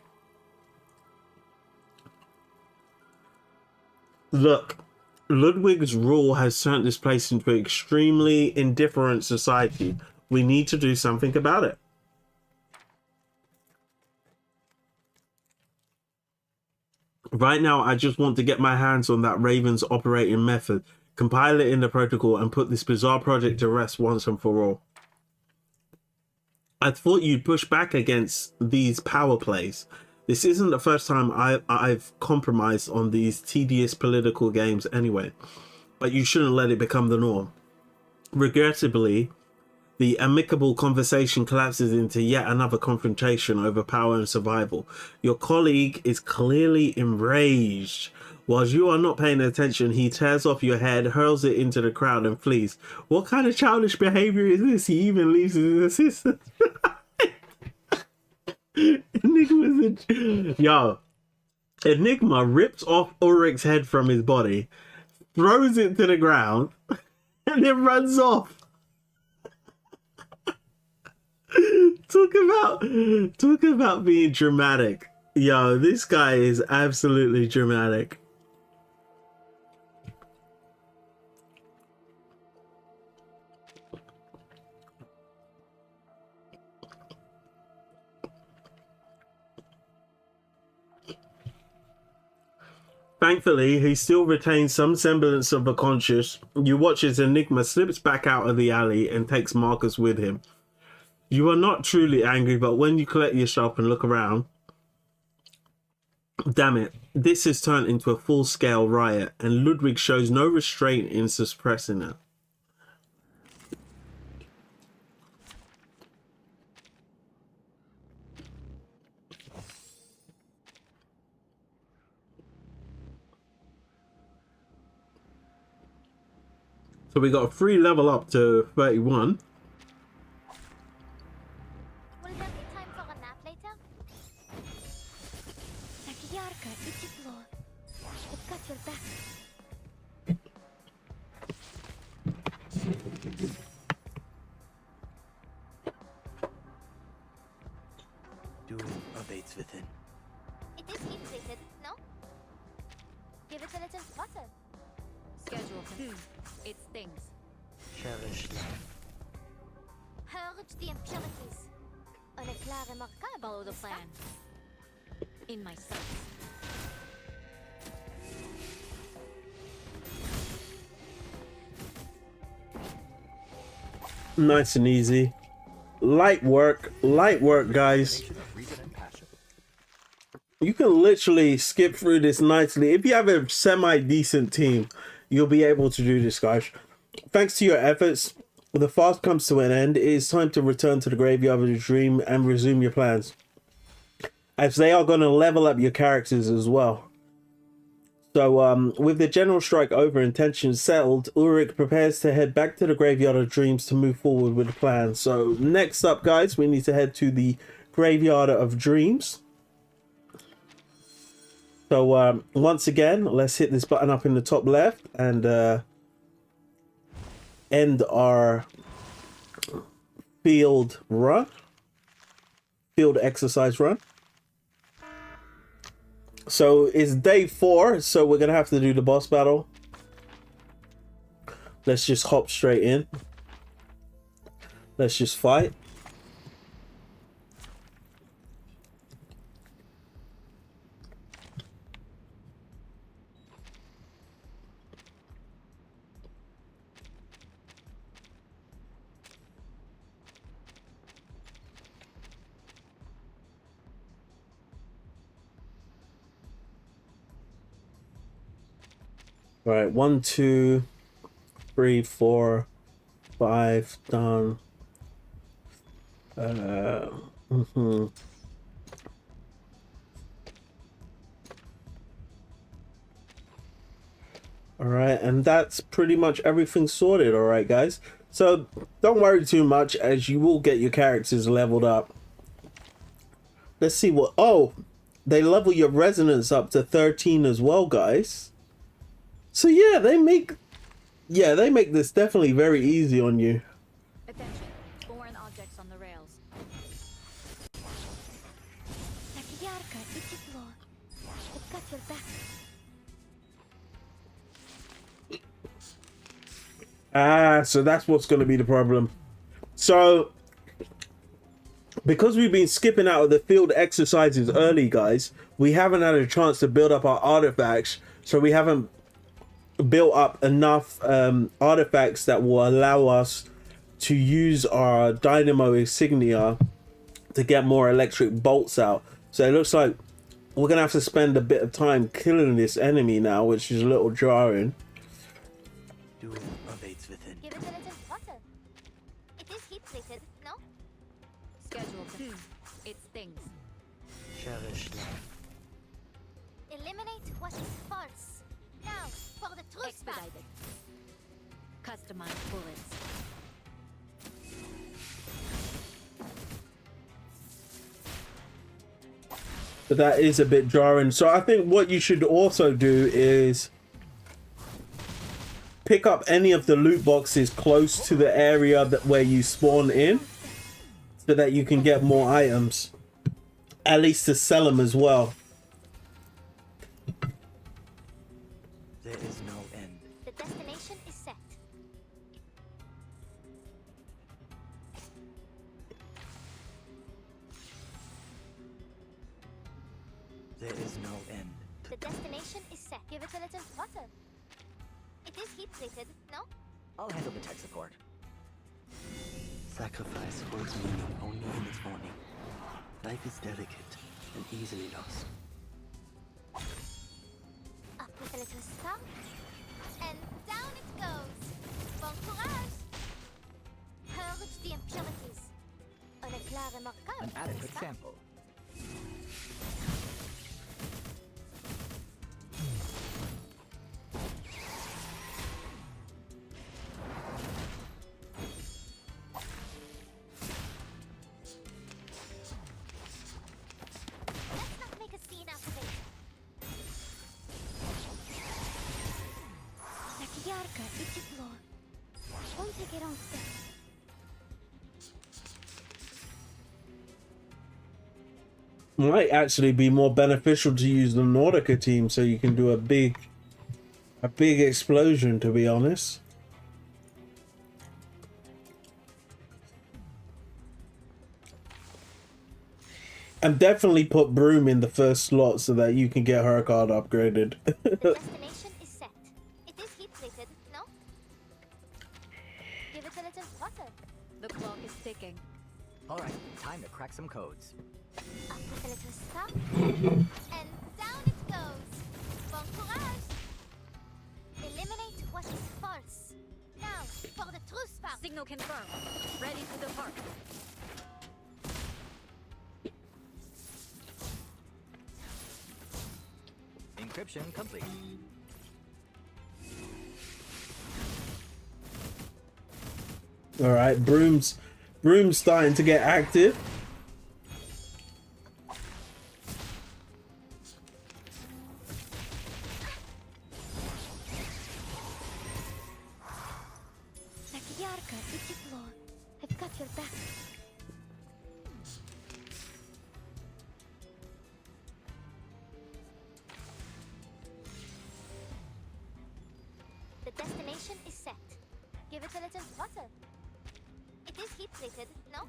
[SPEAKER 1] Look, Ludwig's rule has turned this place into an extremely indifferent society. We need to do something about it. Right now, I just want to get my hands on that Raven's operating method, compile it in the protocol, and put this bizarre project to rest once and for all. I thought you'd push back against these power plays. This isn't the first time I've compromised on these tedious political games anyway, but you shouldn't let it become the norm. Regrettably, the amicable conversation collapses into yet another confrontation over power and survival. Your colleague is clearly enraged. Whilst you are not paying attention, he tears off your head, hurls it into the crowd, and flees. What kind of childish behavior is this? He even leaves his assistant. Enigma rips off Ulrich's head from his body, throws it to the ground, and then runs off. Talk about being dramatic. Yo, this guy is absolutely dramatic. Thankfully, he still retains some semblance of a conscience. You watch as Enigma slips back out of the alley and takes Marcus with him. You are not truly angry, but when you collect yourself and look around, damn it, this has turned into a full-scale riot, and Ludwig shows no restraint in suppressing it. So we got a free level up to 31.
[SPEAKER 5] Will there be time for a nap later? Sakiyarka, Ichiplo. I've got your back.
[SPEAKER 4] Doom abates within.
[SPEAKER 5] It is inflated, no? Give it a little water.
[SPEAKER 2] Schedule confirmed. It stings.
[SPEAKER 3] Cherish life.
[SPEAKER 5] Purge the impurities. Un éclair remarquable.
[SPEAKER 2] Follow the plan. In my sights.
[SPEAKER 1] Nice and easy. Light work, guys.
[SPEAKER 3] Reason and passion.
[SPEAKER 1] You can literally skip through this nicely. If you have a semi-decent team, you'll be able to do this, guys. Thanks to your efforts, the fast comes to an end. It is time to return to the graveyard of the dream and resume your plans, as they are going to level up your characters as well. So with the general strike over and tensions settled, Ulrich prepares to head back to the graveyard of dreams to move forward with the plan. So next up, guys, we need to head to the graveyard of dreams. So once again, let's hit this button up in the top left and end our field exercise run. So it's day 4, so we're gonna have to do the boss battle. Let's just hop straight in. Let's just fight. All right, 1, 2, 3, 4, 5 done. Mhm. All right, and that's pretty much everything sorted. All right, guys. So don't worry too much, as you will get your characters leveled up. Let's see what. Oh, they level your resonance up to 13 as well, guys. So yeah, they make this definitely very easy on you.
[SPEAKER 2] Attention. Foreign objects on the rails.
[SPEAKER 5] Takiarka, Ichiflo. I've got your back.
[SPEAKER 1] Ah, so that's what's going to be the problem. So, because we've been skipping out of the field exercises early, guys, we haven't had a chance to build up our artifacts. So we haven't built up enough artifacts that will allow us to use our dynamo insignia to get more electric bolts out. So it looks like we're going to have to spend a bit of time killing this enemy now, which is a little jarring.
[SPEAKER 4] Doom awaits within.
[SPEAKER 5] Give it a little water. It is heat plated, no?
[SPEAKER 2] Schedule. It stings.
[SPEAKER 4] Cherish life.
[SPEAKER 5] Eliminate what is false. Now, for the truth spark.
[SPEAKER 2] Expedited. Customized bullets.
[SPEAKER 1] But that is a bit jarring. So I think what you should also do is pick up any of the loot boxes close to the area where you spawn in, so that you can get more items, at least to sell them as well.
[SPEAKER 4] There is no end.
[SPEAKER 5] The destination is set.
[SPEAKER 4] There is no end.
[SPEAKER 5] The destination is set. Give it a little water. It is heat plated, no?
[SPEAKER 3] I'll handle the tech support.
[SPEAKER 4] Sacrifice holds meaning only in its morning. Life is delicate and easily lost.
[SPEAKER 5] Up with a little spark. And down it goes. Bon courage. Purge the impurities. On a klare marquage.
[SPEAKER 3] An adequate sample.
[SPEAKER 5] Let's not make a scene out of it. Takiarka, Ichiflo. Won't take it on step.
[SPEAKER 1] Might actually be more beneficial to use the Nordica team, so you can do a big explosion, to be honest. And definitely put Broom in the first slot so that you can get her card upgraded.
[SPEAKER 5] The destination is set. It is heat plated, no? Give it a little water.
[SPEAKER 2] The clock is ticking.
[SPEAKER 3] Alright, time to crack some codes.
[SPEAKER 5] Up with a little spark. And down it goes. Bon courage. Eliminate what is false. Now, for the true spark.
[SPEAKER 2] Signal confirmed. Ready to depart.
[SPEAKER 3] Encryption complete.
[SPEAKER 1] All right, Broom's starting to get active.
[SPEAKER 5] Takiarka, Ichiflo. I've got your back. The destination is set. Give it a little water. It is heat plated, no?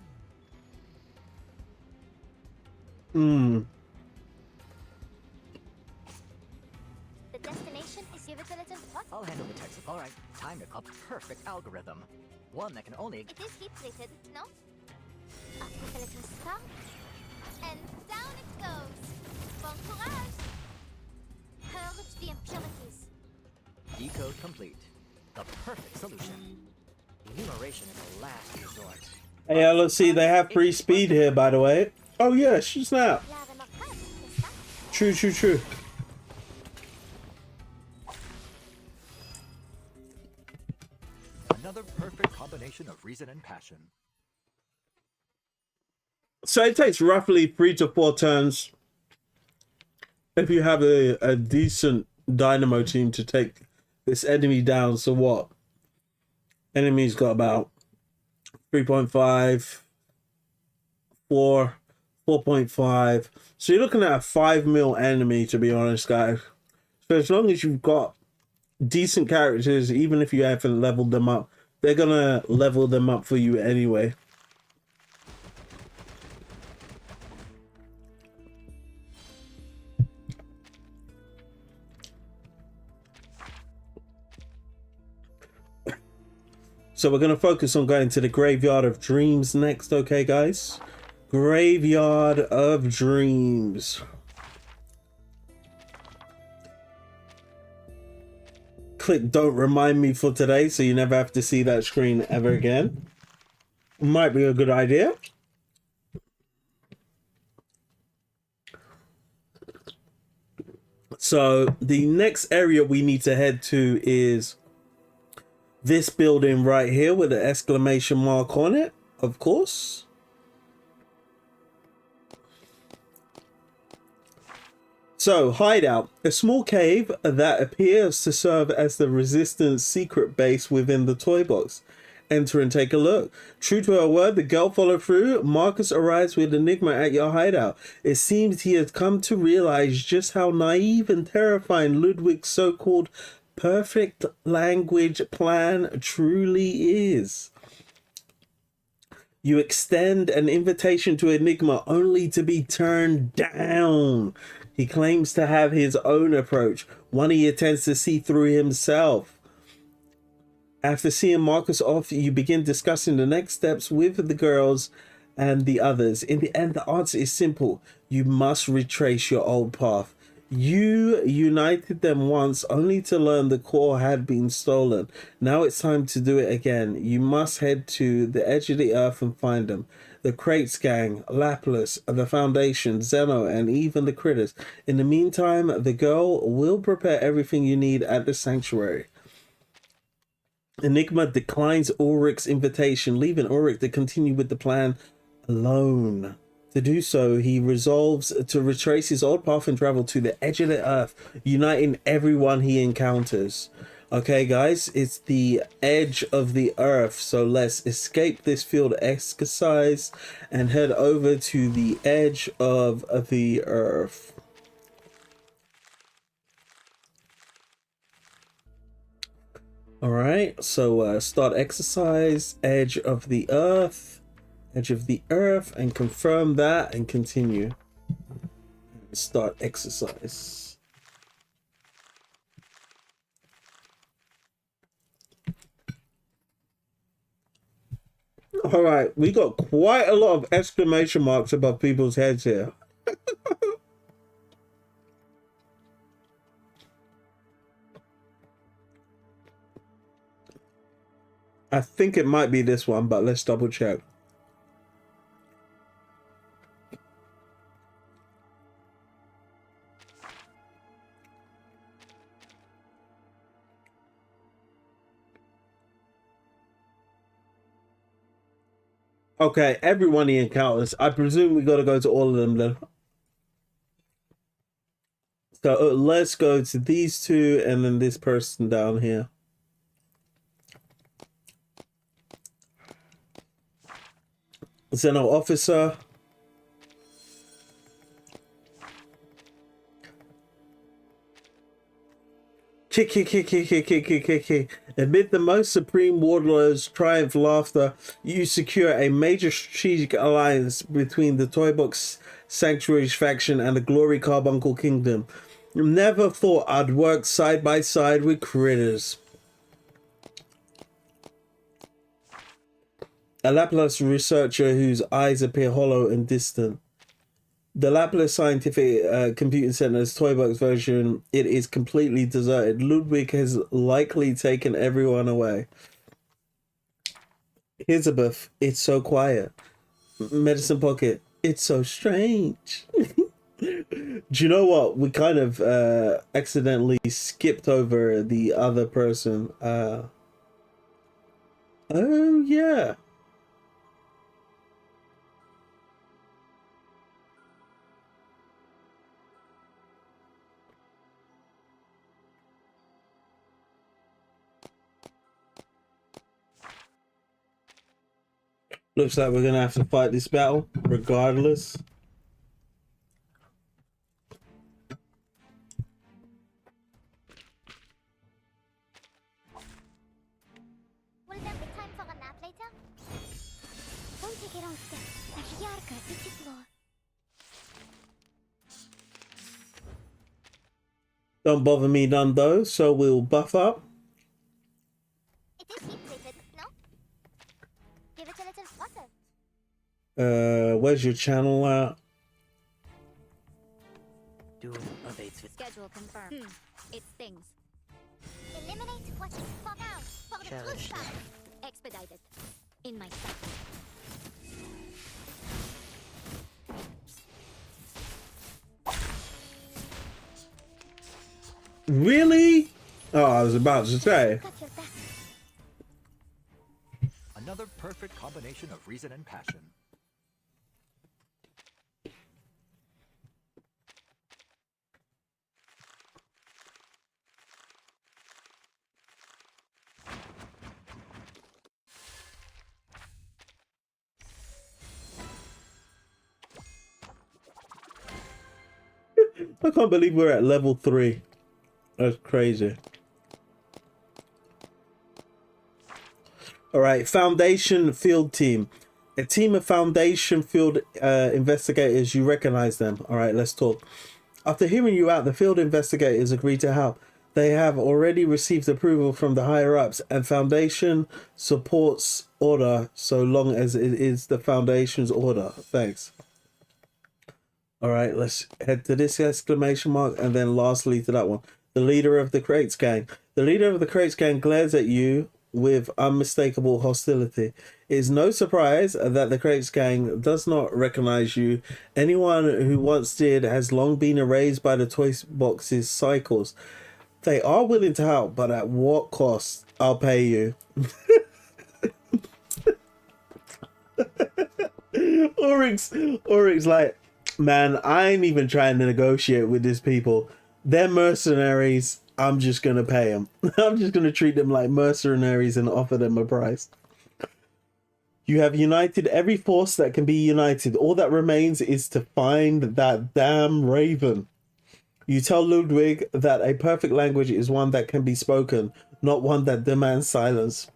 [SPEAKER 5] The destination is give it a little water.
[SPEAKER 3] I'll handle the tech support. Alright, time to cop perfect algorithm. One that can only...
[SPEAKER 5] It is heat plated, no? Up with a little spark. And down it goes. Bon courage. Purge the impurities.
[SPEAKER 3] Decode complete. The perfect solution. Enumeration is a last resort.
[SPEAKER 1] Hey, let's see. They have free speed here, by the way. Oh yeah, she's not.
[SPEAKER 5] La remarquable, n'est-ce pas?
[SPEAKER 1] True, true, true.
[SPEAKER 3] Another perfect combination of reason and passion.
[SPEAKER 1] So it takes roughly 3 to 4 turns if you have a decent dynamo team to take this enemy down. So what? Enemy's got about 3.5, 4, 4.5. So you're looking at a 5 mil enemy, to be honest, guys. So as long as you've got decent characters, even if you haven't leveled them up, they're gonna level them up for you anyway. So we're going to focus on going to the Graveyard of Dreams next, okay, guys? Graveyard of Dreams. Click Don't Remind Me for today, so you never have to see that screen ever again. Might be a good idea. So the next area we need to head to is this building right here with an exclamation mark on it, of course. So, hideout, a small cave that appears to serve as the resistance secret base within the toy box. Enter and take a look. True to her word, the girl followed through. Marcus arrives with Enigma at your hideout. It seems he has come to realize just how naive and terrifying Ludwig's so-called perfect language plan truly is. You extend an invitation to Enigma only to be turned down. He claims to have his own approach, one he intends to see through himself. After seeing Marcus off, you begin discussing the next steps with the girls and the others. In the end, the answer is simple. You must retrace your old path. You united them once only to learn the core had been stolen. Now it's time to do it again. You must head to the edge of the earth and find them. The Crates gang, Laplace, the Foundation, Zeno, and even the critters. In the meantime, the girl will prepare everything you need at the sanctuary. Enigma declines Ulrich's invitation, leaving Ulrich to continue with the plan alone. To do so, he resolves to retrace his old path and travel to the edge of the earth, uniting everyone he encounters. Okay, guys, it's the edge of the earth, so let's escape this field exercise and head over to the edge of the earth. All right, so start exercise, edge of the earth. Edge of the earth, and confirm that and continue. Start exercise. All right, we got quite a lot of exclamation marks above people's heads here. I think it might be this one, but let's double check. Okay, everyone he encounters. I presume we got to go to all of them then. So let's go to these two and then this person down here. Zeno officer. Amid the most supreme warlord's triumph laughter, you secure a major strategic alliance between the Toybox Sanctuary's faction and the Glory Carbuncle Kingdom. Never thought I'd work side by side with critters. A Laplace researcher whose eyes appear hollow and distant. The Lapis Scientific Computing Center's Toy Box version, it is completely deserted. Ludwig has likely taken everyone away. Elizabeth, it's so quiet. Medicine Pocket, it's so strange. Do you know what? We kind of accidentally skipped over the other person. Oh, yeah. Looks like we're going to have to fight this battle, regardless.
[SPEAKER 5] Will there be time for a nap later? Don't take it on step. Yarka, it's the floor.
[SPEAKER 1] Don't bother me none though, so we'll buff up.
[SPEAKER 5] It is heat treated, no? Give it a little water.
[SPEAKER 1] Where's your channel at?
[SPEAKER 4] Do evades with
[SPEAKER 2] Schedule confirmed. It stings.
[SPEAKER 5] Eliminate what is far now for the true
[SPEAKER 4] Cherish
[SPEAKER 5] side.
[SPEAKER 2] Expedited. In my sight.
[SPEAKER 1] Really? Oh, I was about to say.
[SPEAKER 5] Got your back.
[SPEAKER 6] Another perfect combination of reason and passion.
[SPEAKER 1] I can't believe we're at level 3. That's crazy. All right, Foundation Field Team. A team of Foundation Field investigators, you recognize them. All right, let's talk. After hearing you out, the field investigators agreed to help. They have already received approval from the higher-ups, and Foundation supports order so long as it is the Foundation's order. Thanks. All right, let's head to this exclamation mark, and then lastly to that one. The leader of the Crates Gang. The leader of the Crates Gang glares at you with unmistakable hostility. It is no surprise that the Crates Gang does not recognize you. Anyone who once did has long been erased by the toy box's cycles. They are willing to help, but at what cost? I'll pay you. Ulrich's like, man, I ain't even trying to negotiate with these people. They're mercenaries. I'm just going to pay them. I'm just going to treat them like mercenaries and offer them a price. You have united every force that can be united. All that remains is to find that damn raven. You tell Ludwig that a perfect language is one that can be spoken, not one that demands silence.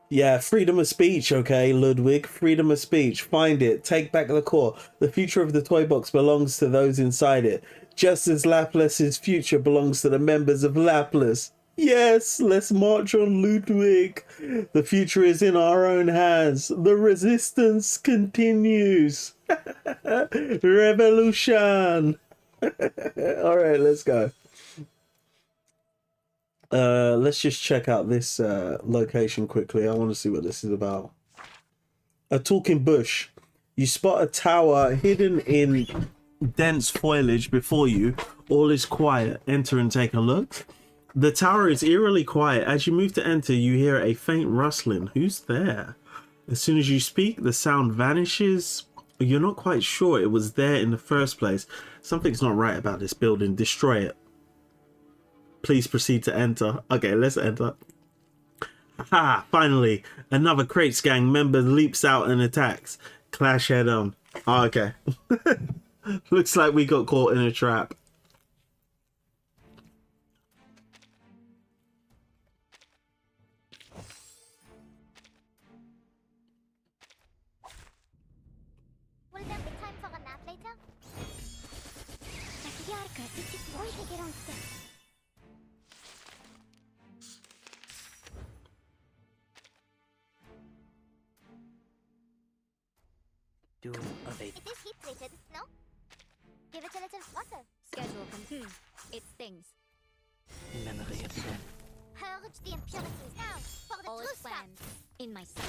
[SPEAKER 1] Yeah, freedom of speech, okay, Ludwig. Freedom of speech. Find it. Take back the core. The future of the toy box belongs to those inside it. Just as Laplas's future belongs to the members of Laplas. Yes, let's march on, Ludwig. The future is in our own hands. The resistance continues. Revolution. All right, let's go. Let's just check out this location quickly. I want to see what this is about. A talking bush. You spot a tower hidden in dense foliage before you. All is quiet. Enter and take a look. The tower is eerily quiet. As you move to enter, you hear a faint rustling. Who's there? As soon as you speak, the sound vanishes. You're not quite sure it was there in the first place. Something's not right about this building. Destroy it. Please proceed to enter. Okay, let's enter. Ha! Finally, another Crates Gang member leaps out and attacks. Clash head on. Oh, okay. Looks like we got caught in a trap.
[SPEAKER 5] Will there be time for a nap later? Yarka, it's just going to get on step.
[SPEAKER 4] Doom of a
[SPEAKER 5] It is heat treated, no? Give it a little water.
[SPEAKER 2] Schedule it stings.
[SPEAKER 4] memory of them.
[SPEAKER 5] Purge the impurities. Now, for the
[SPEAKER 2] All
[SPEAKER 5] true
[SPEAKER 2] is
[SPEAKER 5] stuff.
[SPEAKER 2] planned. In my sight.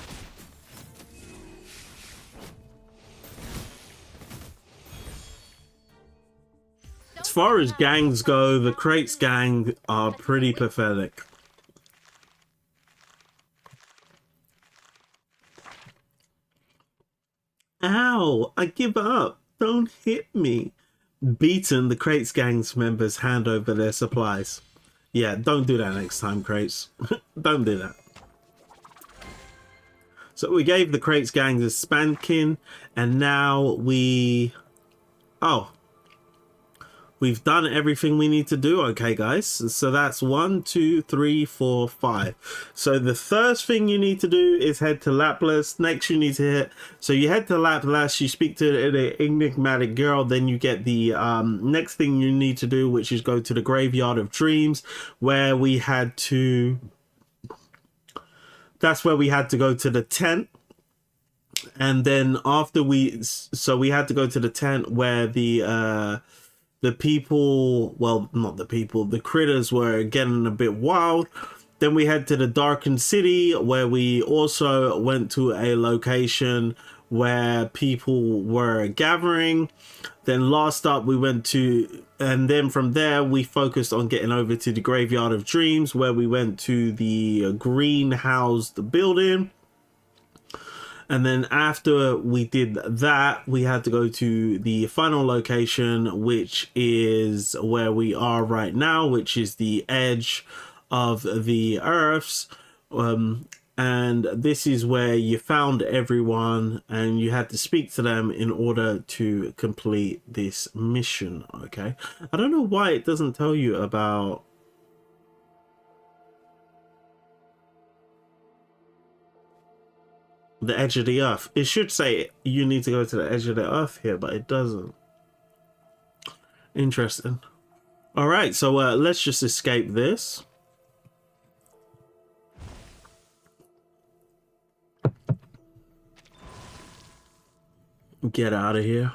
[SPEAKER 1] As far as gangs go, the Crates gang are pretty pathetic. Ow, I give up. Don't hit me. Beaten, the Crates gang's members hand over their supplies. Yeah, don't do that next time, Crates. Don't do that. So we gave the Crates gang a spanking, and now we... Oh. We've done everything we need to do, okay, guys? So that's 1, 2, 3, 4, 5. So the first thing you need to do is head to Laplas. Next, you need to hit... So you head to Laplas, you speak to the enigmatic girl, then you get the next thing you need to do, which is go to the Graveyard of Dreams, where we had to... That's where we had to go to the tent. And then after we... So we had to go to the tent where the people, well, not the people, the critters were getting a bit wild. Then we head to the darkened city, where we also went to a location where people were gathering. Then last up we went to, and then from there we focused on getting over to the Graveyard of Dreams, where we went to the greenhoused building. And then after we did that, we had to go to the final location, which is where we are right now, which is the edge of the Earths. And this is where you found everyone and you had to speak to them in order to complete this mission, okay? I don't know why it doesn't tell you about... the edge of the earth. It should say you need to go to the edge of the earth here, but it doesn't. Interesting. All right, so let's just escape this. Get out of here.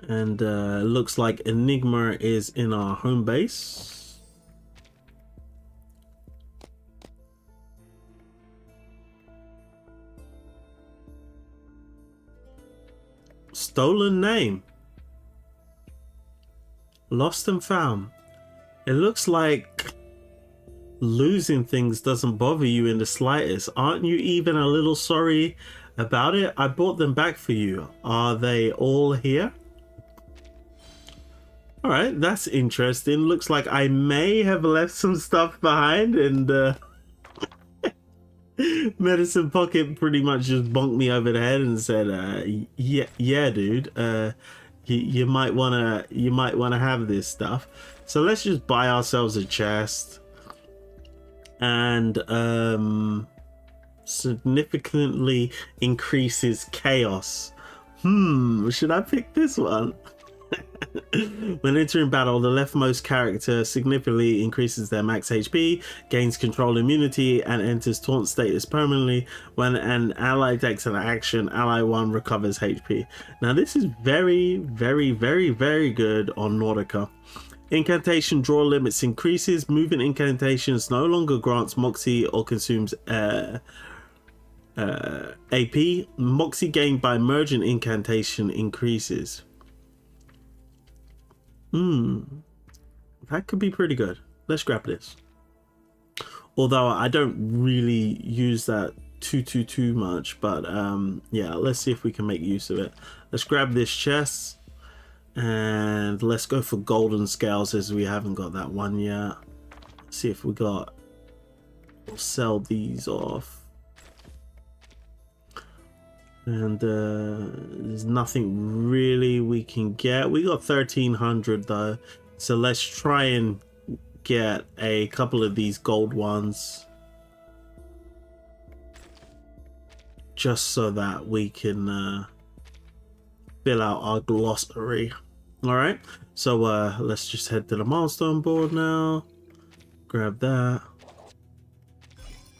[SPEAKER 1] And looks like Enigma is in our home base. Stolen name. Lost and found. It looks like losing things doesn't bother you in the slightest. Aren't you even a little sorry about it? I brought them back for you. Are they all here? All right, that's interesting. Looks like I may have left some stuff behind, and Medicine Pocket pretty much just bonked me over the head and said, yeah, dude, you might wanna have this stuff. So let's just buy ourselves a chest and significantly increases chaos. Should I pick this one? When entering battle, the leftmost character significantly increases their max HP, gains control immunity, and enters taunt status permanently. When an ally takes an action, ally 1 recovers HP. Now this is very, very, very, very good on Nordica. Incantation draw limits increases. Moving incantations no longer grants Moxie or consumes AP. Moxie gained by merging incantation increases. That could be pretty good. Let's grab this. Although I don't really use that too much, but yeah, let's see if we can make use of it. Let's grab this chest and let's go for golden scales, as we haven't got that one yet. Let's see if we got... We'll sell these off. And there's nothing really we can get. We got 1300 though, so let's try and get a couple of these gold ones, just so that we can fill out our glossary. All right, so let's just head to the milestone board now. Grab that,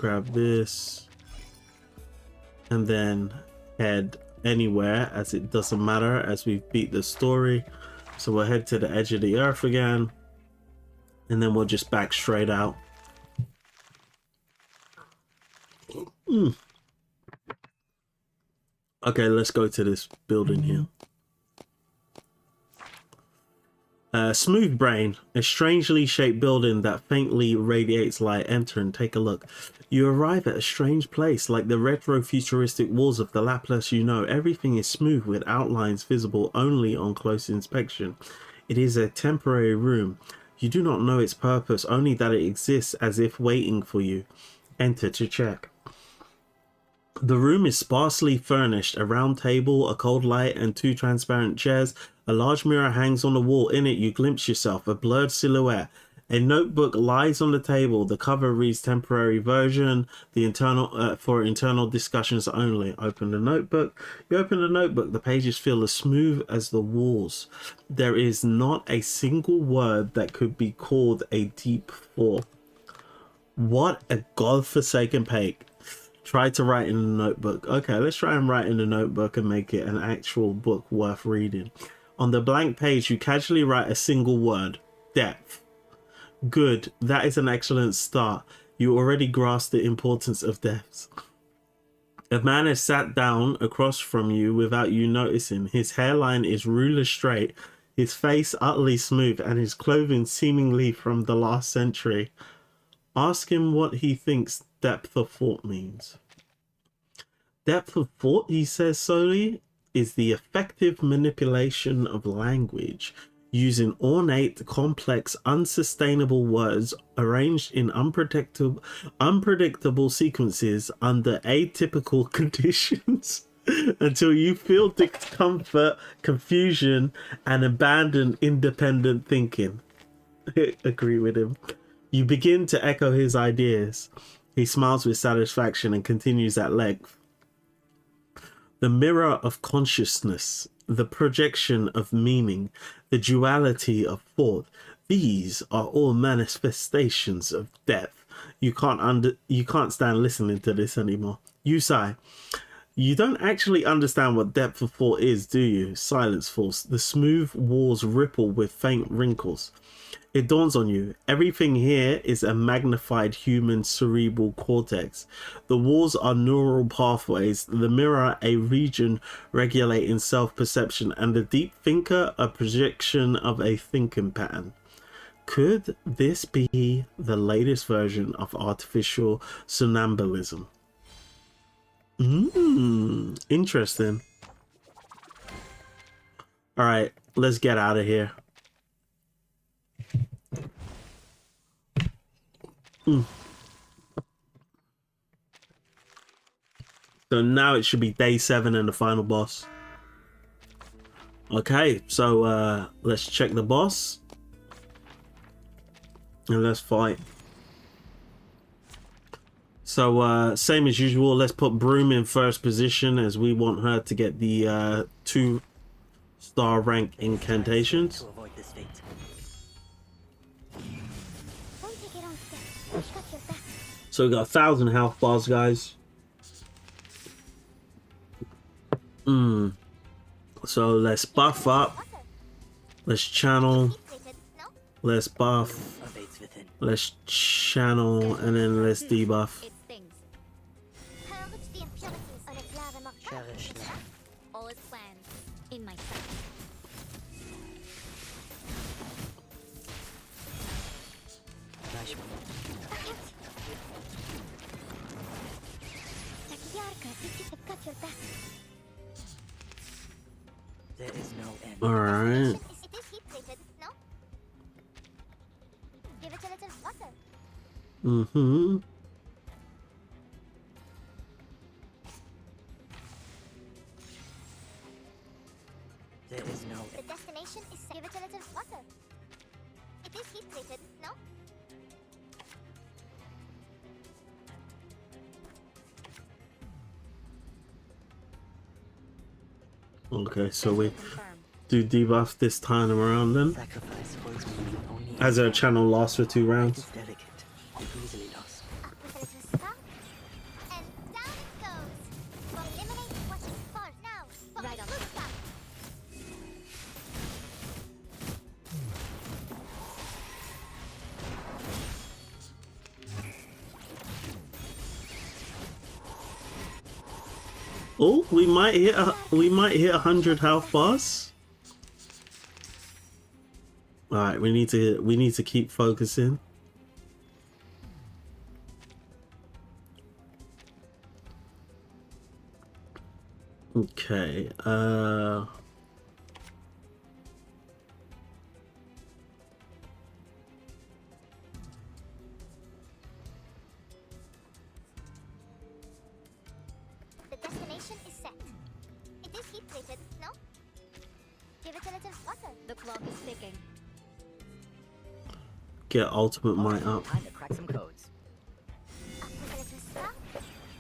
[SPEAKER 1] grab this, and then head anywhere, as it doesn't matter as we beat the story. So we'll head to the edge of the earth again, and then we'll just back straight out. Okay, let's go to this building here. Smooth Brain, a strangely shaped building that faintly radiates light. Enter and take a look. You arrive at a strange place, like the retro-futuristic walls of the Laplace you know. Everything is smooth with outlines visible only on close inspection. It is a temporary room. You do not know its purpose, only that it exists as if waiting for you. Enter to check. The room is sparsely furnished. A round table, a cold light, and 2 transparent chairs. A large mirror hangs on the wall. In it, you glimpse yourself, a blurred silhouette. A notebook lies on the table. The cover reads temporary version, the internal for internal discussions only. Open the notebook. You open the notebook. The pages feel as smooth as the walls. There is not a single word that could be called a deep thought. What a godforsaken page. Try to write in the notebook. Okay, let's try and write in the notebook and make it an actual book worth reading. On the blank page, you casually write a single word. Depth. Good. That is an excellent start. You already grasp the importance of depths. A man has sat down across from you without you noticing. His hairline is ruler straight, his face utterly smooth, and his clothing seemingly from the last century. Ask him what he thinks depth of thought means. Depth of thought, he says slowly, is the effective manipulation of language using ornate, complex, unsustainable words arranged in unpredictable sequences under atypical conditions until you feel discomfort, confusion, and abandon independent thinking. Agree with him. You begin to echo his ideas. He smiles with satisfaction and continues at length. The mirror of consciousness, the projection of meaning, the duality of thought, these are all manifestations of depth. You can't stand listening to this anymore. You sigh. You don't actually understand what depth of thought is, do you? Silence falls. The smooth walls ripple with faint wrinkles. It dawns on you, everything here is a magnified human cerebral cortex. The walls are neural pathways, the mirror a region regulating self-perception, and the deep thinker a projection of a thinking pattern. Could this be the latest version of artificial somnambulism? Interesting. Alright, let's get out of here. So now it should be day 7 and the final boss. Okay, so let's check the boss and let's fight. So same as usual, let's put Broom in first position as we want her to get the 2-star rank incantations.
[SPEAKER 4] To avoid this fate.
[SPEAKER 5] Don't take it on step. Got your back.
[SPEAKER 1] So we got 1,000 health bars, guys. So let's buff up. Let's channel. Let's buff.
[SPEAKER 4] Awaits within.
[SPEAKER 1] Let's channel, and then let's debuff.
[SPEAKER 2] It stings.
[SPEAKER 5] Purge the impurities on a glove and
[SPEAKER 4] Cherish them.
[SPEAKER 2] All is planned. In my sight.
[SPEAKER 4] Nice one.
[SPEAKER 5] Got your back.
[SPEAKER 4] There is no end.
[SPEAKER 1] Alright.
[SPEAKER 5] It is heat treated, no? Give it a little water.
[SPEAKER 4] There is no
[SPEAKER 5] The destination is give it a little water. It is heat treated, no?
[SPEAKER 1] Okay, so we
[SPEAKER 2] Confirm.
[SPEAKER 1] do debuff this time around then.
[SPEAKER 4] sacrifice holds meaning only
[SPEAKER 1] As our channel lasts for 2
[SPEAKER 4] Life
[SPEAKER 1] rounds.
[SPEAKER 4] is delicate and easily lost.
[SPEAKER 5] Up with a little spark
[SPEAKER 1] Oh, we might hit 100 health boss. All right, we need to keep focusing. Okay.
[SPEAKER 5] The destination is set. It is heat treated, no? Give it a little water.
[SPEAKER 2] The clock is ticking.
[SPEAKER 1] Get ultimate might up.
[SPEAKER 3] Time to crack some codes.
[SPEAKER 5] Up with a little spark.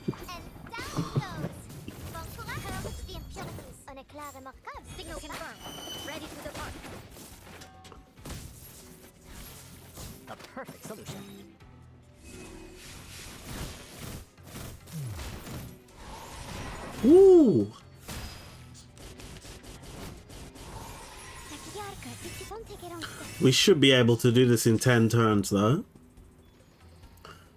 [SPEAKER 5] And down it goes. Bon courage. Curve the impurities. Un éclair remarquable.
[SPEAKER 2] Signal confirmed. Ready to depart.
[SPEAKER 3] The perfect solution.
[SPEAKER 1] Woo! We should be able to do this in 10 turns though.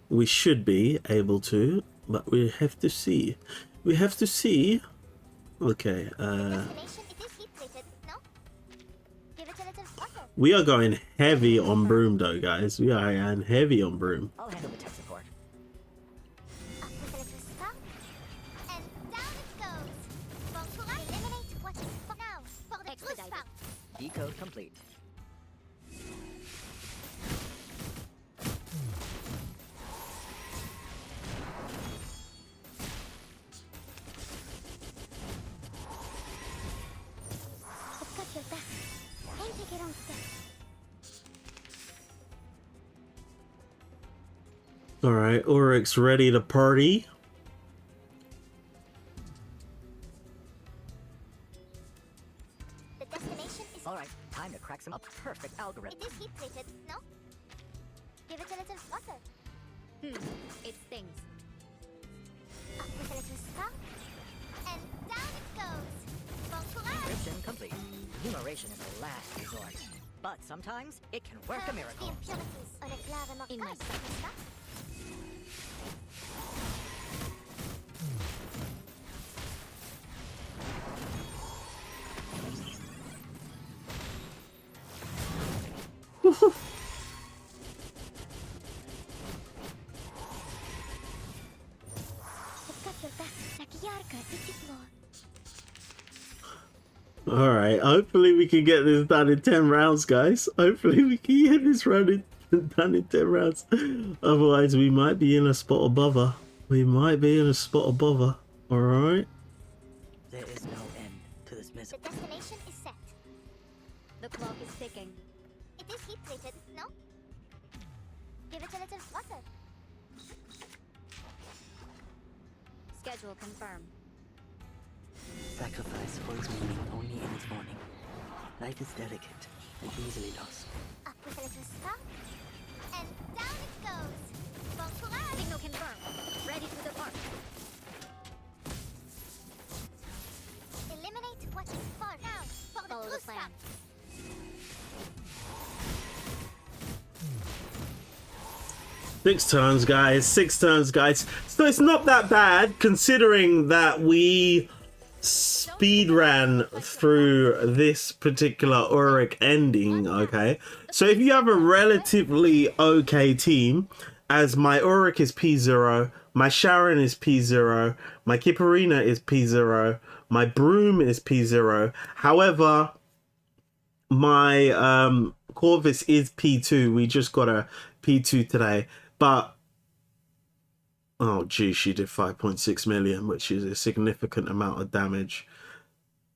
[SPEAKER 1] We should be able to, but we have to see. We have to see. Okay,
[SPEAKER 5] Destination, it is heat treated, no? Give it a little water.
[SPEAKER 1] we are going heavy on broom though, guys. We are going heavy on broom.
[SPEAKER 3] I'll handle the tech support.
[SPEAKER 5] Up with a little spark. And down it goes. Bon courage. Eliminate what is for now. For the true
[SPEAKER 2] Expedited.
[SPEAKER 5] spark.
[SPEAKER 3] Decode complete.
[SPEAKER 5] It's got your back. And take it on step.
[SPEAKER 1] All right, Ulrich's ready to party.
[SPEAKER 5] The destination is
[SPEAKER 3] All right, time to crack some a perfect algorithm.
[SPEAKER 5] It is heat treated, no? Give it a little water.
[SPEAKER 2] It stings.
[SPEAKER 5] Up with a little spark. And down it goes. Bon courage.
[SPEAKER 3] Encryption complete. Enumeration is the last resort. But sometimes it can work a
[SPEAKER 5] Purge
[SPEAKER 3] miracle.
[SPEAKER 5] the impurities. Un éclair remarquable.
[SPEAKER 2] In my sight.
[SPEAKER 5] n'est-ce pas? It's got your back. Like Yarka, it's floor.
[SPEAKER 1] All right, hopefully we can get this done in 10 rounds, guys. Hopefully we can get this done in 10 rounds. Otherwise, we might be in a spot above her. We might be in a spot above her. All right.
[SPEAKER 4] There is no end to this
[SPEAKER 5] The
[SPEAKER 4] misery.
[SPEAKER 5] destination is set.
[SPEAKER 2] The clock is ticking.
[SPEAKER 5] It is heat treated, no? Give it a little water.
[SPEAKER 2] Schedule confirmed.
[SPEAKER 4] Sacrifice holds meaning only in its morning. Life is delicate and easily lost.
[SPEAKER 5] Up with a little spark. And down it goes. Bon courage.
[SPEAKER 2] Signal confirmed. Ready to depart.
[SPEAKER 5] Eliminate what is far now. For the
[SPEAKER 2] Follow
[SPEAKER 5] true
[SPEAKER 2] the plan.
[SPEAKER 5] spark.
[SPEAKER 1] 6 turns, guys. 6 turns, guys. So it's not that bad considering that we speed ran through this particular Oric ending, okay? So if you have a relatively okay team, as my Oric is P0, my Sharon is P0, my Kipperina is P0, my Broom is P0. However, my Corvis is P2. We just got a P2 today. But, oh gee, she did 5.6 million, which is a significant amount of damage.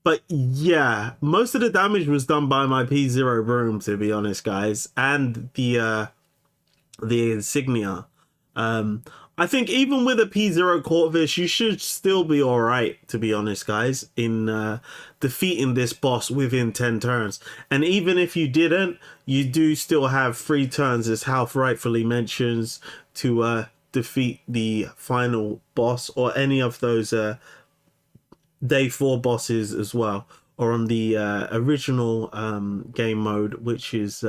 [SPEAKER 1] But yeah, most of the damage was done by my P0 Broom, to be honest, guys, and the insignia. I think even with a P0 Corvis, you should still be alright, to be honest, guys, in defeating this boss within 10 turns. And even if you didn't, you do still have 3 turns, as Half rightfully mentions, to defeat the final boss or any of those day 4 bosses as well, or on the original game mode, which is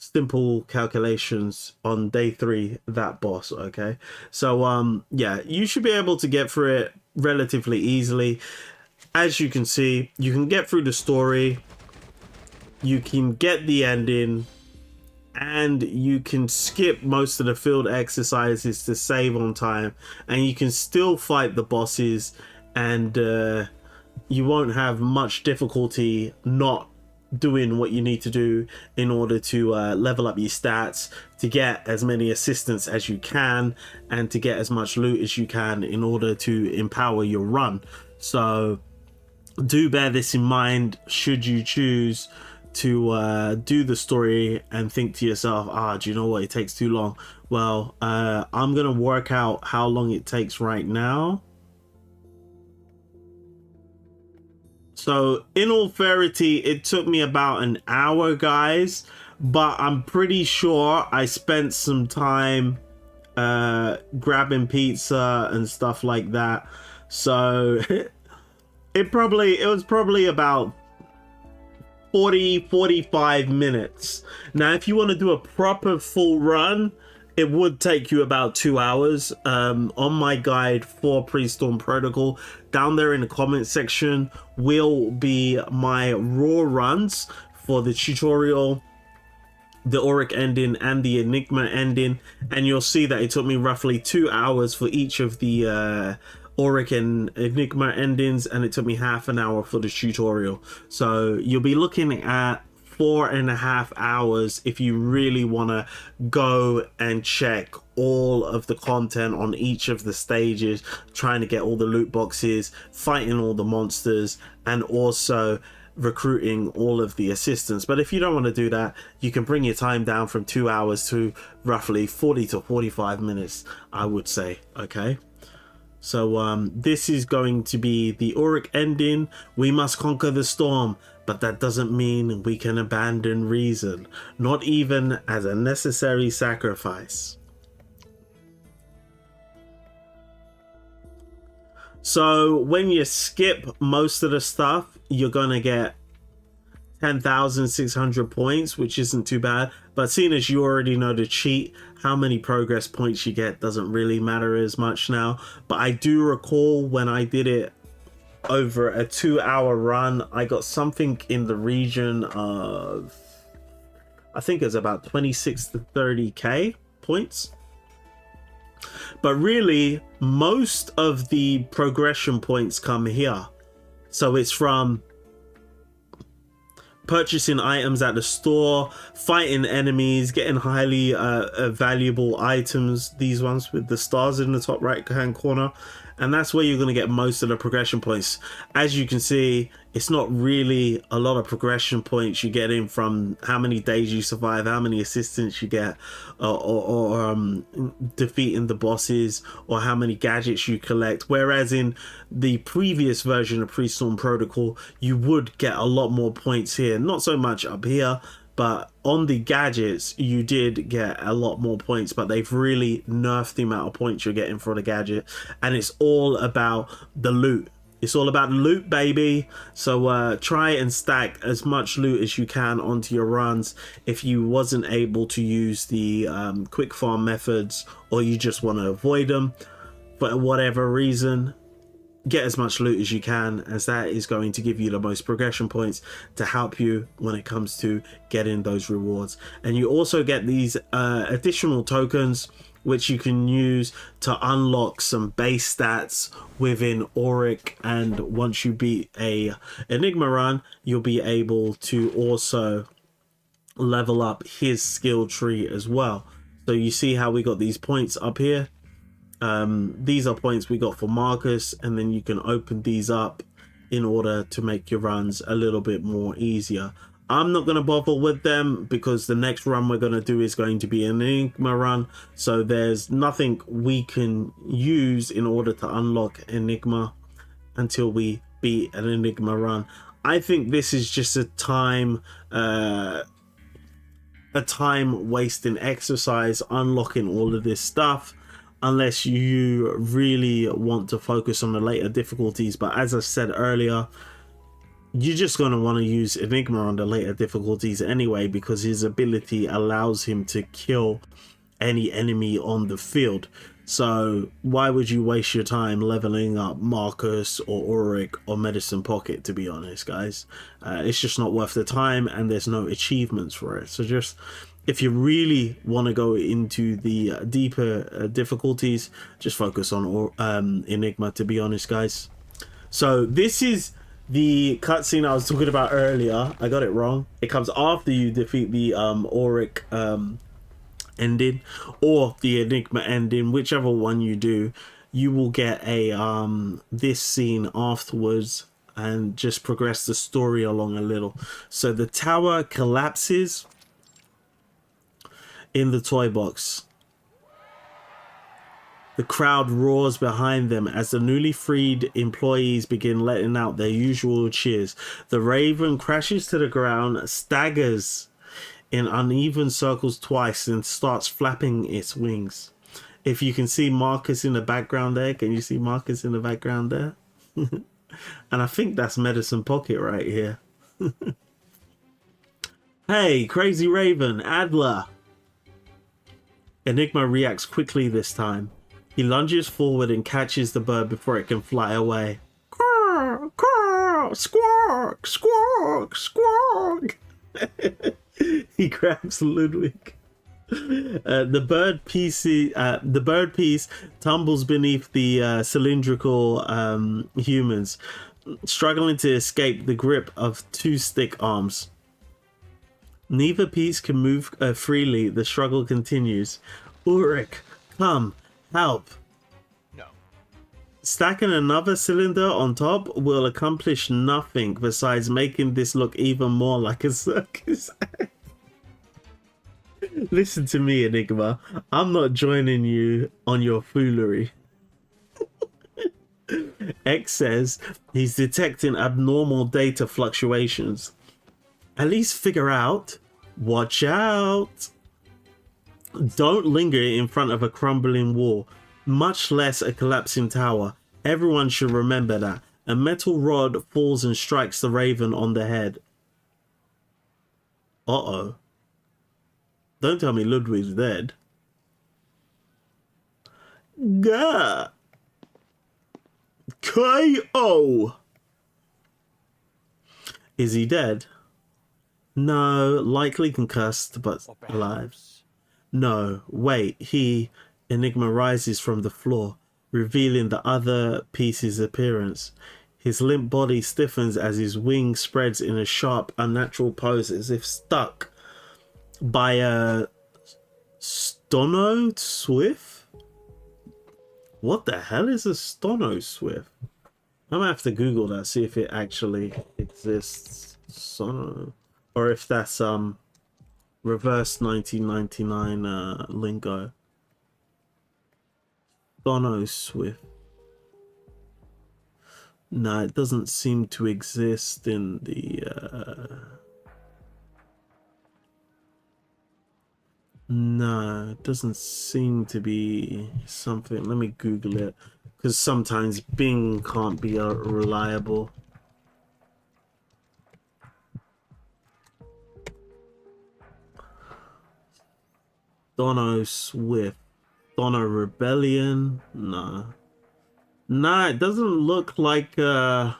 [SPEAKER 1] simple calculations on day 3, that boss. Okay, so yeah, you should be able to get through it relatively easily. As you can see, you can get through the story, you can get the ending, and you can skip most of the field exercises to save on time, and you can still fight the bosses, and you won't have much difficulty not doing what you need to do in order to level up your stats, to get as many assistants as you can, and to get as much loot as you can in order to empower your run. So do bear this in mind should you choose to do the story and think to yourself, do you know what, it takes too long. Well, I'm gonna work out how long it takes right now. So in all fairity, it took me about an hour, guys, but I'm pretty sure I spent some time grabbing pizza and stuff like that. So it was probably about 45 minutes. Now, if you want to do a proper full run, it would take you about 2 hours. On my guide for Pre-Storm Protocol, down there in the comment section will be my raw runs for the tutorial, the Oric ending, and the Enigma ending, and you'll see that it took me roughly 2 hours for each of the Oric and Enigma endings, and it took me half an hour for the tutorial. So you'll be looking at 4.5 hours if you really want to go and check all of the content on each of the stages, trying to get all the loot boxes, fighting all the monsters, and also recruiting all of the assistants. But if you don't want to do that, you can bring your time down from 2 hours to roughly 40 to 45 minutes, I would say. Okay, so this is going to be the Oric ending. We must conquer the storm, but that doesn't mean we can abandon reason, not even as a necessary sacrifice. So when you skip most of the stuff, you're gonna get 10,600 points, which isn't too bad. But seeing as you already know the cheat, how many progress points you get doesn't really matter as much now. But I do recall when I did it over a 2-hour run, I got something in the region of, I think it's about 26 to 30k points. But really, most of the progression points come here. So it's from purchasing items at the store, fighting enemies, getting highly valuable items, these ones with the stars in the top right hand corner, and that's where you're going to get most of the progression points. As you can see, it's not really a lot of progression points you get in from how many days you survive, how many assistants you get, or defeating the bosses, or how many gadgets you collect. Whereas in the previous version of Pre-Storm Protocol, you would get a lot more points here. Not so much up here, but on the gadgets you did get a lot more points, but they've really nerfed the amount of points you're getting for the gadget, and it's all about the loot. It's all about loot, baby. So try and stack as much loot as you can onto your runs. If you wasn't able to use the quick farm methods, or you just want to avoid them for whatever reason, get as much loot as you can, as that is going to give you the most progression points to help you when it comes to getting those rewards. And you also get these additional tokens which you can use to unlock some base stats within Oric, and once you beat a Enigma run, you'll be able to also level up his skill tree as well. So you see how we got these points up here. These are points we got for Marcus, and then you can open these up in order to make your runs a little bit more easier. I'm not going to bother with them because the next run we're going to do is going to be an Enigma run, so there's nothing we can use in order to unlock Enigma until we beat an Enigma run. I think this is just a time wasting exercise unlocking all of this stuff, unless you really want to focus on the later difficulties. But as I said earlier, you're just going to want to use Enigma on the later difficulties anyway, because his ability allows him to kill any enemy on the field. So why would you waste your time leveling up Marcus or Oric or Medicine Pocket, to be honest, guys? It's just not worth the time, and there's no achievements for it. So just, if you really want to go into the deeper difficulties, just focus on Enigma, to be honest, guys. So this is the cutscene I was talking about earlier. I got it wrong. It comes after you defeat the Oric ending or the Enigma ending, whichever one you do. You will get a this scene afterwards and just progress the story along a little. So the tower collapses in the toy box. The crowd roars behind them as the newly freed employees begin letting out their usual cheers. The Raven crashes to the ground, staggers in uneven circles twice, and starts flapping its wings. If you can see Marcus in the background there, can you see Marcus in the background there? And I think that's Medicine Pocket right here. Hey, Crazy Raven, Adler. Enigma reacts quickly this time. He lunges forward and catches the bird before it can fly away. Caw, caw, squawk, squawk, squawk. He grabs Ludwig. The bird piece tumbles beneath the cylindrical humans, struggling to escape the grip of two stick arms. Neither piece can move freely. The struggle continues. Ulrich, come, help.
[SPEAKER 6] No.
[SPEAKER 1] Stacking another cylinder on top will accomplish nothing besides making this look even more like a circus act. Listen to me, Enigma. I'm not joining you on your foolery. X says he's detecting abnormal data fluctuations. At least figure out. Watch out. Don't linger in front of a crumbling wall, much less a collapsing tower. Everyone should remember that. A metal rod falls and strikes the Raven on the head. Uh-oh. Don't tell me Ludwig's dead. Gah! K.O. Is he dead? No, likely concussed, but alive. No, wait, Enigma rises from the floor, revealing the other piece's appearance. His limp body stiffens as his wing spreads in a sharp, unnatural pose, as if stuck by a stono swift? What the hell is a stono swift? I'm gonna have to Google that, see if it actually exists. Sono, or if that's reverse 1999 lingo. Stono swift. No, it doesn't seem to exist in the no, it doesn't seem to be something. Let me Google it, because sometimes Bing can't be reliable. Dono Swift. Dono Rebellion. No. Nah, it doesn't look like that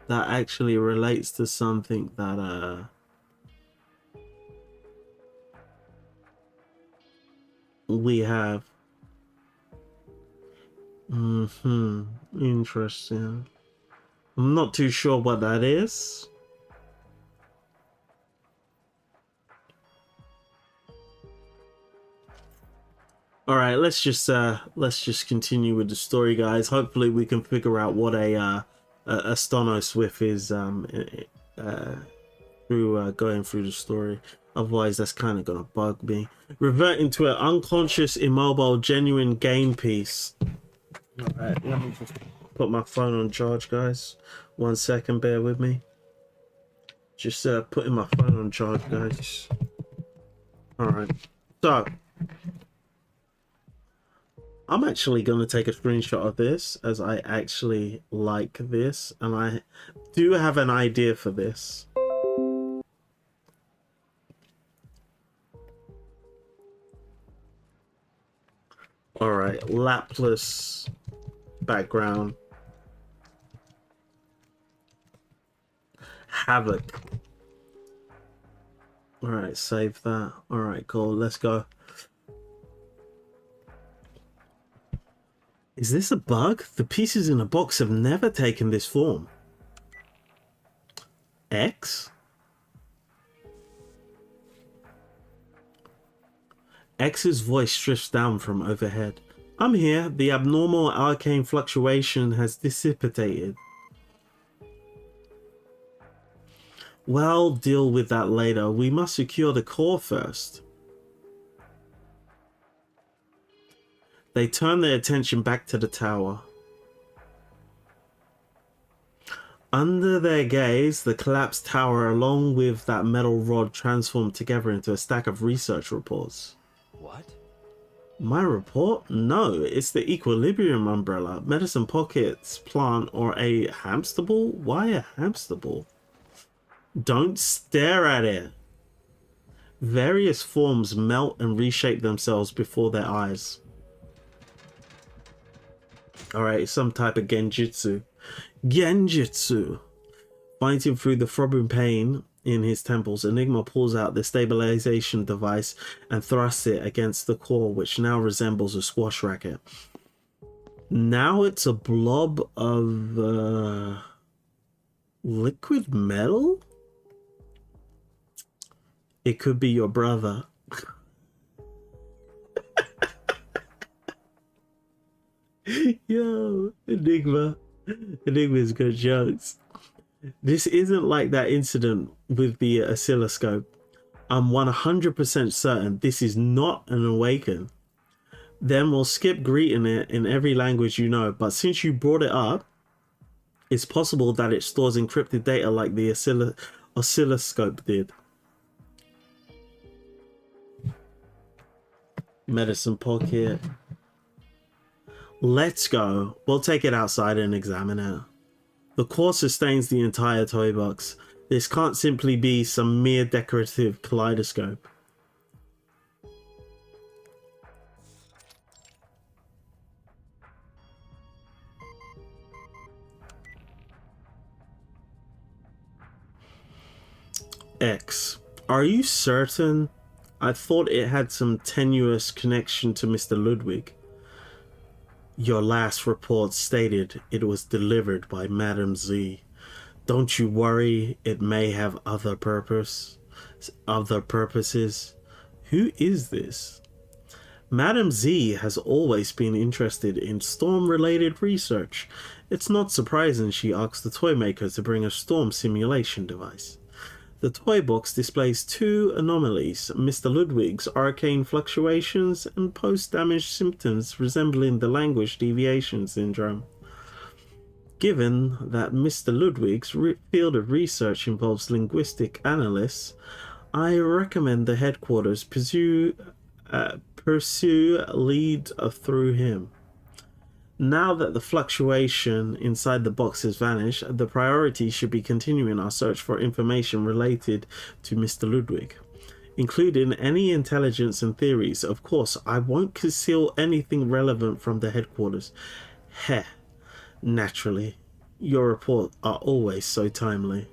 [SPEAKER 1] actually relates to something that we have. Interesting. I'm not too sure what that is. All right, let's just continue with the story, guys. Hopefully we can figure out what a Stono Swift is through going through the story. Otherwise, that's kind of gonna bug me. Reverting to an unconscious, immobile, genuine game piece. All right, let me just put my phone on charge, guys. 1 second, bear with me. Just putting my phone on charge, guys. All right, so I'm actually going to take a screenshot of this, as I actually like this, and I do have an idea for this. All right, lapless background. Havoc. All right, save that. All right, cool. Let's go. Is this a bug? The pieces in the box have never taken this form. X? X's voice drifts down from overhead. I'm here. The abnormal arcane fluctuation has dissipated. Well, deal with that later. We must secure the core first. They turn their attention back to the tower. Under their gaze, the collapsed tower along with that metal rod transformed together into a stack of research reports.
[SPEAKER 6] What?
[SPEAKER 1] My report? No, it's the equilibrium umbrella, medicine pockets, plant, or a hamster ball? Why a hamster ball? Don't stare at it. Various forms melt and reshape themselves before their eyes. Alright, some type of genjutsu. Genjutsu. Fighting through the throbbing pain in his temples, Enigma pulls out the stabilization device and thrusts it against the core, which now resembles a squash racket. Now it's a blob of liquid metal? It could be your brother. Yo, Enigma. Enigma's good jokes. This isn't like that incident with the oscilloscope. I'm 100% certain this is not an awaken. Then we'll skip greeting it in every language you know, but since you brought it up, it's possible that it stores encrypted data like the oscilloscope did. Medicine pocket. Let's go. We'll take it outside and examine it. The core sustains the entire toy box. This can't simply be some mere decorative kaleidoscope. X. Are you certain? I thought it had some tenuous connection to Mr. Ludwig. Your last report stated it was delivered by Madame Z. Don't you worry, it may have other purposes. Who is this? Madame Z has always been interested in storm-related research. It's not surprising she asked the toy maker to bring a storm simulation device. The toy box displays two anomalies, Mr. Ludwig's arcane fluctuations and post-damage symptoms resembling the language deviation syndrome. Given that Mr. Ludwig's field of research involves linguistic analysts, I recommend the headquarters pursue lead through him. Now that the fluctuation inside the box has vanished, the priority should be continuing our search for information related to Mr. Ludwig, including any intelligence and theories. Of course, I won't conceal anything relevant from the headquarters. Heh, naturally, your reports are always so timely.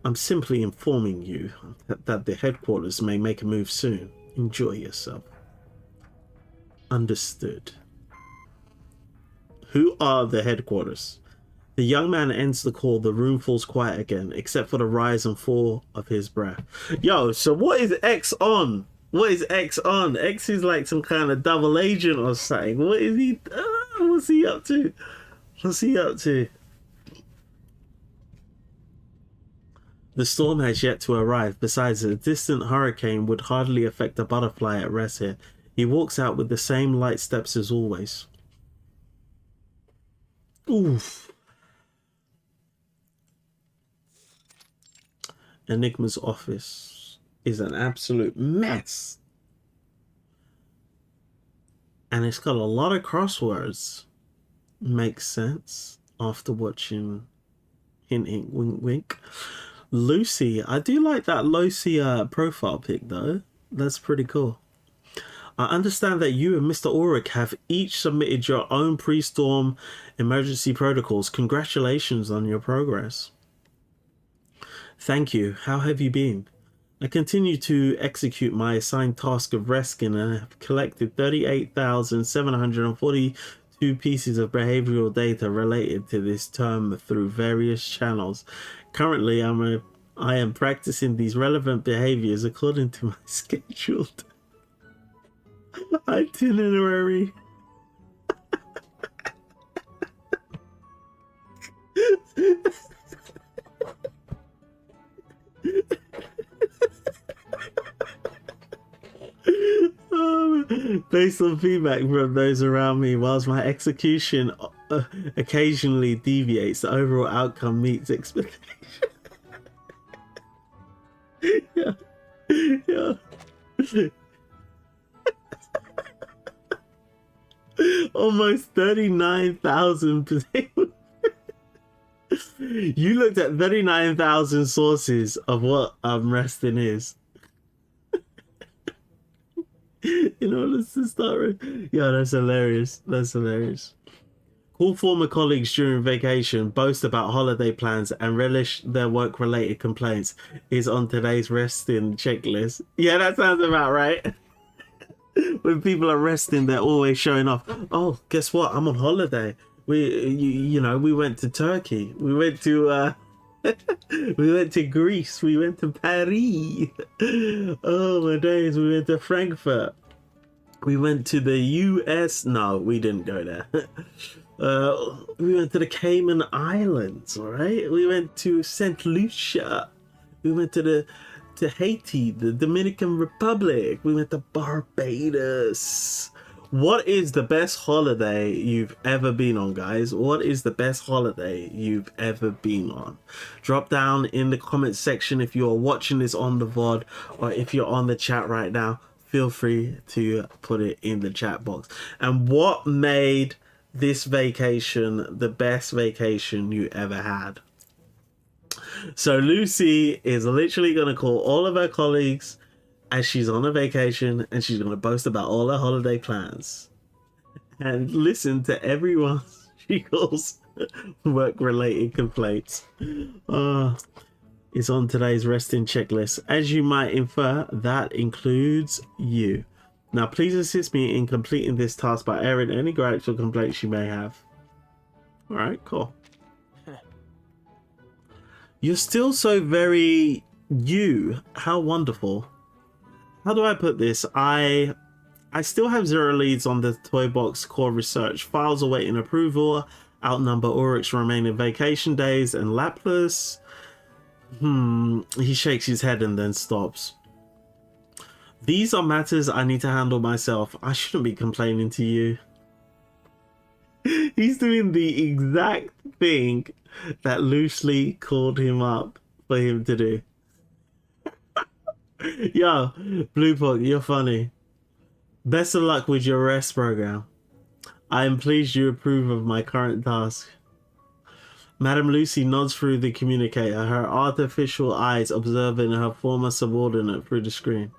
[SPEAKER 1] I'm simply informing you that the headquarters may make a move soon. Enjoy yourself. Understood. Who are the headquarters? The young man ends the call. The room falls quiet again, except for the rise and fall of his breath. Yo, so what is X on? What is X on? X is like some kind of double agent or something. What is he? What's he up to? What's he up to? The storm has yet to arrive. Besides, a distant hurricane would hardly affect a butterfly at rest here. He walks out with the same light steps as always. Oof. Enigma's office is an absolute mess. And it's got a lot of crosswords. Makes sense after watching hint hint wink wink. Lucy. I do like that Lucy profile pic though. That's pretty cool. I understand that you and Mr. Ulrich have each submitted your own pre-storm emergency protocols. Congratulations on your progress. Thank you. How have you been? I continue to execute my assigned task of rescuing and have collected 38,742 pieces of behavioral data related to this term through various channels. Currently, I am practicing these relevant behaviors according to my scheduled itinerary. Based on feedback from those around me, whilst my execution occasionally deviates, the overall outcome meets expectations. yeah. Almost 39,000. You looked at 39,000 sources of what resting is. In order to start, yeah, that's hilarious. That's hilarious. All former colleagues during vacation boast about holiday plans and relish their work-related complaints is on today's resting checklist. Yeah, that sounds about right. When people are resting, they're always showing off. Oh, guess what? I'm on holiday. You know, we went to Turkey. We went to we went to Greece. We went to Paris. Oh my days. We went to Frankfurt. We went to the US. No, we didn't go there. We went to the Cayman Islands, all right? We went to St. Lucia. We went to Haiti, the Dominican Republic. We went to Barbados. What is the best holiday you've ever been on, guys? What is the best holiday you've ever been on? Drop down in the comments section if you're watching this on the VOD, or if you're on the chat right now, feel free to put it in the chat box. And what made this vacation the best vacation you ever had? So Lucy is literally going to call all of her colleagues as she's on a vacation, and she's going to boast about all her holiday plans and listen to everyone she calls work-related complaints. It's on today's resting checklist. As you might infer, that includes you. Now, please assist me in completing this task by airing any gripes or complaints you may have. All right, cool. You're still so very you. How wonderful. How do I put this? I still have 0 leads on the toy box core research. Files awaiting approval. Outnumber Orich's remaining vacation days and Laplace. He shakes his head and then stops. These are matters I need to handle myself. I shouldn't be complaining to you. He's doing the exact thing that loosely called him up for him to do. Yo, Blue Pug, you're funny. Best of luck with your rest program. I am pleased you approve of my current task. Madam Lucy nods through the communicator, her artificial eyes observing her former subordinate through the screen.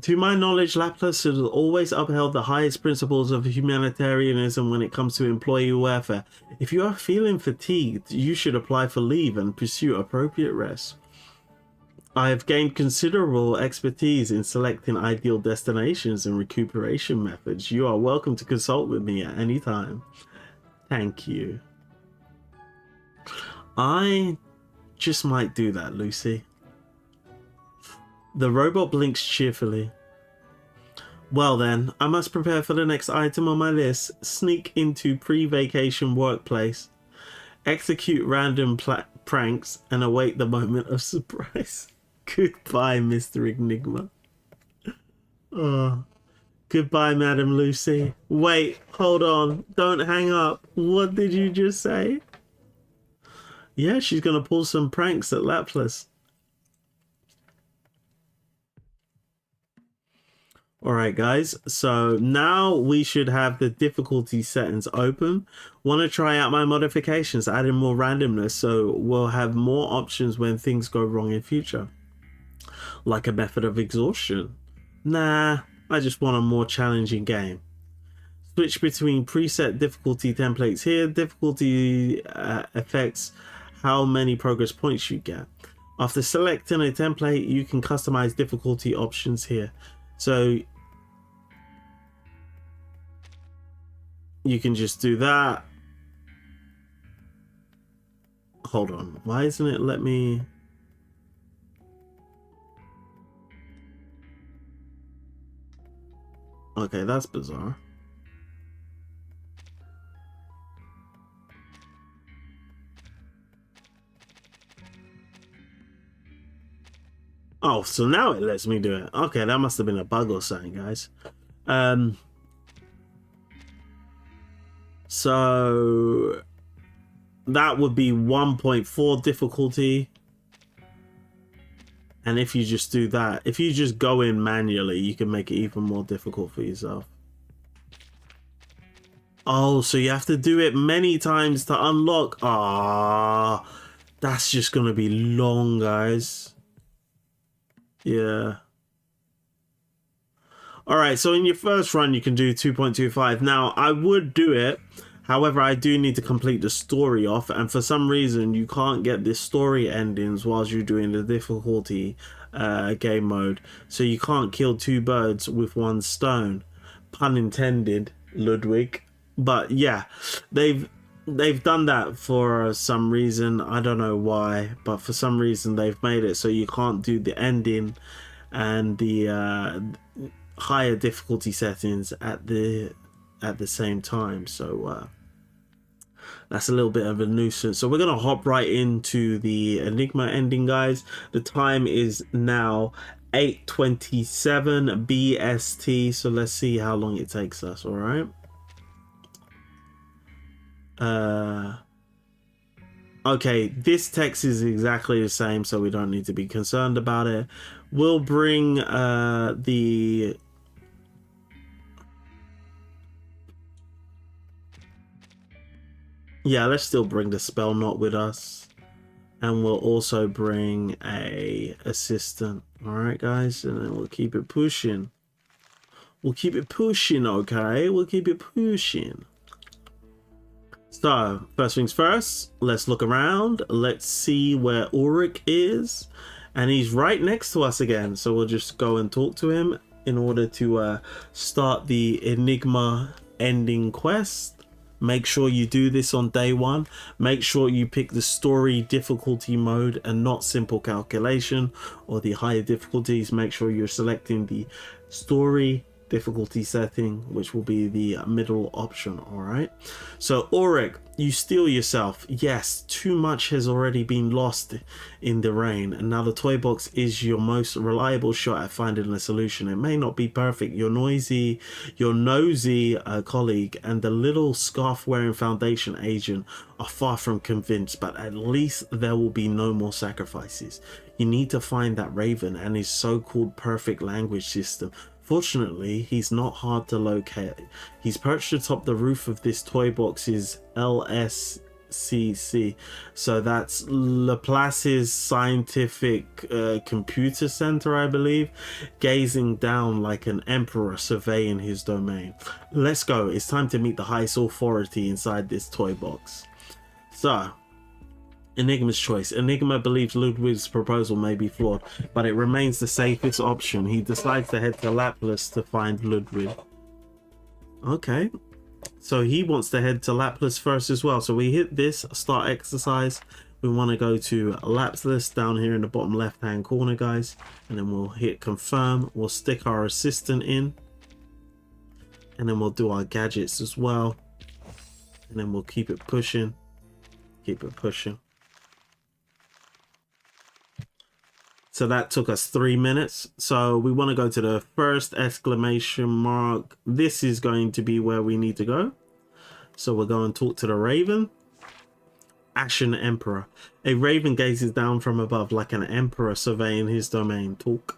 [SPEAKER 1] To my knowledge, Laplace has always upheld the highest principles of humanitarianism when it comes to employee welfare. If you are feeling fatigued, you should apply for leave and pursue appropriate rest. I have gained considerable expertise in selecting ideal destinations and recuperation methods. You are welcome to consult with me at any time. Thank you. I just might do that, Lucy. The robot blinks cheerfully. Well then, I must prepare for the next item on my list. Sneak into pre-vacation workplace. Execute random pranks and await the moment of surprise. Goodbye, Mr. Enigma. Oh, goodbye, Madam Lucy. Wait, hold on. Don't hang up. What did you just say? Yeah, she's going to pull some pranks at Laplace. Alright guys, so now we should have the difficulty settings open. Want to try out my modifications, adding more randomness, so we'll have more options when things go wrong in future. Like a method of exhaustion. Nah, I just want a more challenging game. Switch between preset difficulty templates here. Difficulty affects how many progress points you get. After selecting a template, you can customize difficulty options here. So you can just do that. Hold on, why isn't it let me? Okay, that's bizarre. Oh, so now it lets me do it. Okay, that must have been a bug or something, guys. So that would be 1.4 difficulty. And if you just do that, if you just go in manually, you can make it even more difficult for yourself. Oh, so you have to do it many times to unlock. Ah, that's just gonna be long, guys. Yeah. All right, so in your first run, you can do 2.25. Now, I would do it. However, I do need to complete the story off. And for some reason, you can't get the story endings whilst you're doing the difficulty game mode. So you can't kill two birds with one stone. Pun intended, Ludwig. But yeah, they've done that for some reason. I don't know why, but for some reason they've made it so you can't do the ending and the higher difficulty settings at the same time. So that's a little bit of a nuisance. So we're gonna hop right into the Enigma ending, guys. The time is now 8:27 BST, so let's see how long it takes us. All right. Okay, this text is exactly the same, so we don't need to be concerned about it. We'll bring the let's still bring the spell knot with us, and we'll also bring a assistant. All right, guys, and then we'll keep it pushing. We'll keep it pushing, okay? We'll keep it pushing. So, first things first, let's look around. Let's see where Ulrich is. And he's right next to us again. So we'll just go and talk to him in order to start the Enigma ending quest. Make sure you do this on day one. Make sure you pick the story difficulty mode and not simple calculation or the higher difficulties. Make sure you're selecting the story difficulty setting, which will be the middle option. All right, so Oric, you steel yourself. Yes, too much has already been lost in the rain, and now the toy box is your most reliable shot at finding a solution. It may not be perfect. Your nosy colleague and the little scarf wearing Foundation agent are far from convinced, but at least there will be no more sacrifices. You need to find that Raven and his so-called perfect language system. Fortunately, he's not hard to locate. He's perched atop the roof of this toy box's LSCC. So that's Laplace's Scientific Computer Center, I believe, gazing down like an emperor surveying his domain. Let's go. It's time to meet the highest authority inside this toy box. So, Enigma's choice. Enigma believes Ludwig's proposal may be flawed, but it remains the safest option. He decides to head to Laplace to find Ludwig. Okay, so he wants to head to Laplace first as well. So we hit this start exercise. We want to go to Laplace down here in the bottom left hand corner, guys, and then we'll hit confirm. We'll stick our assistant in, and then we'll do our gadgets as well, and then we'll keep it pushing. Keep it pushing. So that took us 3 minutes. So we want to go to the first exclamation mark. This is going to be where we need to go. So we'll go and talk to the Raven. Ashen Emperor. A raven gazes down from above like an emperor surveying his domain. Talk.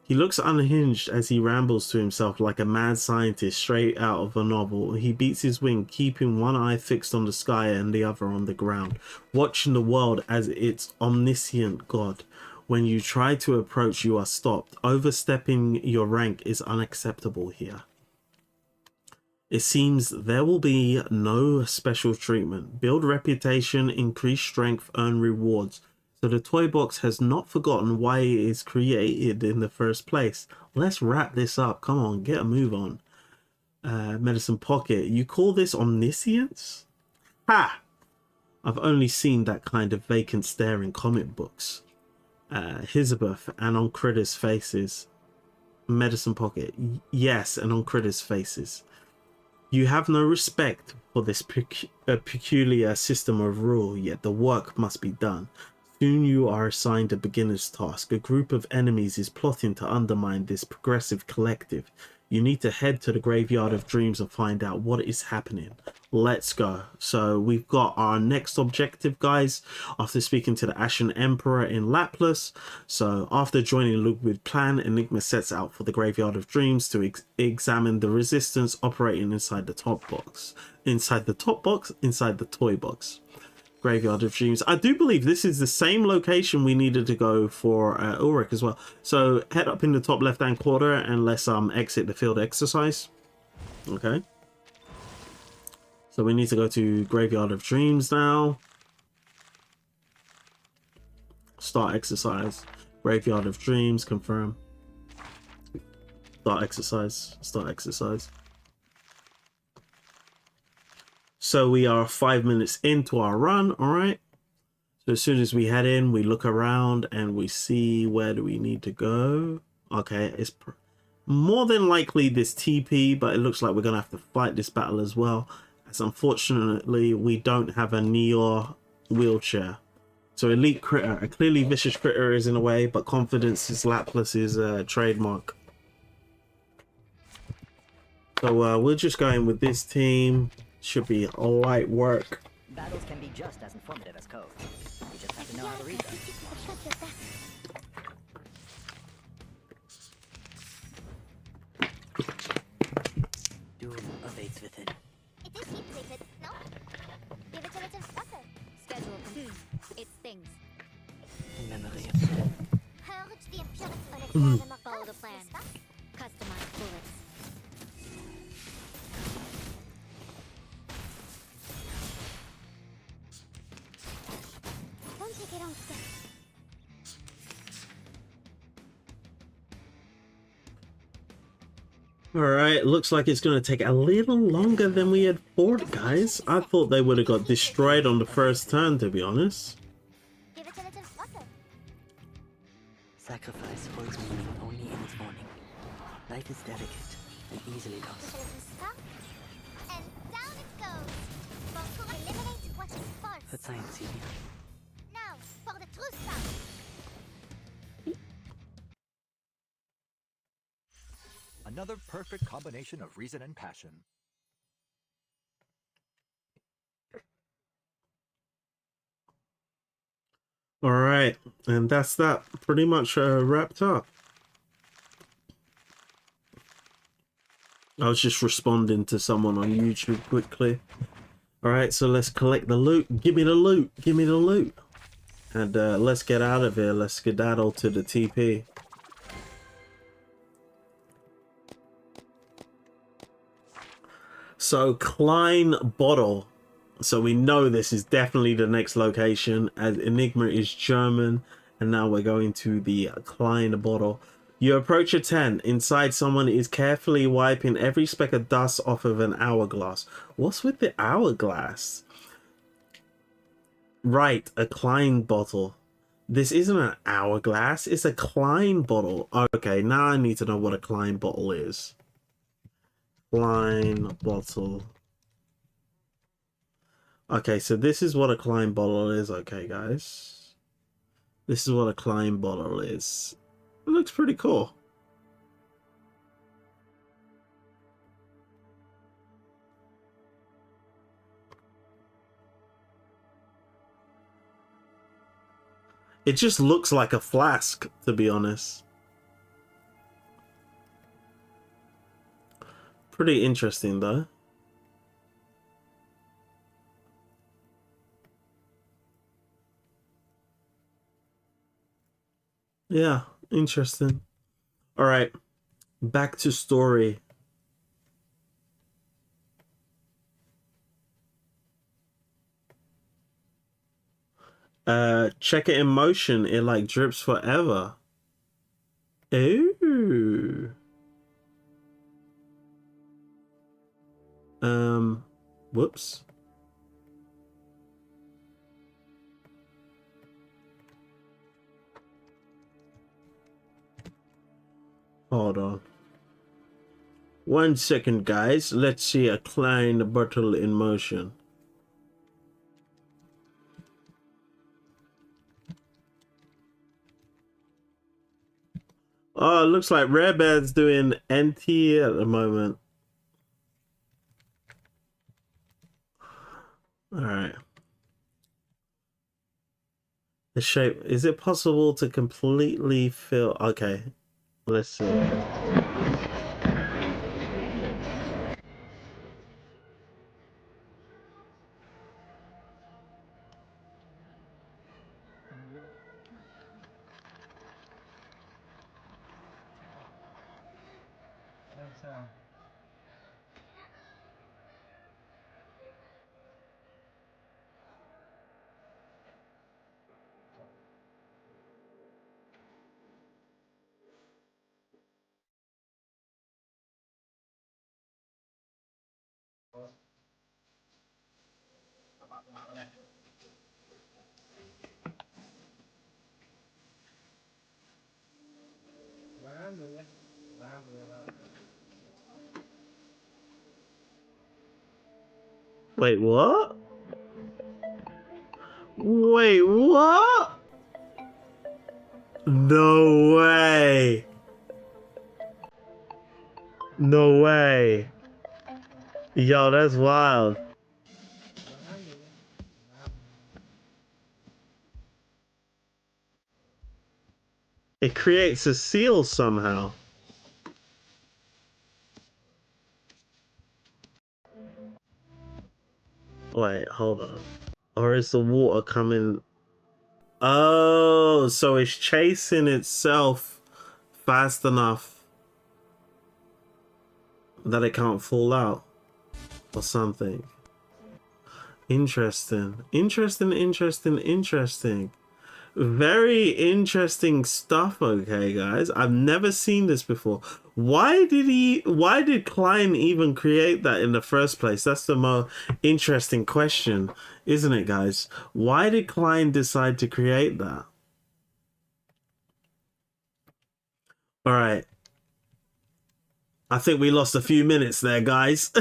[SPEAKER 1] He looks unhinged as he rambles to himself like a mad scientist straight out of a novel. He beats his wing, keeping one eye fixed on the sky and the other on the ground, watching the world as its omniscient god. When you try to approach, you are stopped. Overstepping your rank is unacceptable here. It seems there will be no special treatment. Build reputation, increase strength, earn rewards. So the toy box has not forgotten why it is created in the first place. Let's wrap this up. Come on, get a move on. Medicine pocket. You call this omniscience? Ha! I've only seen that kind of vacant stare in comic books. Elizabeth and on Critter's faces. Medicine pocket. Yes, and on Critter's faces. You have no respect for this peculiar system of rule, yet the work must be done. Soon you are assigned a beginner's task. A group of enemies is plotting to undermine this progressive collective. You need to head to the Graveyard of Dreams and find out what is happening. Let's go. So we've got our next objective, guys, after speaking to the Ashen Emperor in Laplace. So after joining Ludwig's plan, Enigma sets out for the Graveyard of Dreams to examine the resistance operating inside the top box. Inside the top box? Inside the toy box. Graveyard of Dreams. I do believe this is the same location we needed to go for Ulrich as well. So head up in the top left hand corner and let's exit the field exercise. Okay. So we need to go to Graveyard of Dreams now. Start exercise. Graveyard of Dreams, confirm. Start exercise. Start exercise. So we are 5 minutes into our run, all right? So as soon as we head in, we look around and we see where do we need to go. Okay, it's more than likely this TP, but it looks like we're going to have to fight this battle as well. As unfortunately, we don't have a Neo wheelchair. So elite critter, a clearly vicious critter is in a way, but confidence is Laplace's trademark. So we're just going with this team. Should be light work.
[SPEAKER 3] Battles can be just as informative as code. You just have to know how to read them.
[SPEAKER 4] Doom awaits within.
[SPEAKER 5] It is heat-treated, no? Give it a little water.
[SPEAKER 2] Schedule. It stings.
[SPEAKER 4] In memory of Cheng.
[SPEAKER 5] Purge the impurity.
[SPEAKER 2] Follow the plan. Customize bullets.
[SPEAKER 5] Don't take it on step.
[SPEAKER 1] Alright, looks like it's going to take a little longer than we had thought, guys. I thought they would have got destroyed on the first turn, to be honest.
[SPEAKER 5] Give it a little water.
[SPEAKER 4] Sacrifice holds meaning only in its morning. Life is delicate and easily
[SPEAKER 5] Give
[SPEAKER 4] lost.
[SPEAKER 5] it a little stop. And down it goes. Bon eliminate what is false.
[SPEAKER 4] Verzeihen Sie mir.
[SPEAKER 5] Now, for the true stuff.
[SPEAKER 6] Another perfect combination of reason and passion.
[SPEAKER 1] Alright, and that's that pretty much wrapped up. I was just responding to someone on YouTube quickly. Alright, so let's collect the loot. Give me the loot. Give me the loot. And let's get out of here. Let's skedaddle to the TP. So Klein Bottle. So we know this is definitely the next location, as Enigma is German, and now we're going to the Klein Bottle. You approach a tent. Inside, someone is carefully wiping every speck of dust off of an hourglass. What's with the hourglass? Right, a Klein bottle. This isn't an hourglass, it's a Klein bottle. Okay, now I need to know what a Klein bottle is. Klein bottle. Okay, so this is what a Klein bottle is. Okay, guys. This is what a Klein bottle is. It looks pretty cool. It just looks like a flask, to be honest. Pretty interesting, though. Yeah, interesting. All right, back to story. Check it in motion. It like drips forever. Ooh. Whoops. Hold on. 1 second, guys. Let's see a Klein bottle in motion. Oh, it looks like Rare Bear's doing NT at the moment. Alright. The shape. Is it possible to completely fill? Okay. Let's see. Wait, what? Wait, what? No way. No way. Yo, that's wild. It creates a seal somehow. Wait, hold on. Or is the water coming? Oh, so it's chasing itself fast enough that it can't fall out or something. Interesting. Interesting. Very interesting stuff, okay, guys. I've never seen this before. Why did Klein even create that in the first place? That's the more interesting question, isn't it, guys? Why did Klein decide to create that? All right. I think we lost a few minutes there, guys.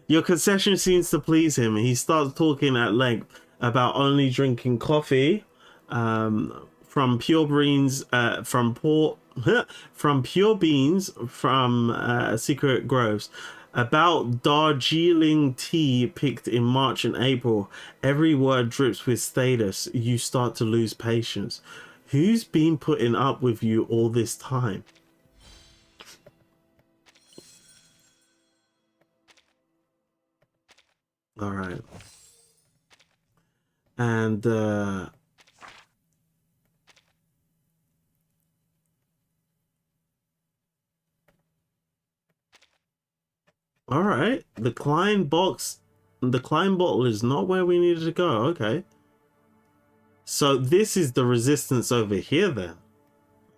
[SPEAKER 1] Your concession seems to please him. He starts talking at length about only drinking coffee from pure beans from pure beans from secret groves, about Darjeeling tea picked in March and April. Every word drips with status. You start to lose patience. Who's been putting up with you all this time? All right. And all right, the Klein bottle is not where we needed to go. Okay. So this is the resistance over here then.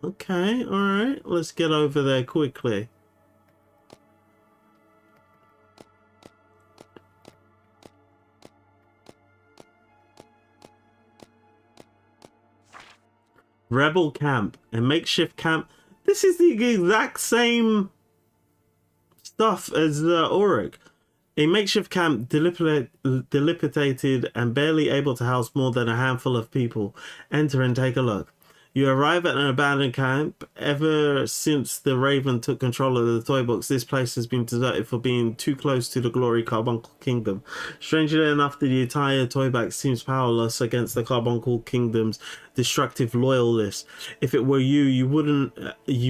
[SPEAKER 1] Okay, all right. Let's get over there quickly. Rebel camp, a makeshift camp. This is the exact same stuff as Oric. A makeshift camp dilapidated and barely able to house more than a handful of people. Enter and take a look. You arrive at an abandoned camp. Ever since the Raven took control of the toy box, this place has been deserted for being too close to the glory Carbuncle Kingdom. Strangely enough, the entire toy box seems powerless against the Carbuncle Kingdom's destructive loyalists. If it were you, you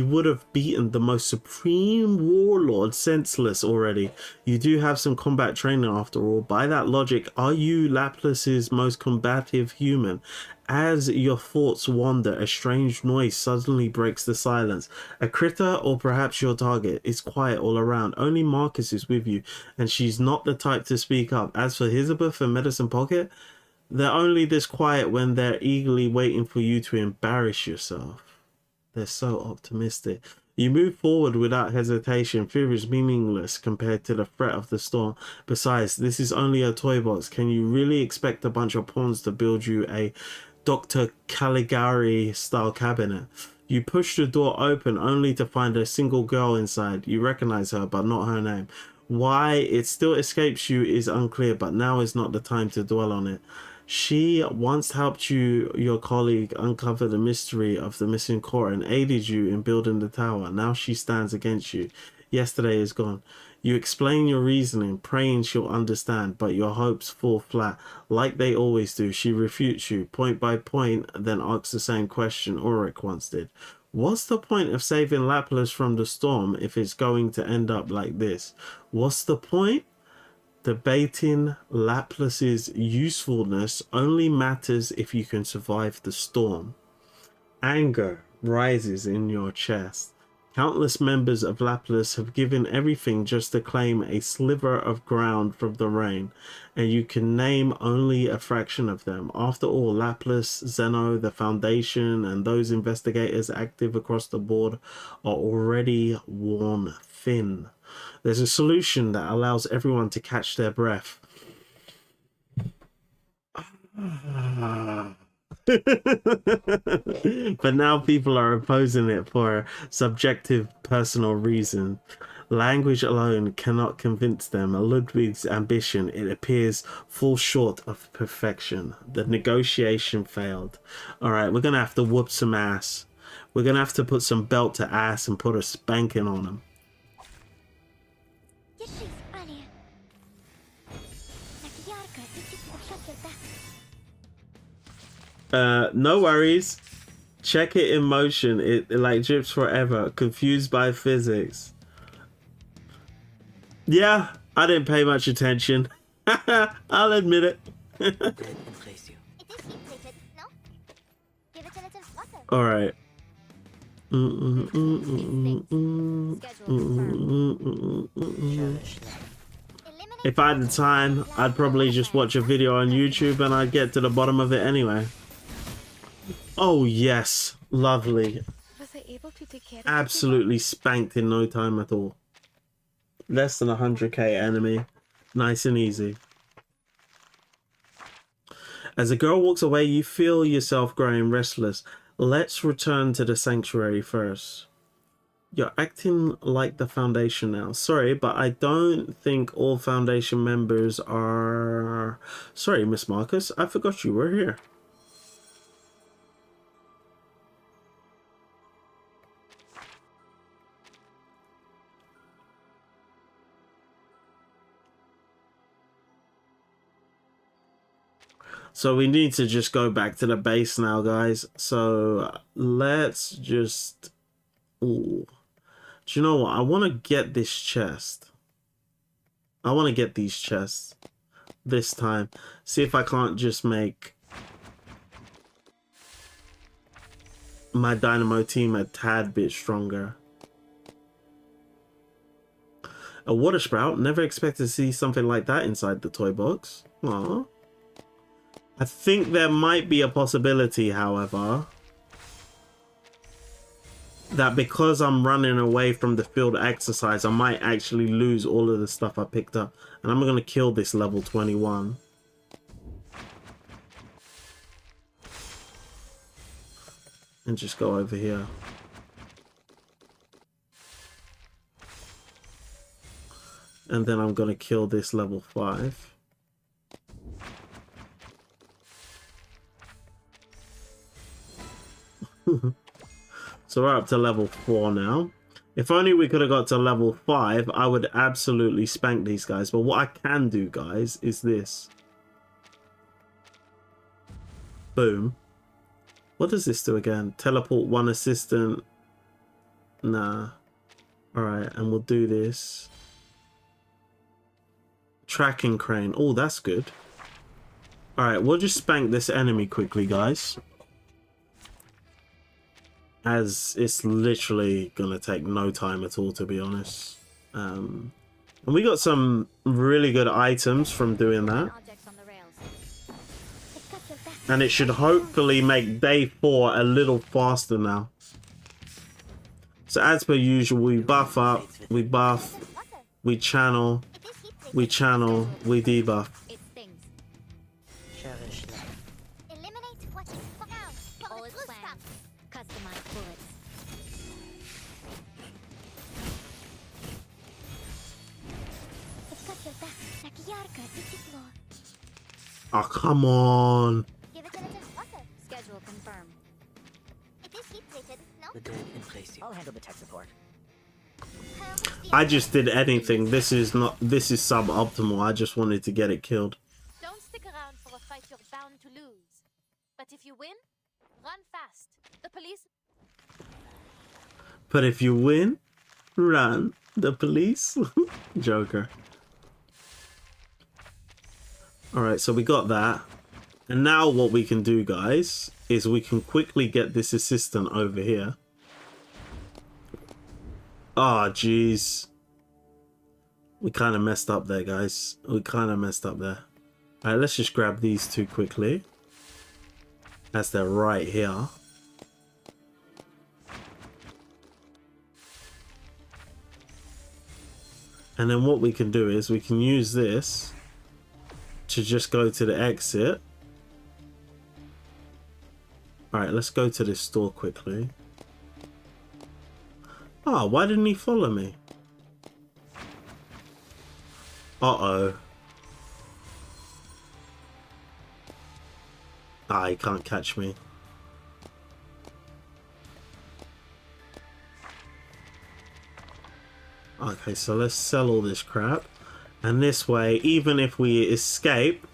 [SPEAKER 1] would have beaten the most supreme warlord senseless already. You do have some combat training after all. By that logic, are you Laplace's most combative human? As your thoughts wander, a strange noise suddenly breaks the silence. A critter, or perhaps your target, is quiet all around. Only Marcus is with you, and she's not the type to speak up. As for Elizabeth and Medicine Pocket, they're only this quiet when they're eagerly waiting for you to embarrass yourself. They're so optimistic. You move forward without hesitation. Fear is meaningless compared to the threat of the storm. Besides, this is only a toy box. Can you really expect a bunch of pawns to build you a Dr. Caligari style cabinet? You push the door open only to find a single girl inside. You recognize her, but not her name. Why it still escapes you is unclear, but now is not the time to dwell on it. She once helped you, your colleague, uncover the mystery of the missing core and aided you in building the tower. Now she stands against you. Yesterday is gone. You explain your reasoning, praying she'll understand, but your hopes fall flat. Like they always do, she refutes you, point by point, then asks the same question Ulrich once did. What's the point of saving Lapras from the storm if it's going to end up like this? What's the point? Debating Laplas's usefulness only matters if you can survive the storm. Anger rises in your chest. Countless members of Laplas have given everything just to claim a sliver of ground from the rain, and you can name only a fraction of them. After all, Laplas, Zeno, the Foundation, and those investigators active across the board are already worn thin. There's a solution that allows everyone to catch their breath. But now people are opposing it for subjective personal reason. Language alone cannot convince them. Ludwig's ambition, it appears, falls short of perfection. The negotiation failed. Alright, we're gonna have to whoop some ass. We're gonna have to put some belt to ass and put a spanking on them. No worries. Check it in motion. It like drips forever. Confused by physics. Yeah, I didn't pay much attention. I'll admit it.
[SPEAKER 5] It is heat treated, no? Give it a little water.
[SPEAKER 1] All right. If I had the time, I'd probably just watch a video on YouTube and I'd get to the bottom of it anyway. Oh yes, lovely.
[SPEAKER 7] Was I able to take care of
[SPEAKER 1] Absolutely spanked in no time at all. Less than 100k enemy. Nice and easy. As the girl walks away, you feel yourself growing restless. Let's return to the sanctuary first. You're acting like the Foundation now. Sorry, but I don't think all Foundation members are... Sorry, Miss Marcus. I forgot you were here. So we need to just go back to the base now, guys. So let's just... Ooh. Do you know what? I want to get this chest. I want to get these chests this time. See if I can't just make my Dynamo team a tad bit stronger. A water sprout? Never expected to see something like that inside the toy box. Aww. I think there might be a possibility, however, that because I'm running away from the field exercise, I might actually lose all of the stuff I picked up. And I'm going to kill this level 21. And just go over here. And then I'm going to kill this level 5. So we're up to level 4 now. If only we could have got to level 5, I would absolutely spank these guys. But what I can do, guys, is this. Boom. What does this do again? Teleport one assistant. Nah. Alright, and we'll do this. Tracking crane. Oh, that's good. Alright, we'll just spank this enemy quickly, guys. As it's literally gonna take no time at all, to be honest. And we got some really good items from doing that.
[SPEAKER 2] Objects on the rails.
[SPEAKER 1] And it should hopefully make day 4 a little faster now. So as per usual, we buff up, we buff, we channel, we debuff.
[SPEAKER 2] It stings.
[SPEAKER 3] Cherish life.
[SPEAKER 5] Eliminate what is now for
[SPEAKER 2] All
[SPEAKER 5] the
[SPEAKER 2] is
[SPEAKER 5] true
[SPEAKER 2] planned.
[SPEAKER 5] stuff.
[SPEAKER 2] Customized bullets.
[SPEAKER 5] It's got your back. Like Yarka, it's floor.
[SPEAKER 1] Oh, come on.
[SPEAKER 5] Give it a little water.
[SPEAKER 2] Schedule confirmed.
[SPEAKER 5] It is heat treated, no?
[SPEAKER 4] The dead in place here.
[SPEAKER 3] I'll handle the tech support.
[SPEAKER 5] How much do you
[SPEAKER 1] I just did anything. This is suboptimal. I just wanted to get it killed.
[SPEAKER 7] Don't stick around for a fight you're bound to lose. But if you win, run fast. The police.
[SPEAKER 1] But if you win, run. The police. Joker. Alright, so we got that. And now what we can do, guys, is we can quickly get this assistant over here. Oh, jeez. We kind of messed up there, guys. We kind of messed up there. Alright, let's just grab these two quickly. As they're right here. And then what we can do is we can use this to just go to the exit. Alright, let's go to this store quickly. Oh, why didn't he follow me? Uh-oh. Ah, he can't catch me. Okay, so let's sell all this crap. And this way, even if we escape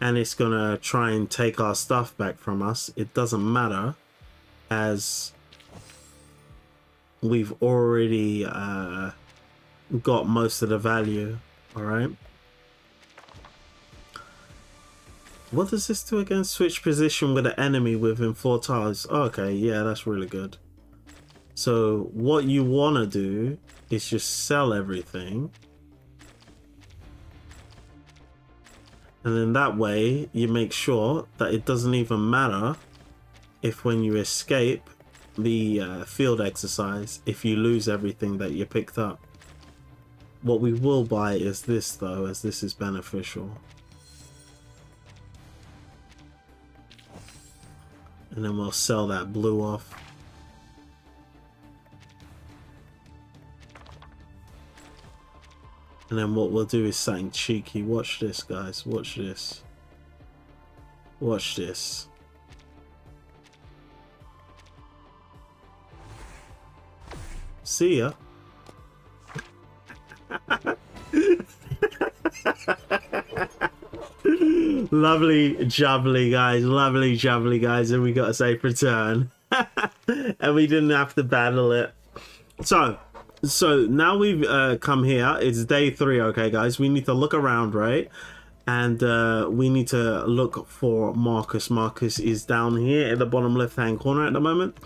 [SPEAKER 1] and it's gonna try and take our stuff back from us, it doesn't matter, as we've already got most of the value. Alright. What does this do again? Switch position with an enemy within 4 tiles. Okay, yeah, that's really good. So what you want to do is just sell everything. And then that way you make sure that it doesn't even matter if when you escape the field exercise, if you lose everything that you picked up. What we will buy is this though, as this is beneficial. And then we'll sell that blue off. And then what we'll do is something cheeky. Watch this, guys. Watch this. Watch this. See ya. Lovely jubbly, guys. Lovely jubbly, guys. And we got a safe return. And we didn't have to battle it. So now we've come here. It's day 3, okay, guys. We need to look around, right? And we need to look for Marcus. Marcus is down here in the bottom left-hand corner at the moment.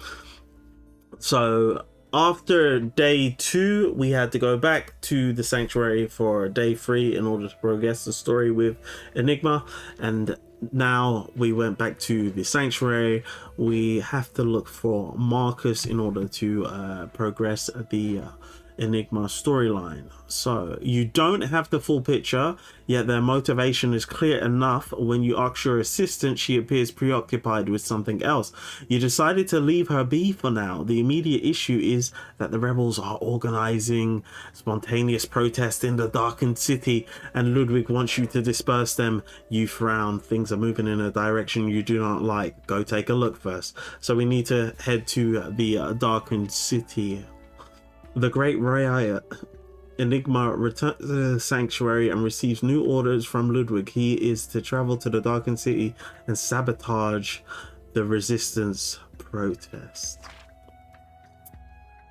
[SPEAKER 1] So after day 2, we had to go back to the sanctuary for day 3 in order to progress the story with Enigma. And now we went back to the sanctuary. We have to look for Marcus in order to progress the Enigma storyline. So you don't have the full picture, yet their motivation is clear enough. When you ask your assistant, she appears preoccupied with something else. You decided to leave her be for now. The immediate issue is that the rebels are organizing spontaneous protest in the darkened city, and Ludwig wants you to disperse them. You frown. Things are moving in a direction you do not like. Go take a look first. So we need to head to the darkened city. The Great Riot. Enigma returns to the sanctuary and receives new orders from Ludwig. He is to travel to the darkened city and sabotage the resistance protest.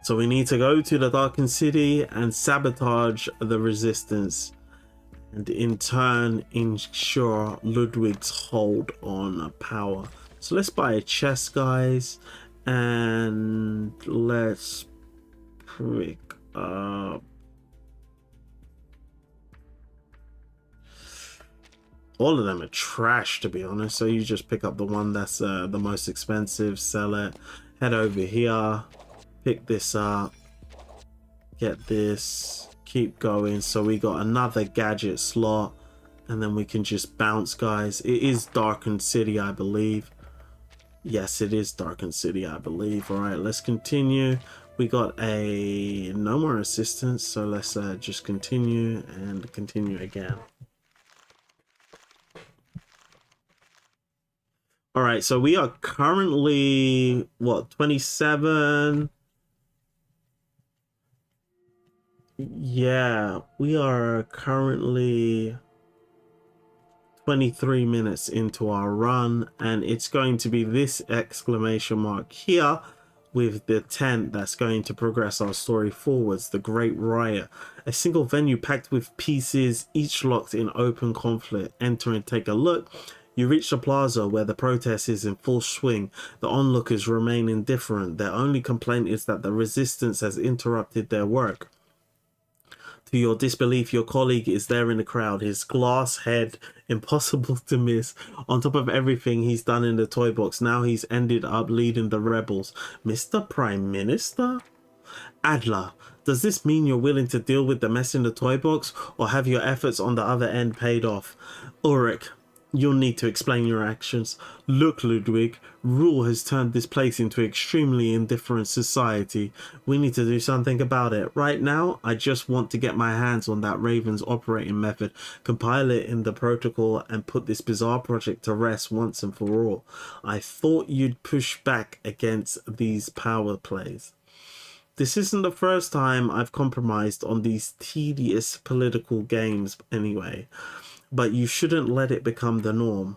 [SPEAKER 1] So we need to go to the darkened city and sabotage the resistance. and in turn ensure Ludwig's hold on power. So let's buy a chest, guys, and let's pick up all of them are trash, to be honest, so you just pick up the one that's the most expensive, sell it, head over here, pick this up, get this, keep going. So we got another gadget slot, and then we can just bounce, guys. It is Darkened City, I believe. Yes, it is Darkened City, I believe. All right, let's continue. We got a no more assistance, so let's just continue and continue again. All right, so we are currently, what, 27? Yeah, we are currently 23 minutes into our run, and it's going to be this exclamation mark here with the tent that's going to progress our story forwards. The Great Riot, a single venue packed with pieces, each locked in open conflict. Enter and take a look. You reach the plaza where the protest is in full swing. The onlookers remain indifferent. Their only complaint is that the resistance has interrupted their work. To your disbelief, your colleague is there in the crowd, his glass head impossible to miss. On top of everything he's done in the toy box, now he's ended up leading the rebels. Mr. Prime Minister? Adler, does this mean you're willing to deal with the mess in the toy box, or have your efforts on the other end paid off? Ulrich, you'll need to explain your actions. Look, Ludwig, rule has turned this place into an extremely indifferent society. We need to do something about it. Right now, I just want to get my hands on that Raven's operating method, compile it in the protocol, and put this bizarre project to rest once and for all. I thought you'd push back against these power plays. This isn't the first time I've compromised on these tedious political games anyway. But you shouldn't let it become the norm.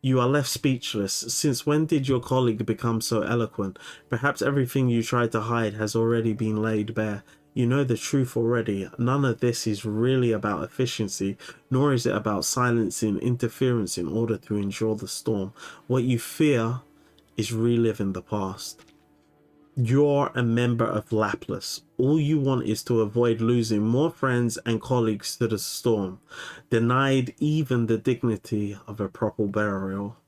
[SPEAKER 1] You are left speechless. Since when did your colleague become so eloquent? Perhaps everything you tried to hide has already been laid bare. You know the truth already. None of this is really about efficiency, nor is it about silencing interference in order to endure the storm. What you fear is reliving the past. You're a member of Laplace. All you want is to avoid losing more friends and colleagues to the storm, denied even the dignity of a proper burial.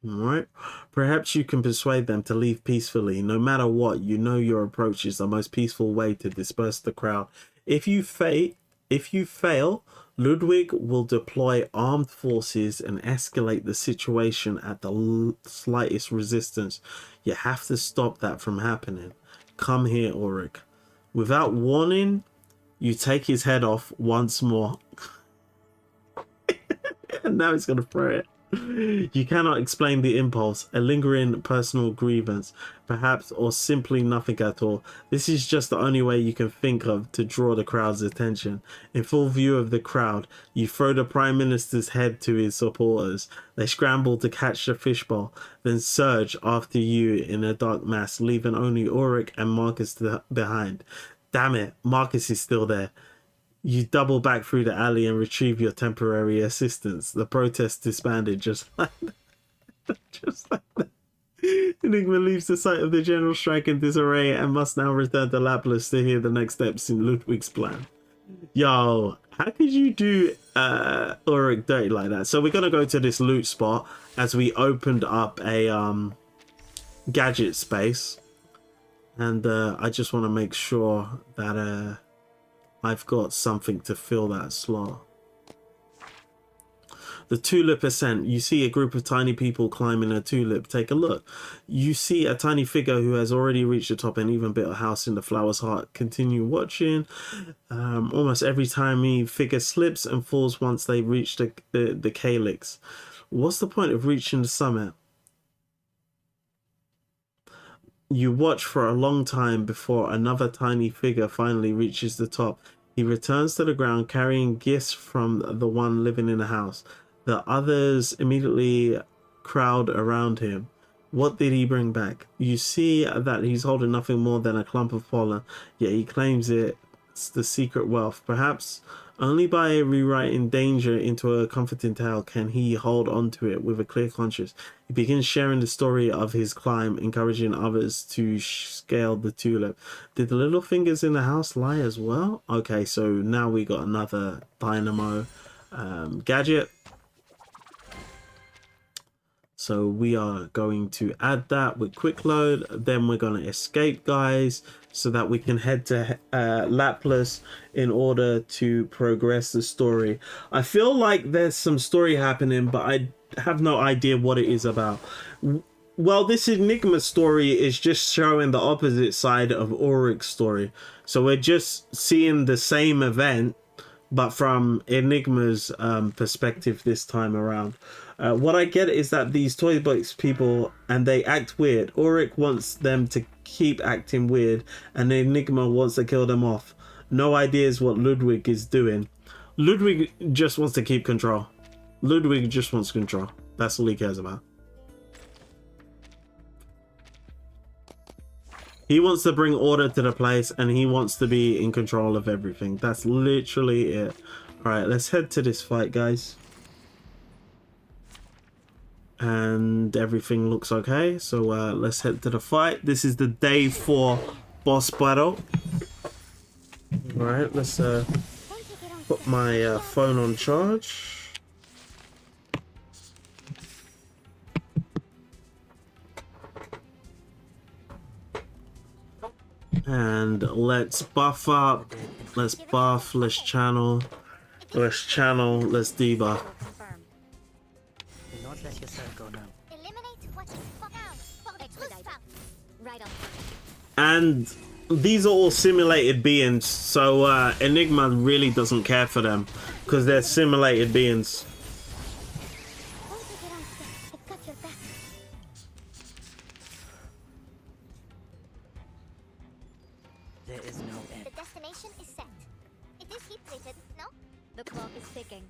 [SPEAKER 1] Alright? Perhaps you can persuade them to leave peacefully. No matter what, you know your approach is the most peaceful way to disperse the crowd. If you fail, Ludwig will deploy armed forces and escalate the situation at the slightest resistance. You have to stop that from happening. Come here, Oric. Without warning, you take his head off once more. And now he's going to throw it. You cannot explain the impulse, a lingering personal grievance, perhaps, or simply nothing at all. This is just the only way you can think of to draw the crowd's attention. In full view of the crowd, you throw the Prime Minister's head to his supporters. They scramble to catch the fishbowl, then surge after you in a dark mass, leaving only Ulrich and Marcus behind. Damn it, Marcus is still there. You double back through the alley and retrieve your temporary assistance. The protest disbanded just like that. Just like that. Enigma leaves the site of the general strike in disarray and must now return to Laplace to hear the next steps in Ludwig's plan. Yo, how could you do Ulrich dirty like that? So we're going to go to this loot spot as we opened up a gadget space. And I just want to make sure that... I've got something to fill that slot. The tulip ascent. You see a group of tiny people climbing a tulip. Take a look. You see a tiny figure who has already reached the top and even built a house in the flower's heart. Continue watching. Almost every tiny figure slips and falls once they reach the calyx. What's the point of reaching the summit? You watch for a long time before another tiny figure finally reaches the top. He returns to the ground carrying gifts from the one living in the house. The others immediately crowd around him. What did he bring back? You see that he's holding nothing more than a clump of pollen, yet he claims it hides the secret wealth. Perhaps only by rewriting danger into a comforting tale can he hold on to it with a clear conscience. He begins sharing the story of his climb, encouraging others to scale the tulip. Did the little fingers in the house lie as well? Okay, so now we got another dynamo gadget. So we are going to add that with quick load. Then we're going to escape, guys, so that we can head to Laplas in order to progress the story. I feel like there's some story happening, but I have no idea what it is about. Well, this Enigma story is just showing the opposite side of Ulrich's story. So we're just seeing the same event, but from Enigma's perspective this time around. What I get is that these toy box people, and they act weird. Oric wants them to keep acting weird, and Enigma wants to kill them off. No ideas what Ludwig is doing. Ludwig just wants to keep control. Ludwig just wants control. That's all he cares about. He wants to bring order to the place, and he wants to be in control of everything. That's literally it. All right, let's head to this fight, guys. And everything looks okay, so let's head to the fight. This is the day 4 boss battle. All right, let's put my phone on charge. And let's buff up. Let's buff. Let's channel. Let's channel. Let's debuff.
[SPEAKER 2] Confirm.
[SPEAKER 4] Do not let yourself go now.
[SPEAKER 5] Eliminate what is far now for the truth found.
[SPEAKER 2] Right on.
[SPEAKER 1] And these are all simulated beings, so Enigma really doesn't care for them because they're simulated beings.
[SPEAKER 5] Don't take it on step. I've got your back.
[SPEAKER 4] There is no end.
[SPEAKER 5] The destination is set. It is heat treated, no?
[SPEAKER 2] The clock is ticking.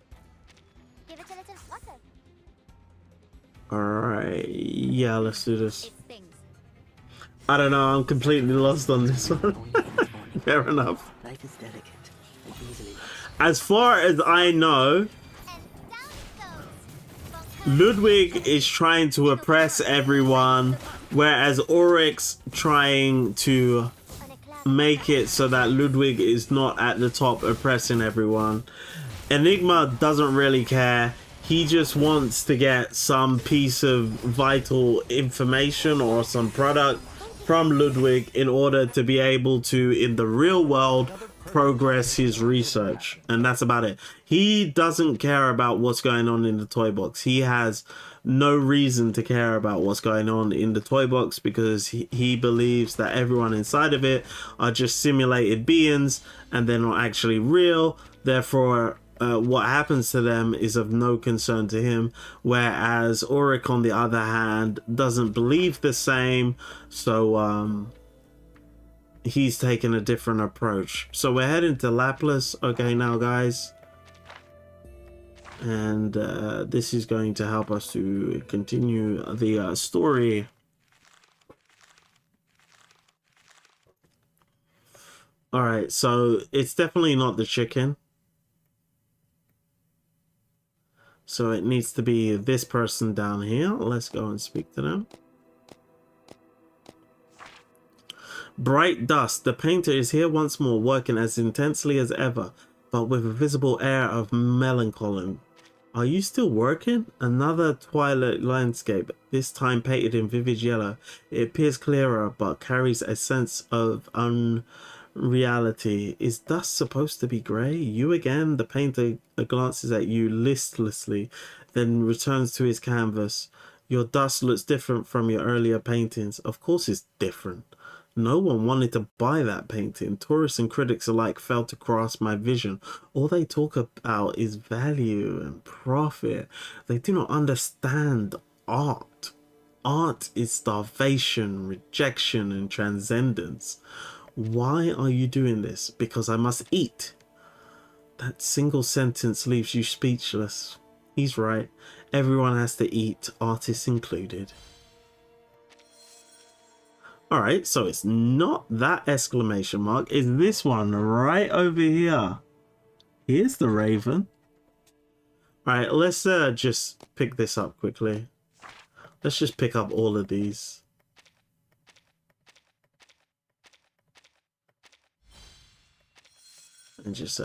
[SPEAKER 5] Give it a little flutter.
[SPEAKER 1] Alright, yeah, let's do this.
[SPEAKER 2] It stings.
[SPEAKER 1] I don't know, I'm completely lost on this one.
[SPEAKER 4] Only in its morning.
[SPEAKER 1] Fair enough.
[SPEAKER 4] Life is delicate and easily lost.
[SPEAKER 1] As far as I know,
[SPEAKER 5] And down it goes.
[SPEAKER 1] Ludwig is trying to oppress everyone, whereas Oric's trying to
[SPEAKER 5] On a cloud.
[SPEAKER 1] make it so that Ludwig is not at the top oppressing everyone. Enigma doesn't really care. He just wants to get some piece of vital information or some product from Ludwig in order to be able to, in the real world, progress his research. And that's about it. He doesn't care about what's going on in the toy box. He has no reason to care about what's going on in the toy box because he believes that everyone inside of it are just simulated beings and they're not actually real. Therefore, what happens to them is of no concern to him, whereas Oric, on the other hand, doesn't believe the same, so he's taking a different approach. So we're heading to Laplas, okay, now, guys, and this is going to help us to continue the story. All right, so it's definitely not the chicken. So it needs to be this person down here. Let's go and speak to them. Bright dust. The painter is here once more, working as intensely as ever, but with a visible air of melancholy. Are you still working? Another twilight landscape, this time painted in vivid yellow. It appears clearer, but carries a sense of unreality. Is dust supposed to be grey? You again? The painter glances at you listlessly, then returns to his canvas. Your dust looks different from your earlier paintings. Of course it's different. No one wanted to buy that painting. Tourists and critics alike failed to grasp my vision. All they talk about is value and profit. They do not understand art. Art is starvation, rejection, and transcendence. Why are you doing this? Because I must eat. That single sentence leaves you speechless. He's right. Everyone has to eat, artists included. All right, so it's not that exclamation mark. It's this one right over here. Here's the Raven. All right, let's just pick this up quickly. Let's just pick up all of these. And just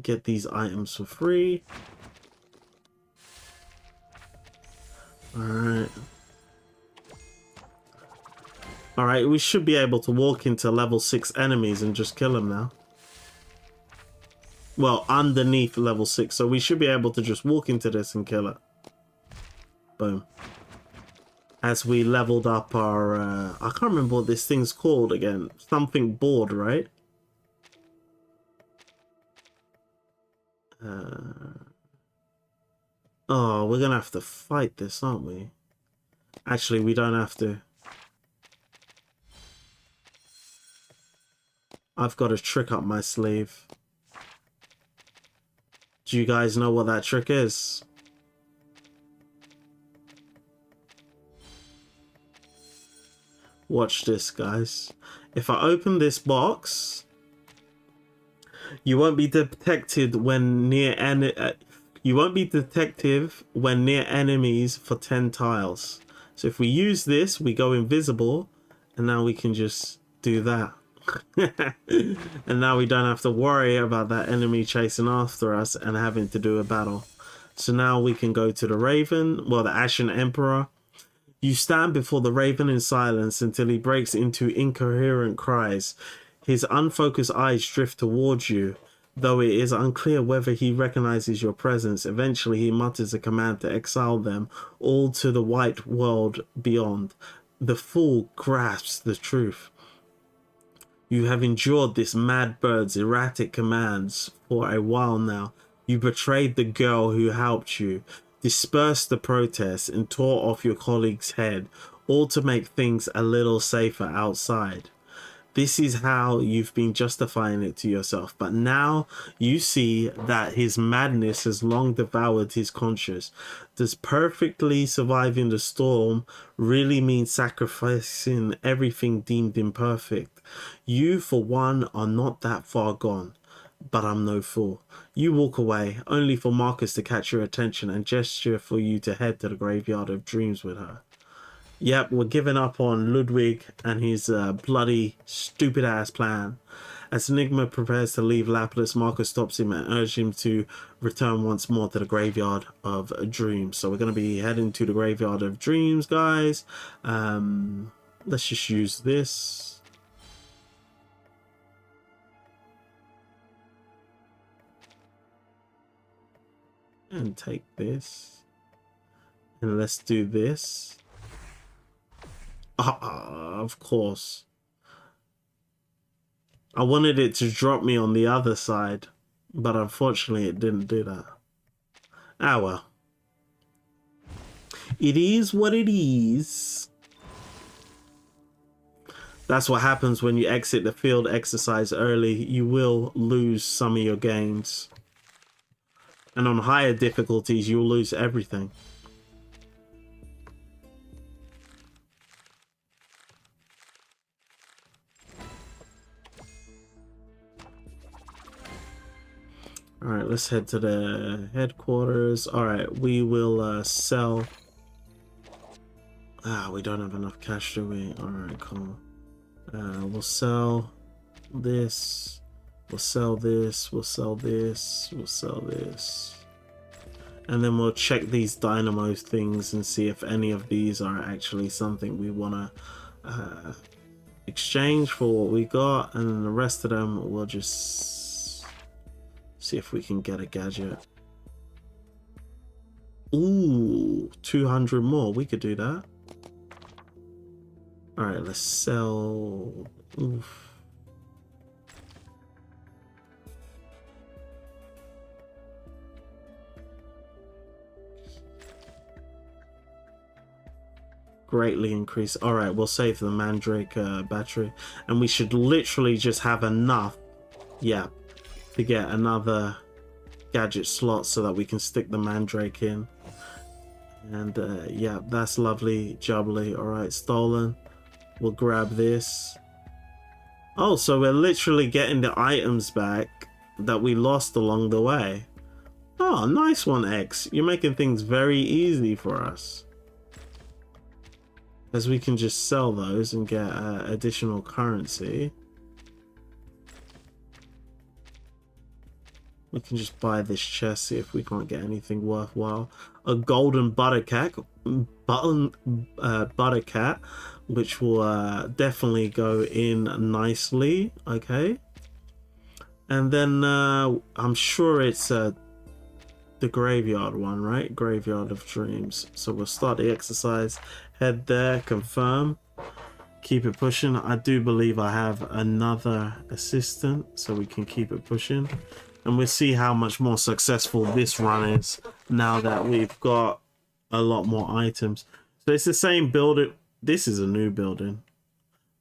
[SPEAKER 1] get these items for free. All right. All right, we should be able to walk into level 6 enemies and just kill them now. Well, underneath level 6, so we should be able to just walk into this and kill it. Boom. As we leveled up our, I can't remember what this thing's called again. Something board, right? Oh, we're gonna have to fight this, aren't we? Actually, we don't have to. I've got a trick up my sleeve. Do you guys know what that trick is? Watch this, guys. If I open this box, you won't be detected when near you won't be detected when near enemies for 10 tiles. So if we use this, we go invisible, and now we can just do that. And now we don't have to worry about that enemy chasing after us and having to do a battle. So now we can go to the Raven, well, the Ashen Emperor. You stand before the Raven in silence until he breaks into incoherent cries. His unfocused eyes drift towards you, though it is unclear whether he recognizes your presence. Eventually he mutters a command to exile them all to the white world beyond. The fool grasps the truth. You have endured this mad bird's erratic commands for a while now. You betrayed the girl who helped you, dispersed the protests, and tore off your colleague's head, all to make things a little safer outside. This is how you've been justifying it to yourself, but now you see that his madness has long devoured his conscience. Does perfectly surviving the storm really mean sacrificing everything deemed imperfect? You, for one, are not that far gone, but I'm no fool. You walk away, only for Marcus to catch your attention and gesture for you to head to the graveyard of dreams with her. Yep, we're giving up on Ludwig and his bloody, stupid-ass plan. As Enigma prepares to leave Lapis, Marcus stops him and urges him to return once more to the graveyard of dreams. So we're going to be heading to the graveyard of dreams, guys. Let's just use this. And take this. And let's do this. Of course. I wanted it to drop me on the other side, but unfortunately it didn't do that. Ah well. It is what it is. That's what happens when you exit the field exercise early. You will lose some of your gains. And on higher difficulties, you'll lose everything. Alright, let's head to the headquarters. Alright, we will sell. We don't have enough cash, do we? Alright, cool. We'll sell this. We'll sell this. We'll sell this. We'll sell this. And then we'll check these dynamo things and see if any of these are actually something we want to exchange for what we got. And then the rest of them we'll just see if we can get a gadget. Ooh, 200 more. We could do that. Alright, let's sell. Oof. Greatly increase. Alright, we'll save the Mandrake battery. And we should literally just have enough. Yeah. To get another gadget slot so that we can stick the Mandrake in. And yeah, that's lovely jubbly. Alright, stolen. We'll grab this. Oh, so we're literally getting the items back that we lost along the way. Oh, nice one, X. You're making things very easy for us. As we can just sell those and get additional currency. We can just buy this chest, see if we can't get anything worthwhile. A golden buttercat, which will definitely go in nicely. Okay. And then I'm sure it's the graveyard one, right? Graveyard of Dreams. So we'll start the exercise. Head there, confirm. Keep it pushing. I do believe I have another assistant, so we can keep it pushing. And we'll see how much more successful this run is now that we've got a lot more items. So it's the same building. This is a new building,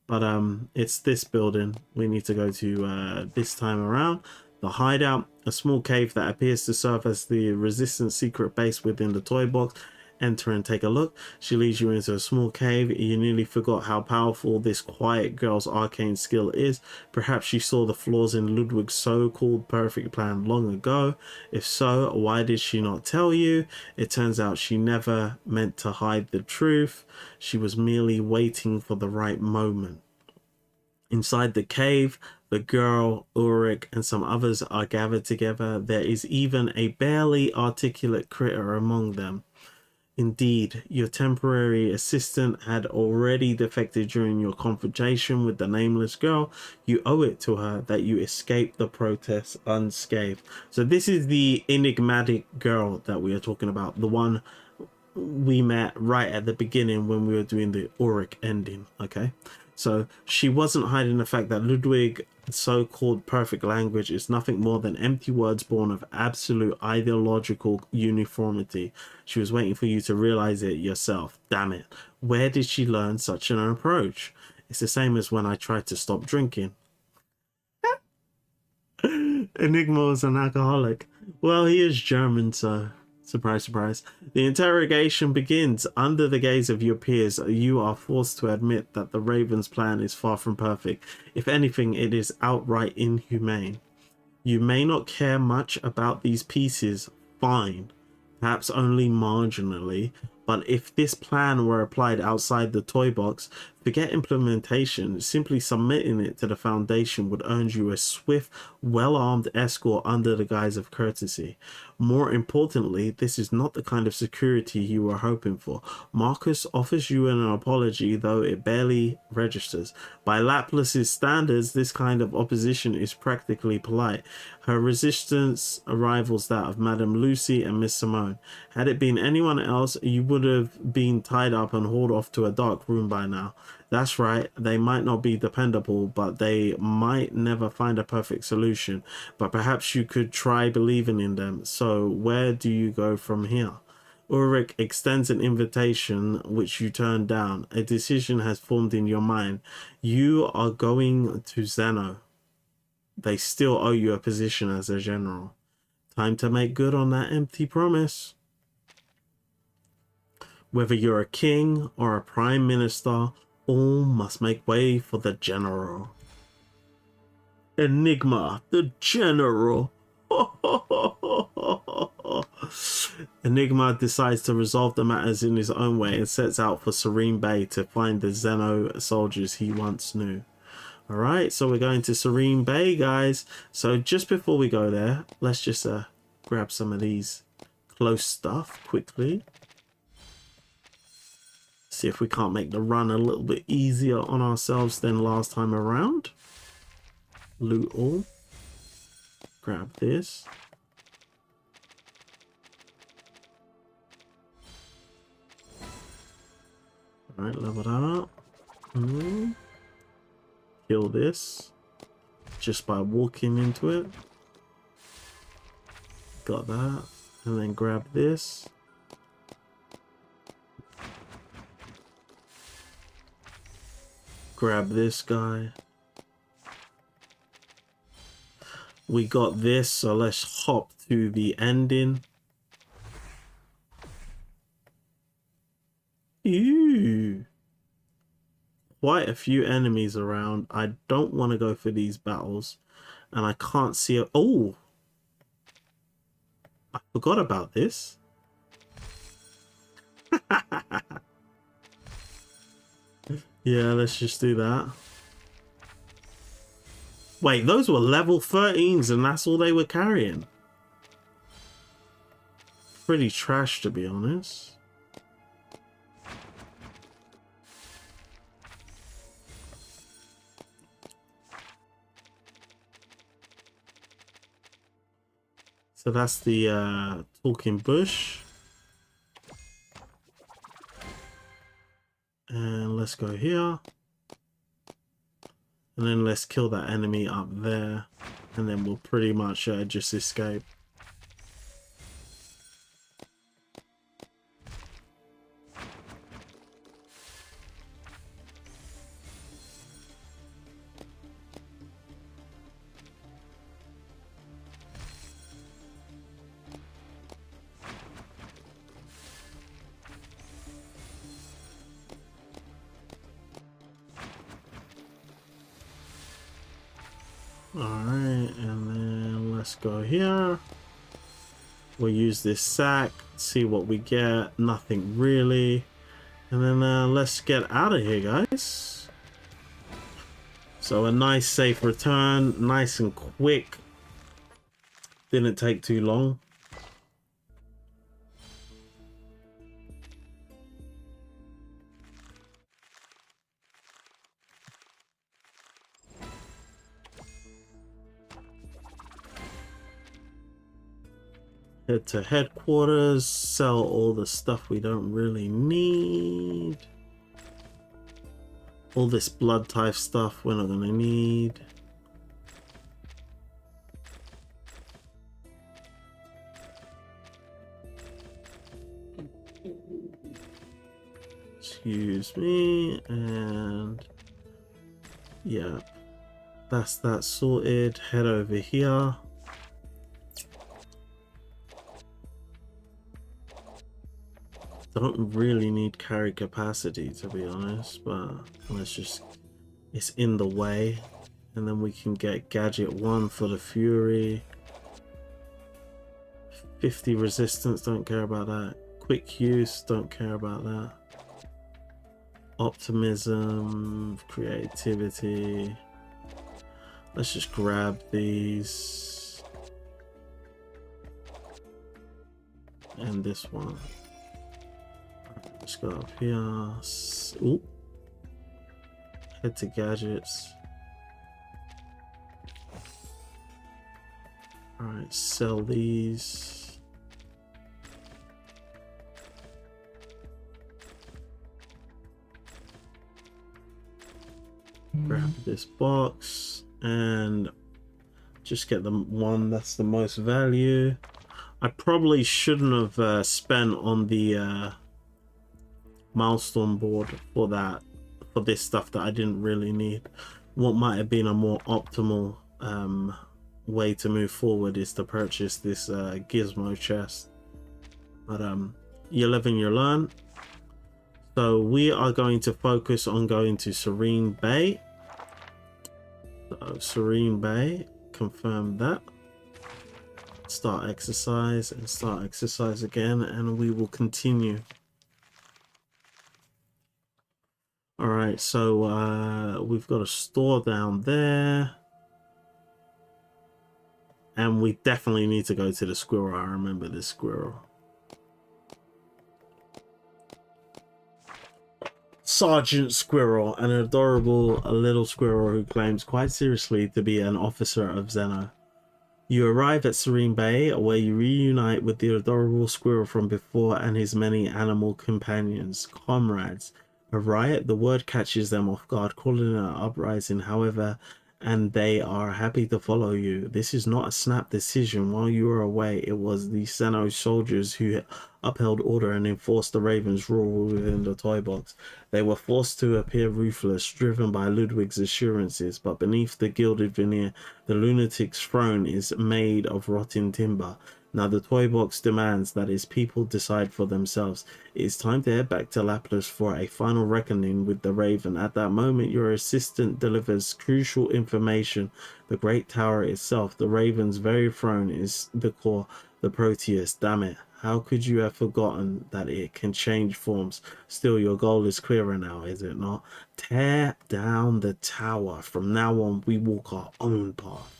[SPEAKER 1] but it's this building we need to go to this time around. The hideout, a small cave that appears to serve as the resistance secret base within the toy box. Enter and take a look. She leads you into a small cave. You nearly forgot how powerful this quiet girl's arcane skill is. Perhaps she saw the flaws in Ludwig's so-called perfect plan long ago. If so, why did she not tell you? It turns out she never meant to hide the truth. She was merely waiting for the right moment. Inside the cave, the girl, Ulrich, and some others are gathered together. There is even a barely articulate critter among them. Indeed, your temporary assistant had already defected during your confrontation with the nameless girl. You owe it to her that you escaped the protest unscathed. So this is the enigmatic girl that we are talking about. The one we met right at the beginning when we were doing the Oric ending. Okay, so she wasn't hiding the fact that Ludwig's so-called perfect language is nothing more than empty words born of absolute ideological uniformity. She was waiting for you to realize it yourself. Damn it. Where did she learn such an approach? It's the same as when I tried to stop drinking. Enigma was an alcoholic. Well, he is German, so surprise, surprise. The interrogation begins. Under the gaze of your peers, you are forced to admit that the Raven's plan is far from perfect. If anything, it is outright inhumane. You may not care much about these pieces. Fine. Perhaps only marginally. But if this plan were applied outside the toy box, forget implementation. Simply submitting it to the Foundation would earn you a swift, well-armed escort under the guise of courtesy. More importantly, this is not the kind of security you were hoping for. Marcus offers you an apology, though it barely registers. By Laplace's standards, this kind of opposition is practically polite. Her resistance rivals that of Madame Lucy and Miss Simone. Had it been anyone else, you would have been tied up and hauled off to a dark room by now. That's right, they might not be dependable, but they might never find a perfect solution. But perhaps you could try believing in them. So where do you go from here? Ulrich extends an invitation which you turn down. A decision has formed in your mind. You are going to Zeno. They still owe you a position as a general. Time to make good on that empty promise. Whether you're a king or a prime minister, all must make way for the general. Enigma, the general. Enigma decides to resolve the matters in his own way and sets out for Serene Bay to find the Zeno soldiers he once knew. Alright, so we're going to Serene Bay, guys. So just before we go there, let's just grab some of these close stuff quickly. See if we can't make the run a little bit easier on ourselves than last time around. Loot all. Grab this. Alright, level that up. Kill this. Just by walking into it. Got that. And then grab this. Grab this guy. We got this, so let's hop to the ending. Ooh. quite a few enemies around. I don't want to go for these battles, and I can't see a... Oh, I forgot about this. Yeah, let's just do that. Wait, those were level 13s and that's all they were carrying. Pretty trash, to be honest. So that's the talking bush. And let's go here. And then let's kill that enemy up there. And then we'll pretty much just escape. Alright, and then let's go here. We'll use this sack, see what we get. Nothing really. And then let's get out of here, guys. So a nice safe return, nice and quick. Didn't take too long. Head to headquarters, sell all the stuff we don't really need. All this blood type stuff we're not gonna need. Excuse me, and yeah, that's that sorted. Head over here. Don't really need carry capacity, to be honest, but let's just, it's in the way. And then we can get gadget 1 for the fury. 50 resistance, don't care about that. Quick use, don't care about that. Optimism, creativity. Let's just grab these. And this one. Let's go up here. Ooh. Head to gadgets. Alright, sell these. Grab this box and just get the one that's the most value. I probably shouldn't have spent on the milestone board for this stuff that I didn't really need. What might have been a more optimal way to move forward is to purchase this gizmo chest, but you live and you learn. So we are going to focus on going to Serene Bay. So Serene Bay, confirm that. Start exercise and start exercise again, and we will continue. Alright, so we've got a store down there. And we definitely need to go to the squirrel. I remember this squirrel. Sergeant Squirrel, an adorable little squirrel who claims quite seriously to be an officer of Zeno. You arrive at Serene Bay, where you reunite with the adorable squirrel from before and his many animal companions, comrades. A riot, the word catches them off guard, calling an uprising, however, and they are happy to follow you. This is not a snap decision. While you were away, it was the Zeno soldiers who upheld order and enforced the Raven's rule within the toy box. They were forced to appear ruthless, driven by Ludwig's assurances, but beneath the gilded veneer, the lunatic's throne is made of rotting timber. Now the toy box demands that his people decide for themselves. It is time to head back to Laplas for a final reckoning with the Raven. At that moment, your assistant delivers crucial information. The Great Tower itself, the Raven's very throne, is the core, the Proteus. Damn it. How could you have forgotten that it can change forms? Still, your goal is clearer now, is it not? Tear down the tower. From now on, we walk our own path.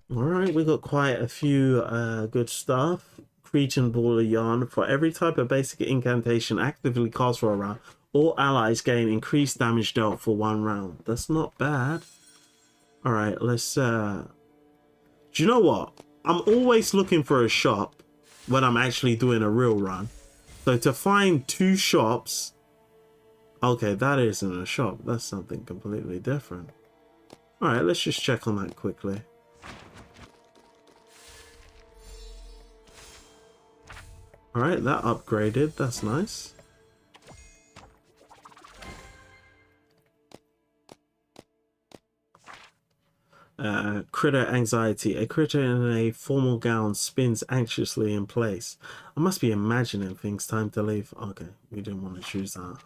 [SPEAKER 1] Alright, we got quite a few good stuff. Cretan Ball of Yarn. For every type of basic incantation actively cast for a round, all allies gain increased damage dealt for 1 round. That's not bad. Alright, let's... Do you know what? I'm always looking for a shop when I'm actually doing a real run. So to find 2 shops... Okay, that isn't a shop. That's something completely different. Alright, let's just check on that quickly. Alright, that upgraded. That's nice. Critter anxiety. A critter in a formal gown spins anxiously in place. I must be imagining things. Time to leave. Okay, we didn't want to choose that.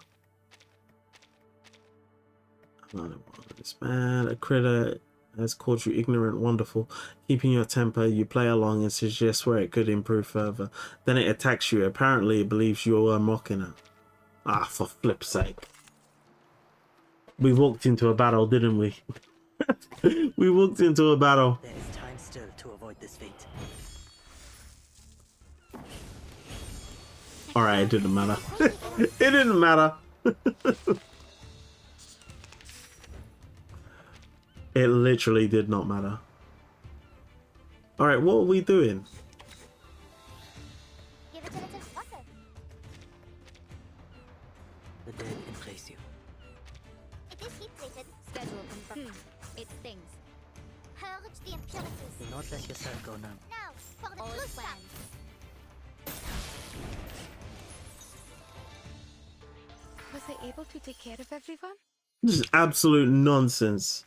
[SPEAKER 1] I don't want this man. A critter has called you ignorant, wonderful. Keeping your temper, you play along and suggest where it could improve further. Then it attacks you. Apparently it believes you are mocking it. Ah, for flip's sake. We walked into a battle, didn't we? We walked into a battle.
[SPEAKER 4] There is time still to avoid this fate.
[SPEAKER 1] Alright, it didn't matter. It didn't matter. It literally did not matter. Alright, what are we doing?
[SPEAKER 5] Give it a little flutter.
[SPEAKER 4] The dead embrace you.
[SPEAKER 5] It is heat treated.
[SPEAKER 2] Schedule confirmed. It stings.
[SPEAKER 5] Purge the impurities.
[SPEAKER 4] Do not let yourself go numb.
[SPEAKER 5] Now, for the
[SPEAKER 2] All
[SPEAKER 5] true
[SPEAKER 2] is
[SPEAKER 5] stuff.
[SPEAKER 2] planned.
[SPEAKER 8] Was I able to take care of everyone?
[SPEAKER 1] This is absolute nonsense.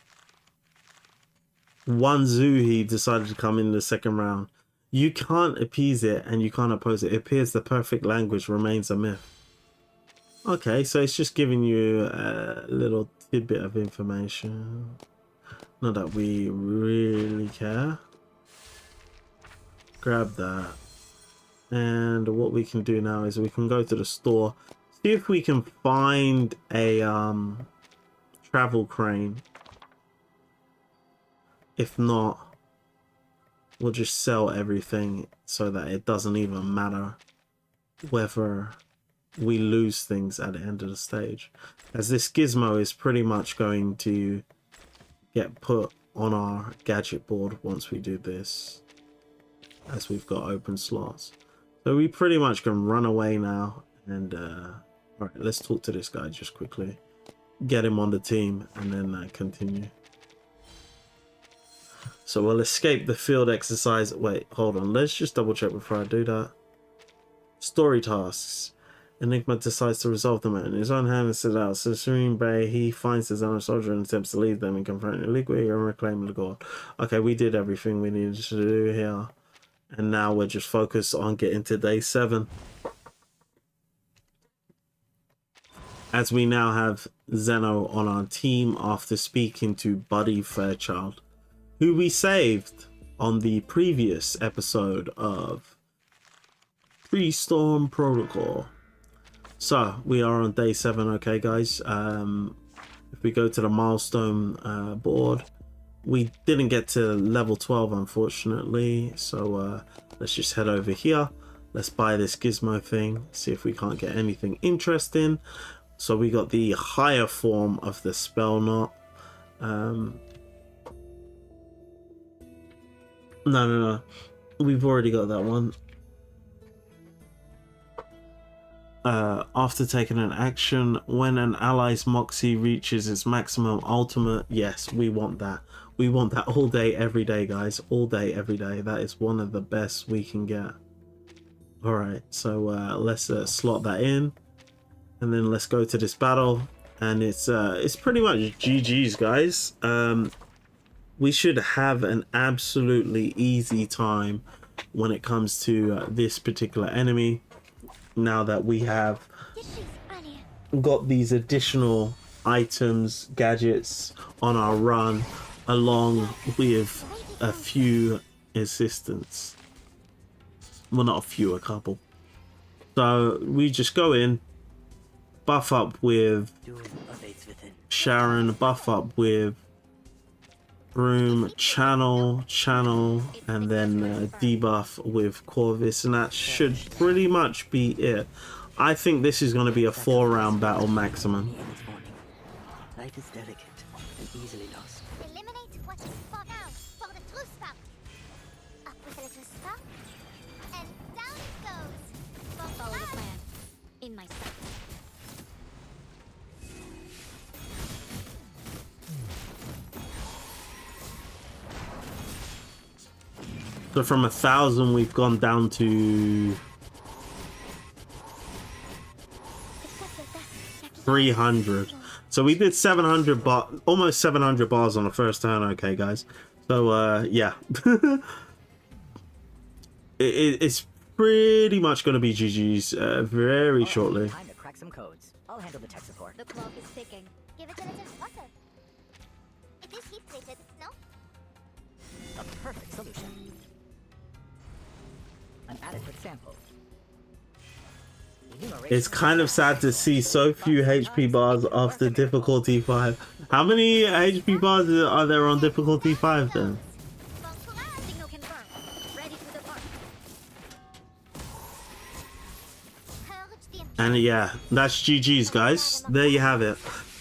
[SPEAKER 1] One Zuhi decided to come in the second round. You can't appease it and you can't oppose it. It appears the perfect language remains a myth. Okay, so it's just giving you a little tidbit of information. Not that we really care. Grab that. And what we can do now is we can go to the store. See if we can find a travel crane. If not, we'll just sell everything so that it doesn't even matter whether we lose things at the end of the stage. As this gizmo is pretty much going to get put on our gadget board once we do this, as we've got open slots. So we pretty much can run away now. And alright, let's talk to this guy just quickly. Get him on the team and then continue. So we'll escape the field exercise. Wait, hold on. Let's just double check before I do that. Story tasks. Enigma decides to resolve them in his own hand and set out. So Serene Bay, he finds his own soldier and attempts to lead them in confronting Liquid and reclaim the gold. Okay, we did everything we needed to do here. And now we're just focused on getting to day 7. As we now have Zeno on our team after speaking to Buddy Fairchild, who we saved on the previous episode of Pre-Storm Protocol. So we are on day 7. Okay guys, if we go to the milestone board, we didn't get to level 12 unfortunately, so let's just head over here. Let's buy this gizmo thing, see if we can't get anything interesting. So we got the higher form of the spell knot. No. We've already got that one. After taking an action, when an ally's moxie reaches its maximum ultimate, yes, we want that. We want that all day, every day, guys. All day, every day. That is one of the best we can get. Alright, so let's slot that in. And then let's go to this battle. And it's pretty much GG's, guys. We should have an absolutely easy time when it comes to this particular enemy. Now that we have got these additional items, gadgets on our run, along with a few assistants. Well, not a few, a couple. So we just go in, buff up with Sharon, buff up with Broom, channel, and then debuff with Corvis, and that should pretty much be it. I think this is going to be a 4-round battle maximum.
[SPEAKER 4] Life is delicate and easily lost.
[SPEAKER 5] Eliminate what is far now for the true spout. Up with a little spark, and down it goes.
[SPEAKER 2] Follow the plan. In my sight.
[SPEAKER 1] So from 1,000 we've gone down to 300. So we did 700 bar, almost 700 bars on the first turn. Okay, guys. So yeah, it's pretty much going to be GG's very shortly.
[SPEAKER 3] Time to crack some codes. I'll handle the tech support.
[SPEAKER 2] The clock is ticking.
[SPEAKER 5] Give it a little water. It is heat treated, no?
[SPEAKER 3] A perfect solution. An adequate sample.
[SPEAKER 1] It's kind of sad to see so few HP bars after difficulty 5. How many HP bars are there on difficulty 5 then?
[SPEAKER 2] Signal confirmed. Ready to depart.
[SPEAKER 1] And yeah, that's GG's, guys. There you have it.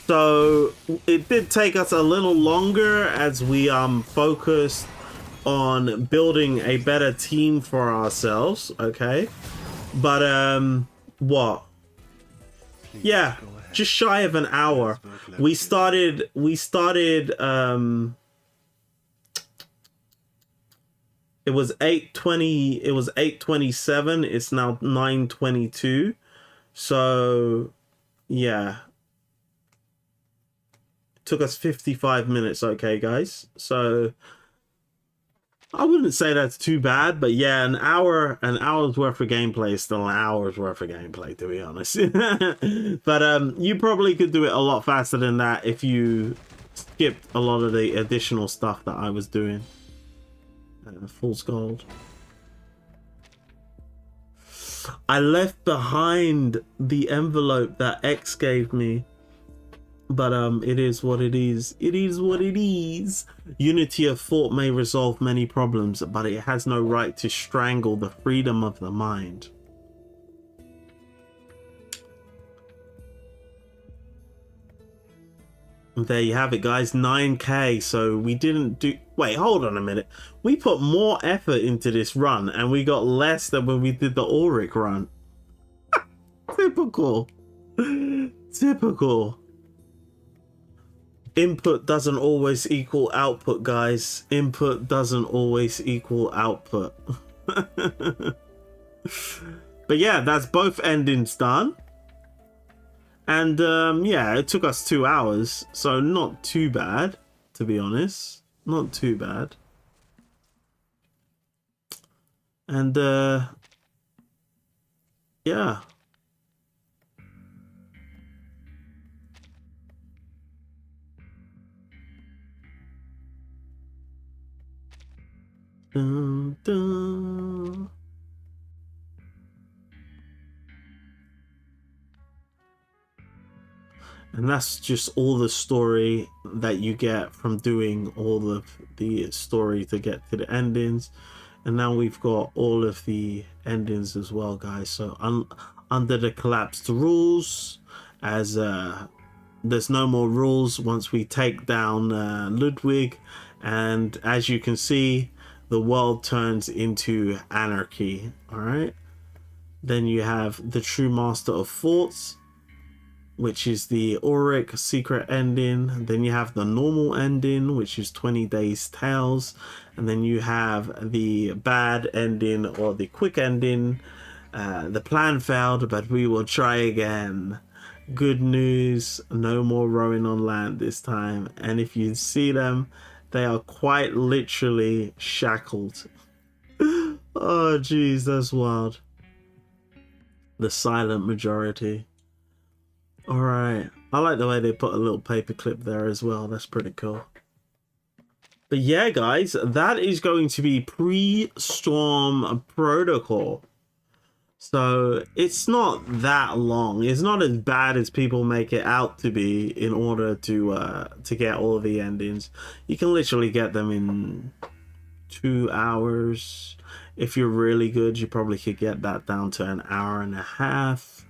[SPEAKER 1] So it did take us a little longer as we focused on building a better team for ourselves, okay? But what? Yeah, just shy of an hour. We started it was 8:20, it was 8:27, it's now 9:22. So yeah, it took us 55 minutes, okay guys? So I wouldn't say that's too bad, but yeah, an hour's worth of gameplay is still an hour's worth of gameplay, to be honest. But you probably could do it a lot faster than that if you skipped a lot of the additional stuff that I was doing. Fool's Gold. I left behind the envelope that X gave me. But it is what it is. It is what it is. Unity of thought may resolve many problems, but it has no right to strangle the freedom of the mind. And there you have it, guys. 9k. So we didn't do... Wait, hold on a minute. We put more effort into this run, and we got less than when we did the Oric run. Typical. Typical. Input doesn't always equal output, guys. Input doesn't always equal output. But yeah, that's both endings done. And yeah, it took us 2 hours. So not too bad, to be honest. Not too bad. And yeah. Dun, dun. And that's just all the story that you get from doing all of the story to get to the endings. And now we've got all of the endings as well, guys. So under the collapsed rules, as there's no more rules once we take down Ludwig, and as you can see, the world turns into anarchy. All right, then you have the True Master of Thoughts, which is the Oric secret ending. Then you have the normal ending, which is 20 Days Tales. And then you have the bad ending, or the quick ending. The plan failed, but we will try again. Good news, no more rowing on land this time. And if you see them, they are quite literally shackled. Oh, geez, that's wild. The silent majority. All right. I like the way they put a little paperclip there as well. That's pretty cool. But yeah, guys, that is going to be pre-storm protocol. So it's not that long. It's not as bad as people make it out to be in order to get all of the endings. You can literally get them in 2 hours. If you're really good, you probably could get that down to an hour and a half,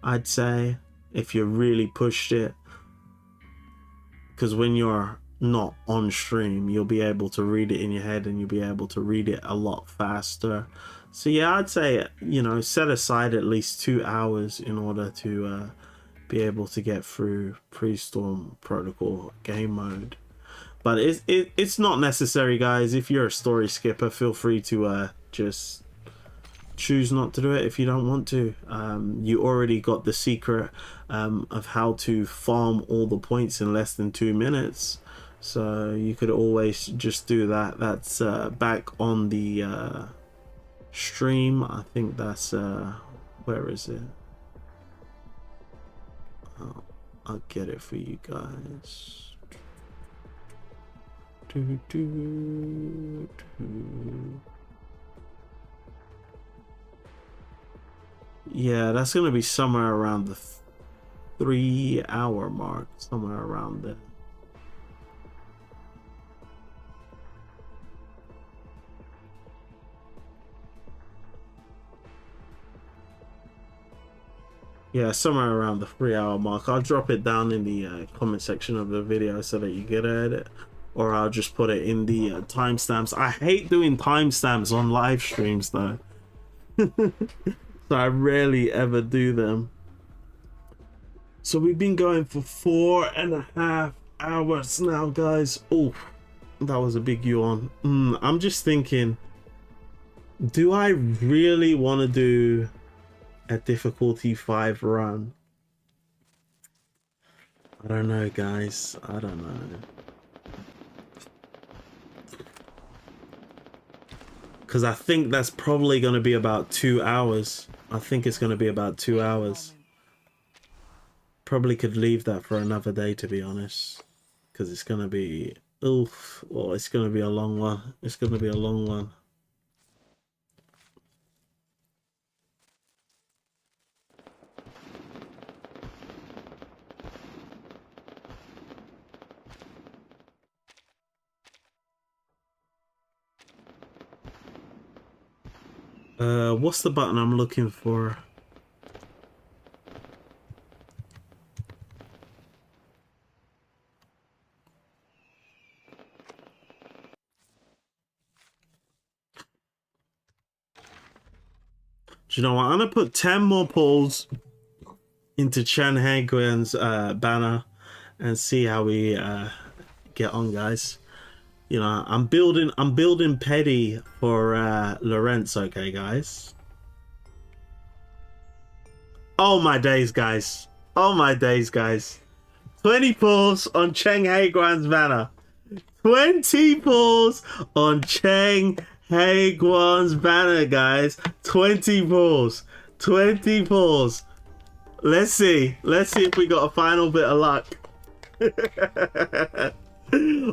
[SPEAKER 1] I'd say, if you really pushed it. Because when you're not on stream, you'll be able to read it in your head, and you'll be able to read it a lot faster. So yeah, I'd say, you know, set aside at least 2 hours in order to be able to get through pre-storm protocol game mode. But it's not necessary, guys. If you're a story skipper, feel free to just choose not to do it if you don't want to. You already got the secret of how to farm all the points in less than 2 minutes. So you could always just do that. That's back on the stream. I think that's where is it? I'll get it for you guys. Yeah, that's gonna be somewhere around the 3 hour mark, somewhere around there. Yeah, somewhere around the 3 hour mark. I'll drop it down in the comment section of the video so that you get at it. Or I'll just put it in the timestamps. I hate doing timestamps on live streams though. So I rarely ever do them. So we've been going for 4.5 hours now, guys. Oh, that was a big yawn. I'm just thinking, do I really want to do a difficulty 5 run? I don't know, guys. I don't know. Because I think that's probably going to be about 2 hours. I think it's going to be about 2 hours. Probably could leave that for another day, to be honest. Because it's going to be... Oof. Oh, it's going to be a long one. It's going to be a long one. What's the button I'm looking for? Do you know what? I'm gonna put 10 more polls into Cheng Heyuan's banner and see how we get on, guys. You know, I'm building petty for Lorenz, okay, guys? Oh my days, guys. Oh my days, guys. 20 pulls on Cheng Heyuan's banner. 20 pulls on Cheng Heyuan's banner, guys. 20 pulls. 20 pulls. Let's see. Let's see if we got a final bit of luck.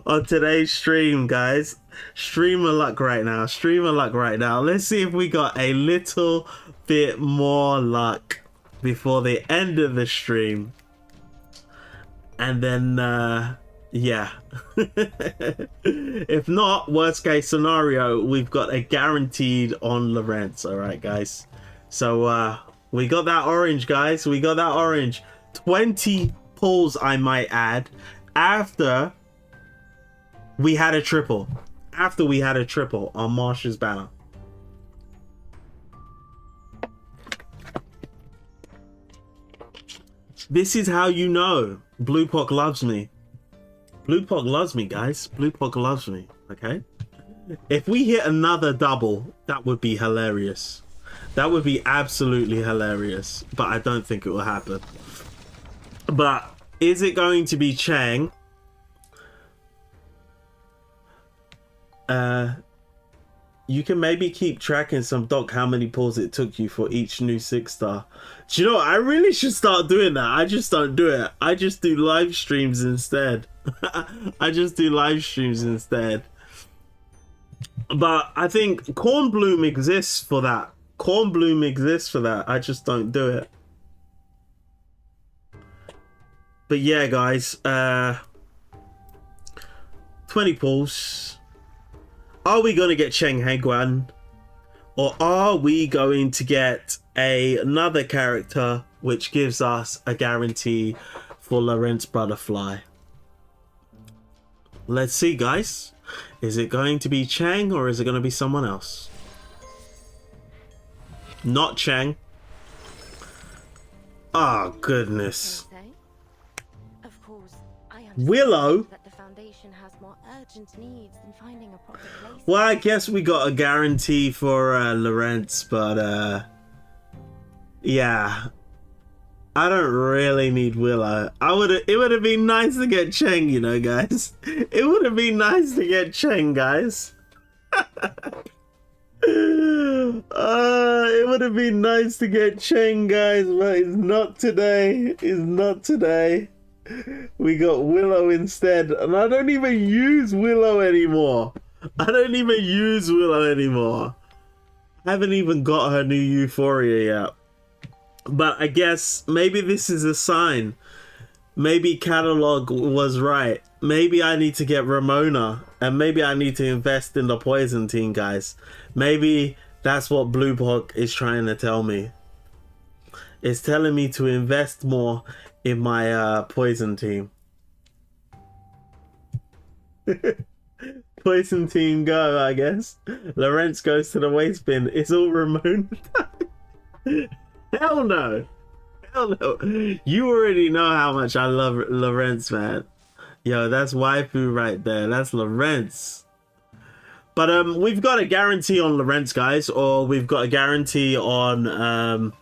[SPEAKER 1] On today's stream, guys. Stream of luck right now. Stream of luck right now. Let's see if we got a little bit more luck before the end of the stream. And then, yeah. If not, worst case scenario, we've got a guaranteed on Lorenz. All right, guys. So, we got that orange, guys. We got that orange. 20 pulls, I might add, after we had a triple. After we had a triple on Marsh's banner. This is how you know Blue Pock loves me. Blue Pock loves me, guys. Blue Pock loves me, okay? If we hit another double, that would be hilarious. That would be absolutely hilarious. But I don't think it will happen. But is it going to be Cheng? you can maybe keep tracking some doc how many pulls it took you for each new 6-star. Do you know what? I really should start doing that. I just don't do it. I just do live streams instead. I just do live streams instead. But I think Cornbloom exists for that. Cornbloom exists for that. I just don't do it. But yeah, guys, 20 pulls. Are we going to get Cheng Heyuan? Or are we going to get another character which gives us a guarantee for Lorentz Butterfly? Let's see, guys. Is it going to be Chang or is it going to be someone else? Not Chang. Oh, goodness.
[SPEAKER 7] Of course, I
[SPEAKER 1] Willow?
[SPEAKER 7] that the Foundation has more urgent needs than finding a proper place.
[SPEAKER 1] Well, I guess we got a guarantee for Lorentz, but yeah. I don't really need Willow. It would have been nice to get Cheng, you know, guys. It would have been nice to get Cheng, guys. It would have been nice to get Cheng, guys, but it's not today. It's not today. We got Willow instead, and I don't even use Willow anymore. I don't even use Willow anymore. I haven't even got her new Euphoria yet. But I guess maybe this is a sign. Maybe Catalog was right. Maybe I need to get Ramona. And maybe I need to invest in the Poison team, guys. Maybe that's what Blue Book is trying to tell me. It's telling me to invest more in my Poison team. Poison team go, I guess. Lorentz goes to the waste bin. It's all Ramona. Hell no. Hell no. You already know how much I love Lorentz, man. Yo, that's waifu right there. That's Lorentz. But we've got a guarantee on Lorentz, guys, or we've got a guarantee on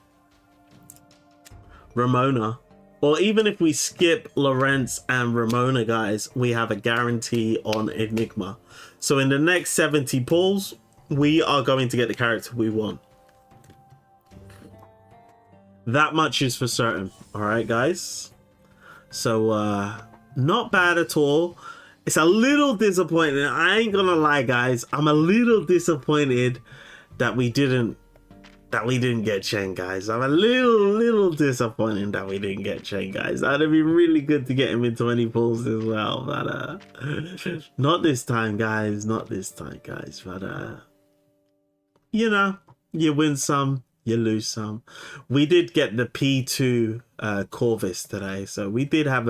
[SPEAKER 1] Ramona. Or even if we skip Lorentz and Ramona, guys, we have a guarantee on Enigma. So in the next 70 pulls, we are going to get the character we want. That much is for certain. All right, guys. So not bad at all. It's a little disappointing. I ain't gonna lie, guys. I'm a little disappointed that we didn't get Cheng, guys. I'm a little disappointed that we didn't get Cheng, guys. That'd be really good to get him in 20 pulls as well, but not this time, guys. Not this time, guys. But you know, you win some, you lose some. We did get the P2 Corvis today, so we did have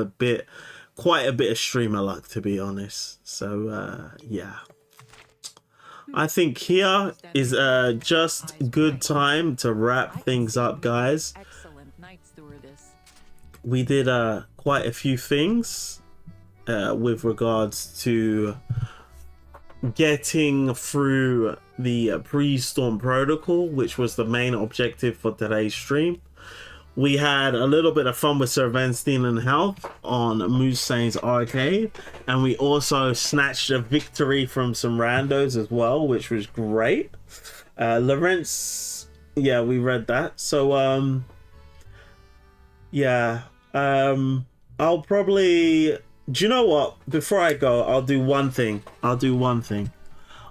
[SPEAKER 1] quite a bit of streamer luck, to be honest. So yeah, I think here is just good time to wrap things up, guys. We did quite a few things with regards to getting through the pre-storm protocol, which was the main objective for today's stream. We had a little bit of fun with Sir Van Steelen Health on Musane's arcade, and we also snatched a victory from some randos as well, which was great. Lorentz, yeah, we read that. So yeah, I'll probably, do you know what, before I go, I'll do one thing.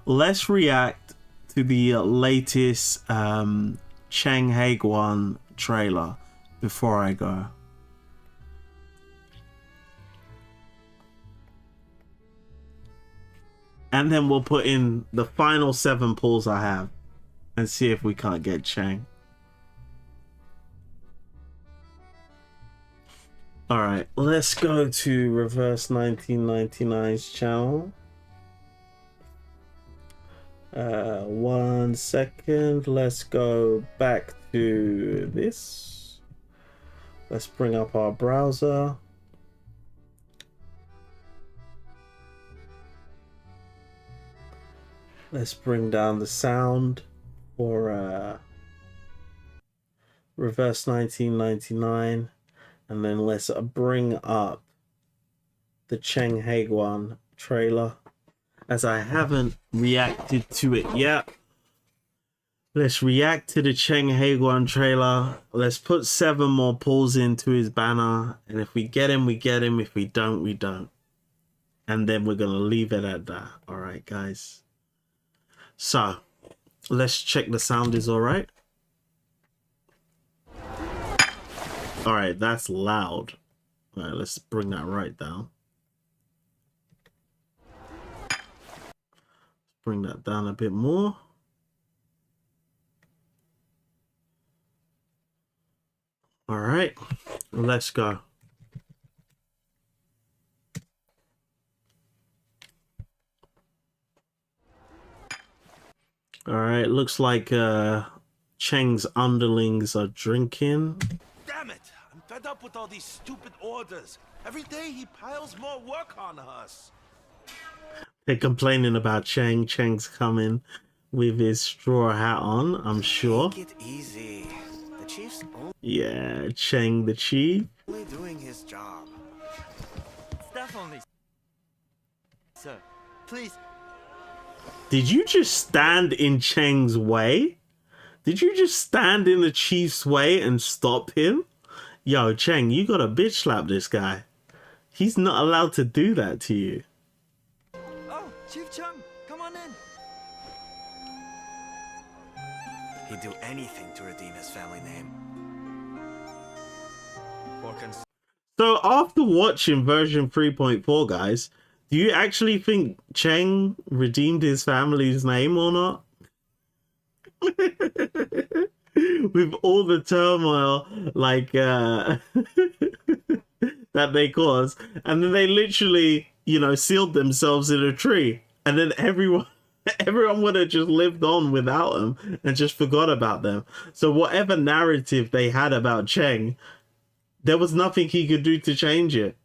[SPEAKER 1] Let's react to the latest Cheng Heyuan trailer before I go. And then we'll put in the final 7 pulls I have and see if we can't get Cheng. Alright, let's go to Reverse 1999's channel. 1 second. Let's go back to this. Let's bring up our browser. Let's bring down the sound for Reverse 1999. And then let's bring up the Cheng Heyuan trailer, as I haven't reacted to it yet. Let's react to the Cheng Heyuan trailer. Let's put 7 more pulls into his banner. And if we get him, we get him. If we don't, we don't. And then we're going to leave it at that. All right, guys. So, let's check the sound is all right. All right, that's loud. All right, let's bring that right down. Bring that down a bit more. All right, let's go. All right, looks like Cheng's underlings are drinking.
[SPEAKER 9] Damn it! I'm fed up with all these stupid orders. Every day he piles more work on us.
[SPEAKER 1] They're complaining about Cheng. Cheng's coming with his straw hat on, I'm sure.
[SPEAKER 10] Take it easy. The chief's
[SPEAKER 1] Yeah, Cheng the chief.
[SPEAKER 10] only doing his job.
[SPEAKER 3] Staff only. Sir, please.
[SPEAKER 1] Did you just stand in Cheng's way? Did you just stand in the chief's way and stop him? Yo, Cheng, you gotta bitch slap this guy. He's not allowed to do that to you.
[SPEAKER 3] Oh, Chief Chang, come on in.
[SPEAKER 10] He'd do anything to redeem his family name.
[SPEAKER 1] So after watching version 3.4, guys, do you actually think Cheng redeemed his family's name or not? With all the turmoil, like, that they caused. And then they literally, you know, sealed themselves in a tree. And then everyone would have just lived on without them and just forgot about them. So whatever narrative they had about Cheng, there was nothing he could do to change it.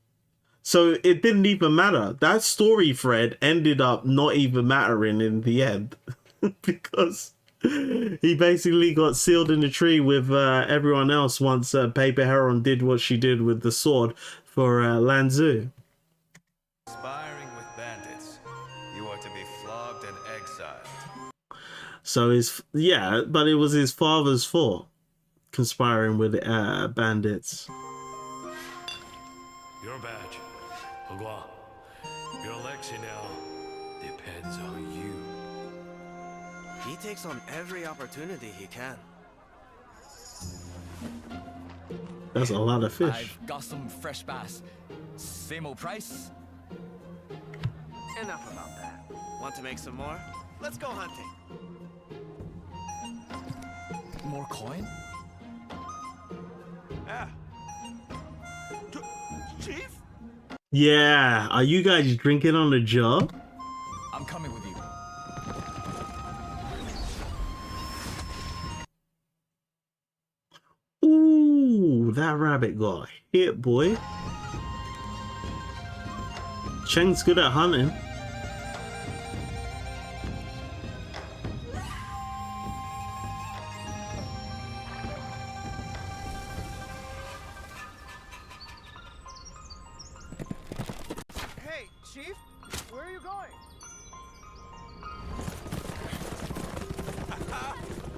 [SPEAKER 1] So it didn't even matter. That story thread ended up not even mattering in the end. Because he basically got sealed in the tree with everyone else once Paper Heron did what she did with the sword for Lanzu.
[SPEAKER 11] Conspiring with bandits. You are to be flogged and exiled.
[SPEAKER 1] So yeah, but it was his father's fault. Conspiring with bandits.
[SPEAKER 11] Your badge. Hogwa. Your election now depends on you.
[SPEAKER 10] He takes on every opportunity he can.
[SPEAKER 1] That's a lot of fish.
[SPEAKER 3] I've got some fresh bass. Same old price.
[SPEAKER 10] Enough about that. Want to make some more? Let's go hunting.
[SPEAKER 3] More coin?
[SPEAKER 9] Ah. Chief?
[SPEAKER 1] Yeah, are you guys drinking on the job?
[SPEAKER 3] I'm coming with you.
[SPEAKER 1] Ooh, that rabbit got hit, boy. Cheng's good at hunting.
[SPEAKER 10] Hey, Chief, where are you going?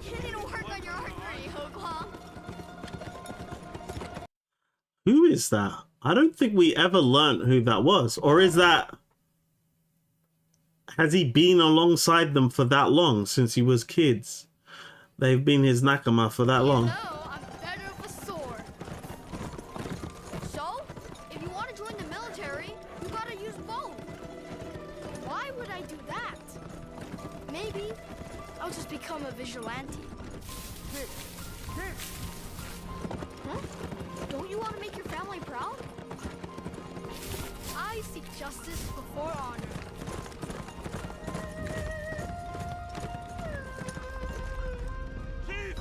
[SPEAKER 5] You need to work on your archery, Hogwa.
[SPEAKER 1] Who is that? I don't think we ever learnt who that was. Or is that... Has he been alongside them for that long, since he was kids? They've been his nakama for that long.
[SPEAKER 5] No, I'm better with a sword. So, if you want to join the military, you gotta use both. Why would I do that? Maybe I'll just become a vigilante. Huh? Don't you want to make your family proud? I seek justice before honor.
[SPEAKER 9] Chief!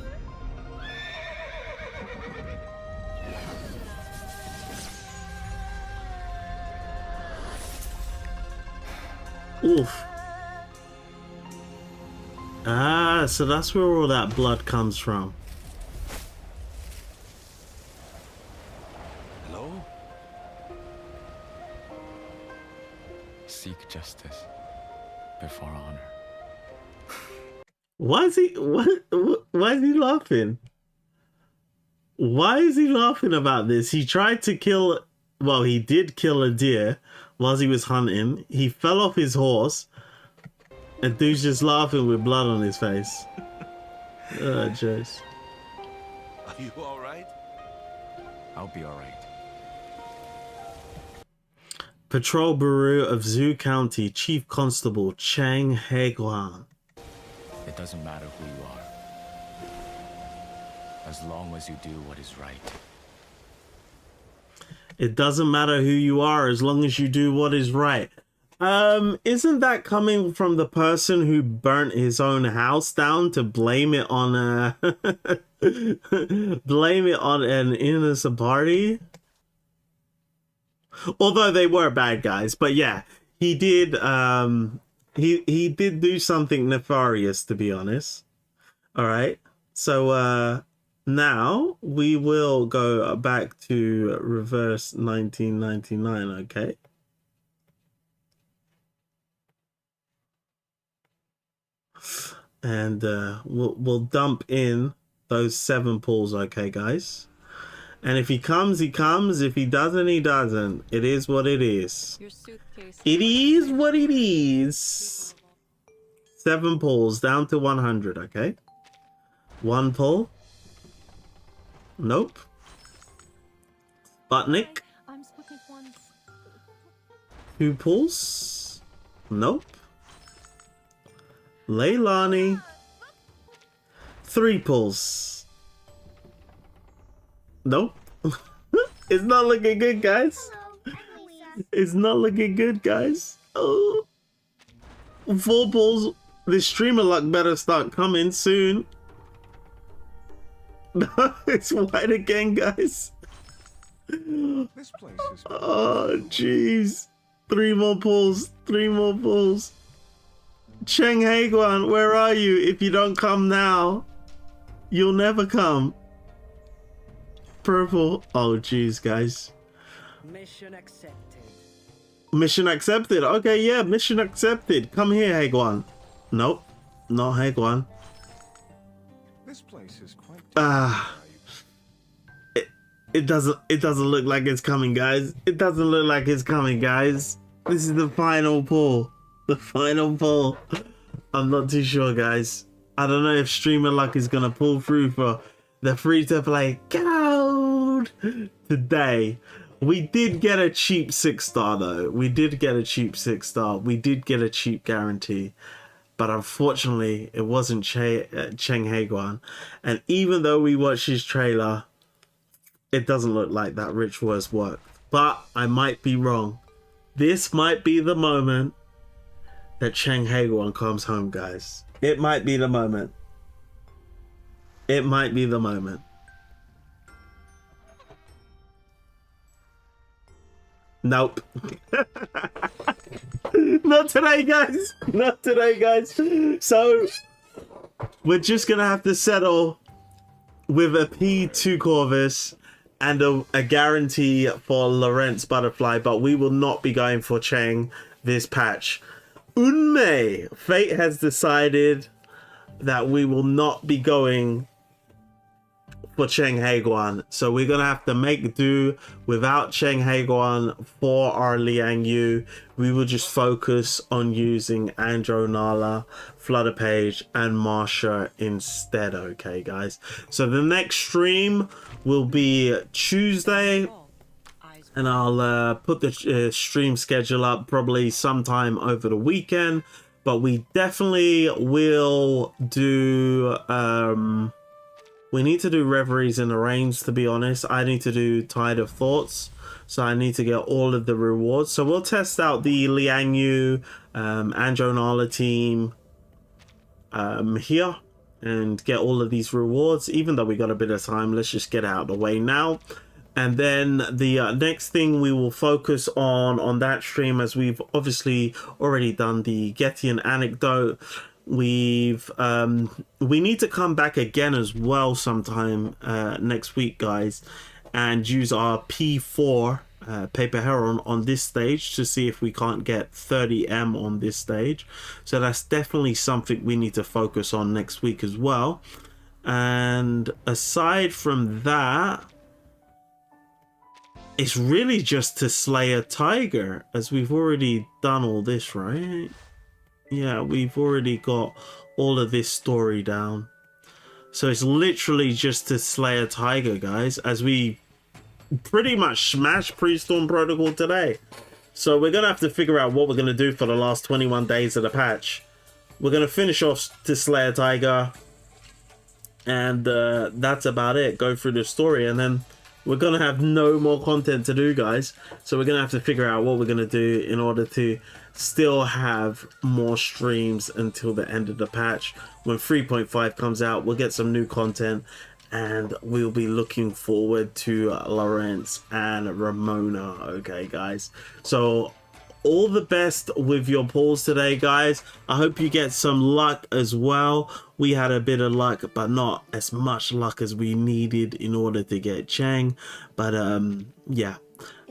[SPEAKER 1] Oof. Ah, so that's where all that blood comes from.
[SPEAKER 11] Hello? Seek justice before honor.
[SPEAKER 1] Why is he why is he laughing? Why is he laughing about this? He tried to kill, well, he did kill a deer whilst he was hunting. He fell off his horse, and dude's just laughing with blood on his face. Oh, jeez.
[SPEAKER 9] Are you all right?
[SPEAKER 6] I'll be all right.
[SPEAKER 1] Patrol Bureau of Zhu County Chief Constable Chang Heyuan.
[SPEAKER 12] It doesn't matter who you are, as long as you do what is right.
[SPEAKER 1] It doesn't matter who you are as long as you do what is right. Isn't that coming from the person who burnt his own house down to blame it on blame it on an innocent party? Although they were bad guys, but yeah, he did he did do something nefarious, to be honest. All right. So now we will go back to reverse 1999, okay? And we'll dump in those 7 pulls, okay, guys? And if he comes, he comes. If he doesn't, he doesn't. It is what it is. It is what it is. 7 pulls down to 100, okay? 1 pull. Nope. Sputnik. 2 pulls. Nope. Leilani. 3 pulls. Nope. It's not looking good, guys. It's not looking good, guys. Oh. 4 pulls. This streamer luck better start coming soon. No, it's white again, guys.
[SPEAKER 6] This place is...
[SPEAKER 1] Oh, jeez. 3 more pulls. 3 more pulls. Cheng Heyuan, where are you? If you don't come now, you'll never come. Purple. Oh, jeez, guys.
[SPEAKER 3] Mission accepted.
[SPEAKER 1] Mission accepted. Okay, yeah, mission accepted. Come here, Heyuan. Nope, not Heyuan.
[SPEAKER 6] This place is quite...
[SPEAKER 1] It doesn't look like it's coming, guys. It doesn't look like it's coming, guys. This is the final pull. The final pull. I'm not too sure, guys. I don't know if streamer luck is gonna pull through for the free-to-play code today. We did get a cheap 6-star though. We did get a cheap 6-star. We did get a cheap guarantee. But unfortunately, it wasn't Cheng Heyuan. And even though we watched his trailer, it doesn't look like that ritual's worked. But I might be wrong. This might be the moment that Cheng Heyuan comes home, guys. It might be the moment. It might be the moment. Nope. Not today, guys. Not today, guys. So we're just gonna have to settle with a P2 Corvis and a guarantee for Lorentz Butterfly, but we will not be going for Cheng this patch. Unmei, fate has decided that we will not be going for Cheng Heyuan, so we're gonna have to make do without Cheng Heyuan for our Liang Yu. We will just focus on using Andronala, Flutterpage, and Marsha instead, okay, guys? So the next stream will be Tuesday, and I'll put the stream schedule up probably sometime over the weekend, but we definitely will do we need to do Reveries in the Range, to be honest. I need to do Tide of Thoughts, so I need to get all of the rewards. So we'll test out the Liang Yu, Andronala team here and get all of these rewards. Even though we got a bit of time, let's just get out of the way now. And then the next thing we will focus on that stream, as we've obviously already done the Getian anecdote, we need to come back again as well sometime next week, guys, and use our P4 Paper Heron on this stage to see if we can't get 30M on this stage. So that's definitely something we need to focus on next week as well. And aside from that, it's really just to slay a tiger, as we've already done all this, right? Yeah, we've already got all of this story down. So it's literally just to slay a tiger, guys, as we pretty much smashed Pre-Storm Protocol today. So we're going to have to figure out what we're going to do for the last 21 days of the patch. We're going to finish off to slay a tiger. And that's about it. Go through the story, and then we're going to have no more content to do, guys. So we're going to have to figure out what we're going to do in order to still have more streams until the end of the patch. When 3.5 comes out, we'll get some new content, and we'll be looking forward to Lawrence and Ramona. Okay, guys. So all the best with your pulls today, guys. I hope you get some luck as well. We had a bit of luck, but not as much luck as we needed in order to get Chang. But yeah,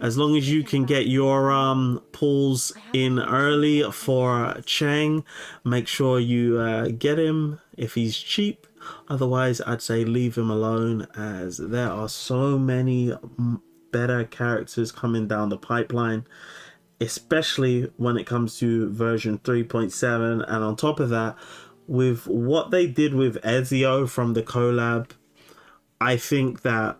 [SPEAKER 1] as long as you can get your pulls in early for Chang, make sure you get him if he's cheap. Otherwise, I'd say leave him alone, as there are so many better characters coming down the pipeline, especially when it comes to version 3.7. And on top of that, with what they did with Ezio from the collab, I think that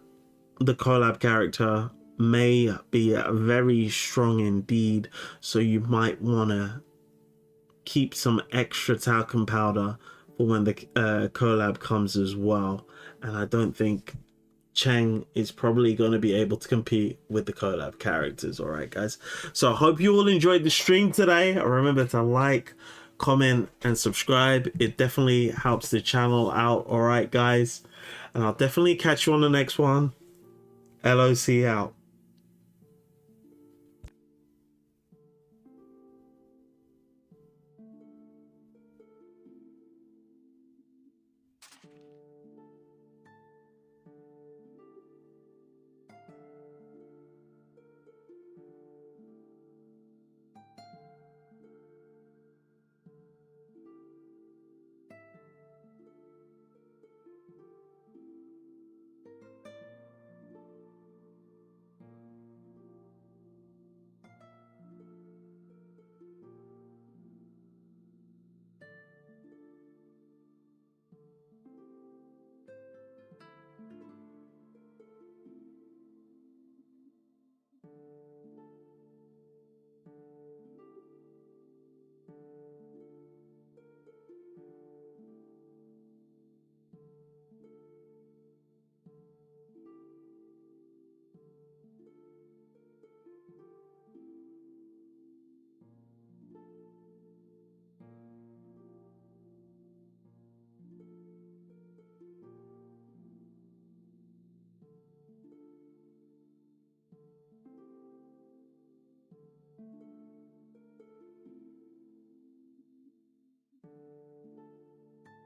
[SPEAKER 1] the collab character may be very strong indeed. So you might want to keep some extra talcum powder for when the collab comes as well. And I don't think Cheng is probably going to be able to compete with the collab characters. All right, guys. So I hope you all enjoyed the stream today. Remember to like, comment, and subscribe. It definitely helps the channel out. All right, guys. And I'll definitely catch you on the next one. LOC out.